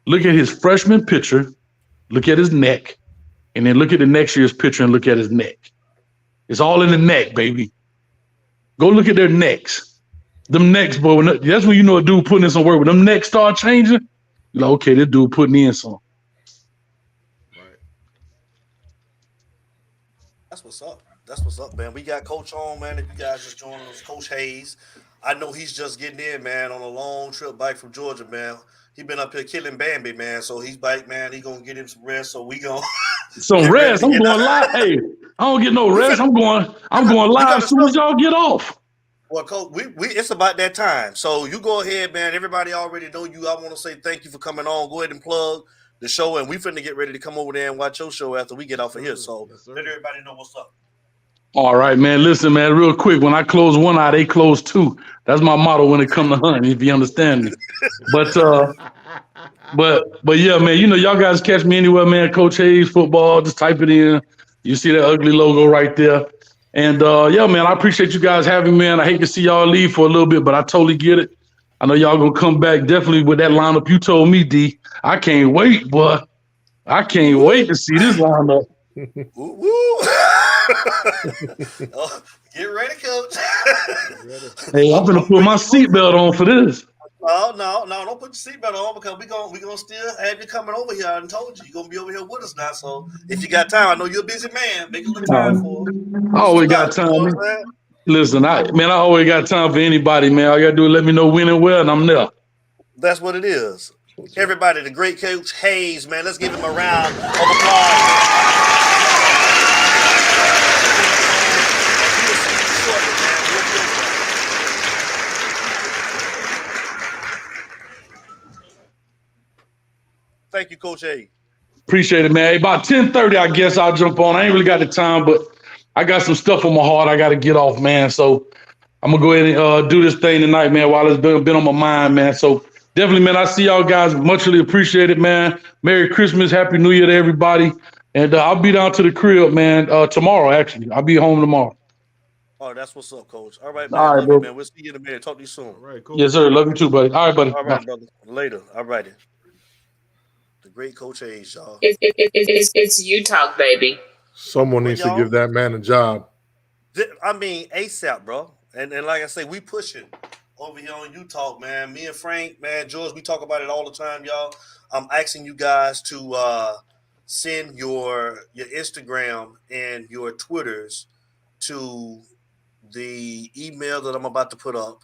look at his freshman picture, look at his neck, and then look at the next year's picture and look at his neck. It's all in the neck, baby. Go look at their necks. Them necks, boy, that's when you know a dude putting in some work. When them necks start changing, you're like, okay, this dude putting in some. Right. That's what's up, man. We got Coach on, man. If you guys just joining us, Coach Hayes. I know he's just getting in, man, on a long trip back from Georgia, man. He been up here killing Bambi, man. So he's back, man. He gonna get him some rest. So we gonna Some Get ready rest. to I'm get going live. Hey, I don't get no rest. I'm going live as soon as y'all get off. Well, Coach, we it's about that time. So you go ahead, man. Everybody already know you. I want to say thank you for coming on. Go ahead and plug the show, and we finna get ready to come over there and watch your show after we get off of here. So let everybody know what's up. All right, man. Listen, man, real quick. When I close one eye, they close two. That's my motto when it comes to hunting, if you understand me. But yeah, man, you know, y'all guys catch me anywhere, man. Coach Hayes football, just type it in. You see that ugly logo right there. And yeah, man, I appreciate you guys having me, man. I hate to see y'all leave for a little bit, but I totally get it. I know y'all gonna come back definitely with that lineup you told me, D. I can't wait, boy. I can't wait to see this lineup. Oh, get ready, Coach. Hey, I'm gonna put my seatbelt on for this. No, don't put your seatbelt on because we gonna still have you coming over here. I told you, you're gonna be over here with us now. So if you got time, I know you're a busy man. Make a little time for us. I always got time. You know Man. what I'm saying? Listen, I always got time for anybody, man. All you gotta do is let me know when and where, and I'm there. That's what it is. Everybody, the great Coach Hayes, man. Let's give him a round of applause. Thank you, Coach A. Appreciate it, man. Hey, about 10:30, I guess I'll jump on. I ain't really got the time, but I got some stuff on my heart I got to get off, man. So I'm going to go ahead and do this thing tonight, man, while it's been on my mind, man. So definitely, man, I see y'all guys. Muchly appreciated, man. Merry Christmas. Happy New Year to everybody. And I'll be down to the crib, man, tomorrow, actually. I'll be home tomorrow. Oh, that's what's up, Coach. All right, man. All right, Love bro. you, man. We'll see you in a minute. Talk to you soon. All right, cool. Yes, sir. Love you too, buddy. All right, buddy. All right, Bye. brother. Later. All righty. The great Coach Hayes, y'all. It's you talk, baby. Someone needs to give that man a job. I mean, ASAP, bro. And like I say, we pushing over here on You Talk, man. Me and Frank, man, George, we talk about it all the time, y'all. I'm asking you guys to send your Instagram and your Twitters to the email that I'm about to put up,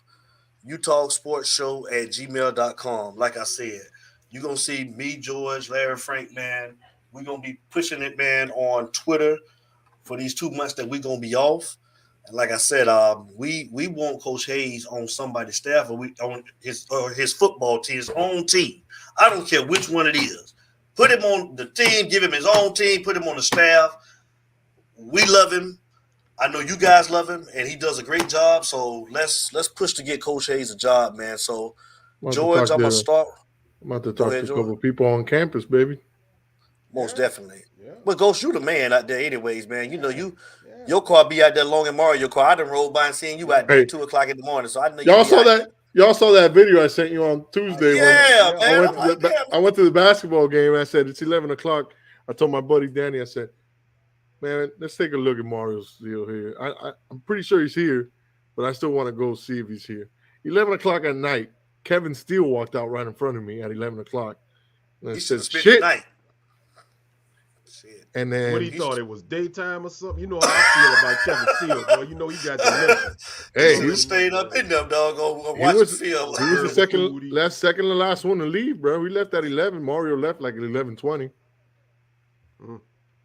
utalksportshow@gmail.com. Like I said, you're going to see me, George, Larry, Frank, man. We're going to be pushing it, man, on Twitter for these 2 months that we're going to be off. And like I said, we want Coach Hayes on somebody's staff or on his football team, his own team. I don't care which one it is. Put him on the team, give him his own team, put him on the staff. We love him. I know you guys love him, and he does a great job. So let's push to get Coach Hayes a job, man. So, George, I'm going to start. I'm about to talk to a couple of people on campus, baby. Most definitely. Yeah. But go shoot a man out there anyways, man. You know, your car be out there long in Mario car. I done rolled by and seen you out there at 2 o'clock in the morning. So I know y'all saw that. Y'all saw that video I sent you on Tuesday. Yeah, man. I went to the basketball game. I said, it's 11 o'clock. I told my buddy Danny, I said, man, let's take a look at Mario's deal here. I'm pretty sure he's here, but I still want to go see if he's here. 11 o'clock at night, Kevin Steele walked out right in front of me at 11 o'clock. And I said, shit. And then what he thought it was daytime or something. You know how I feel about Kevin Steele, boy. You know he got the mission. Hey, he was staying up in them, dog. Watch the field. He was the second to last one to leave, bro. We left at 11. Mario left like at 11:20.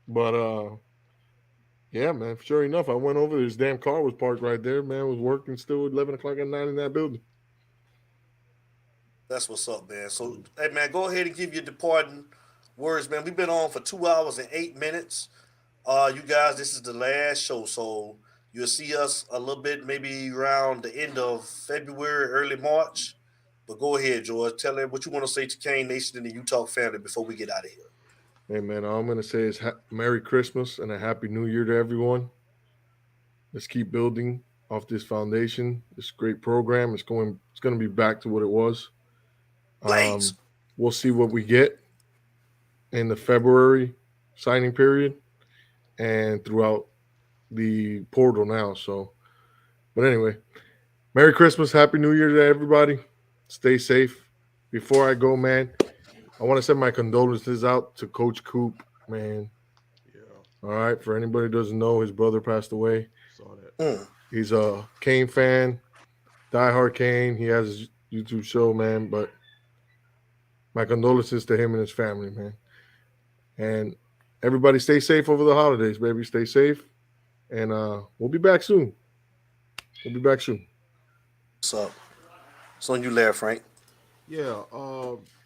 But yeah, man. Sure enough, I went over. His damn car was parked right there. Man was working still at 11 o'clock at night in that building. That's what's up, man. So, hey, man, go ahead and give your departing words, man. We've been on for 2 hours and 8 minutes. You guys, this is the last show, so you'll see us a little bit maybe around the end of February, early March. But go ahead, George. Tell them what you want to say to Kane Nation and the Utah family before we get out of here. Hey, man, all I'm going to say is Merry Christmas and a Happy New Year to everyone. Let's keep building off this foundation, this great program. It's going to be back to what it was. We'll see what we get in the February signing period and throughout the portal now. So, but anyway, Merry Christmas, Happy New Year to everybody. Stay safe. Before I go, man, I want to send my condolences out to Coach Coop, man. Yeah. All right. For anybody who doesn't know, his brother passed away. Saw that. He's a Kane fan, diehard Kane. He has his YouTube show, man. But my condolences to him and his family, man. And everybody stay safe over the holidays, baby. Stay safe. And we'll be back soon. What's up? It's on you, Larry Frank. Yeah,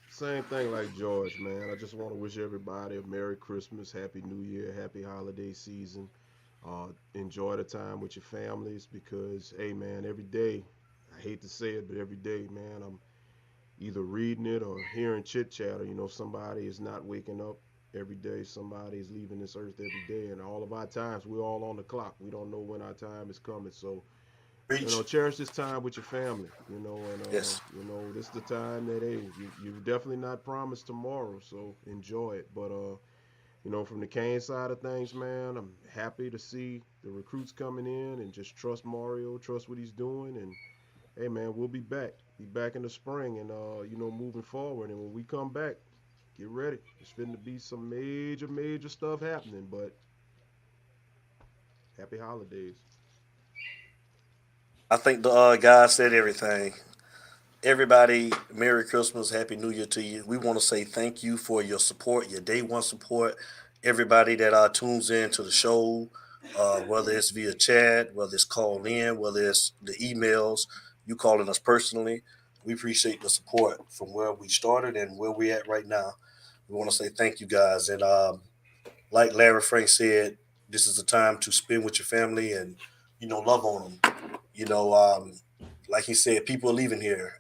same thing like George, man. I just want to wish everybody a Merry Christmas, Happy New Year, Happy Holiday Season. Enjoy the time with your families because, hey, man, every day, I hate to say it, but every day, man, I'm either reading it or hearing chit-chatter. You know, somebody is not waking up every day. Somebody is leaving this earth every day. And all of our times, we're all on the clock. We don't know when our time is coming. So, you know, cherish this time with your family, you know, and, Yes. you know, this is the time that, hey, you're definitely not promised tomorrow, so enjoy it. But, you know, from the Kane side of things, man, I'm happy to see the recruits coming in and just trust Mario, trust what he's doing. And, hey, man, we'll be back in the spring and, you know, moving forward. And when we come back, get ready. It's going to be some major stuff happening, but happy holidays. I think the guy said everything. Everybody, Merry Christmas, Happy New Year to you. We want to say thank you for your support, your day one support. Everybody that tunes in to the show, whether it's via chat, whether it's calling in, whether it's the emails, you calling us personally. We appreciate the support from where we started and where we're at right now. We want to say thank you guys. And like Larry Frank said, this is the time to spend with your family and, you know, love on them. You know, like he said, people are leaving here.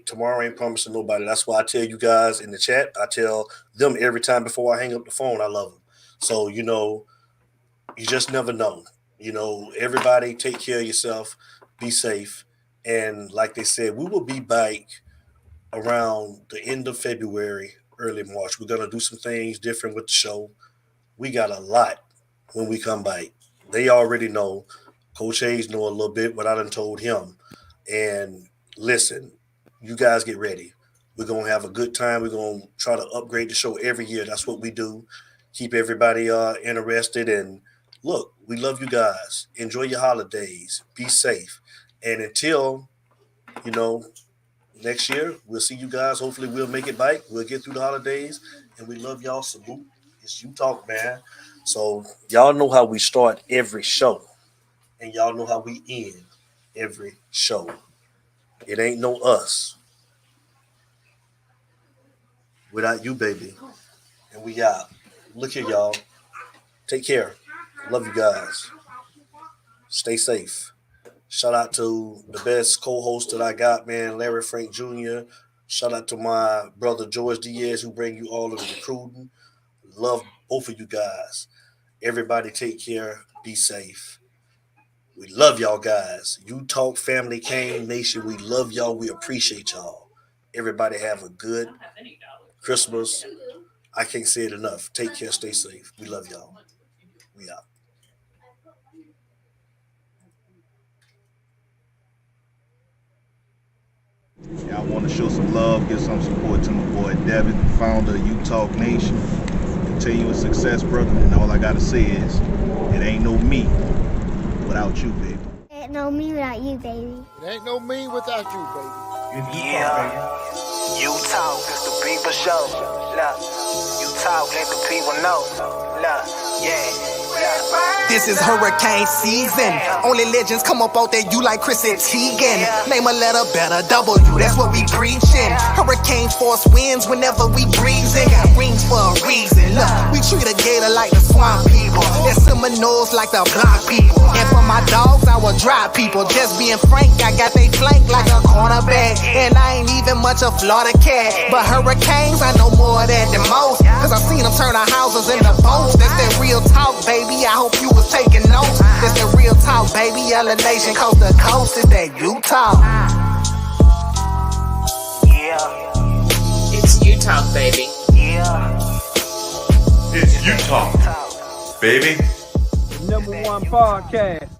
Tomorrow ain't promising nobody. That's why I tell you guys in the chat, I tell them every time before I hang up the phone, I love them. So, you know, you just never know. You know, everybody take care of yourself, be safe. And like they said, we will be back around the end of February, early March. We're going to do some things different with the show. We got a lot when we come back. They already know. Coach Hayes know a little bit, but I done told him. And listen, you guys get ready. We're going to have a good time. We're going to try to upgrade the show every year. That's what we do. Keep everybody interested. And look, we love you guys. Enjoy your holidays. Be safe. And until, you know, next year, we'll see you guys. Hopefully we'll make it back. We'll get through the holidays. And we love y'all. Salute. It's You Talk, man. So y'all know how we start every show. And y'all know how we end every show. It ain't no us without you, baby. And we out. Look here, y'all. Take care. Love you guys. Stay safe. Shout out to the best co-host that I got, man, Larry Frank Jr. Shout out to my brother George Diaz, who bring you all of the recruiting. Love both of you guys. Everybody take care. Be safe. We love y'all guys. You Talk Family Kane Nation. We love y'all. We appreciate y'all. Everybody have a good Christmas. I can't say it enough. Take care. Stay safe. We love y'all. We out. Yeah, I want to show some love, give some support to my boy Devin, founder of You Talk Nation. Continuous success, brother. And all I got to say is, it ain't no me without you, baby. Ain't no me without you, baby. It ain't no me without you, baby. Yeah, You Talk is the people show. Look, You Talk, let the people know. Look, yeah. This is hurricane season. Only legends come up out there, you like Chris and Teigen. Name a letter better, W, that's what we preaching. Hurricane force winds whenever we breezing. Got rings for a reason. Look, we treat a gator like the swamp people. There's Seminoles like the block people. And for my dogs, I will drive people. Just being frank, I got they flank like a cornerback. And I ain't even much a Florida cat. But hurricanes, I know more of that than most. Cause I seen them turn our houses into boats. That's that real talk, baby. I hope you was taking notes. That's that real talk, baby. Yellow Nation, coast to coast. Is that You Talk? Yeah. It's You Talk, baby. Yeah. It's You Talk, baby. #1 podcast.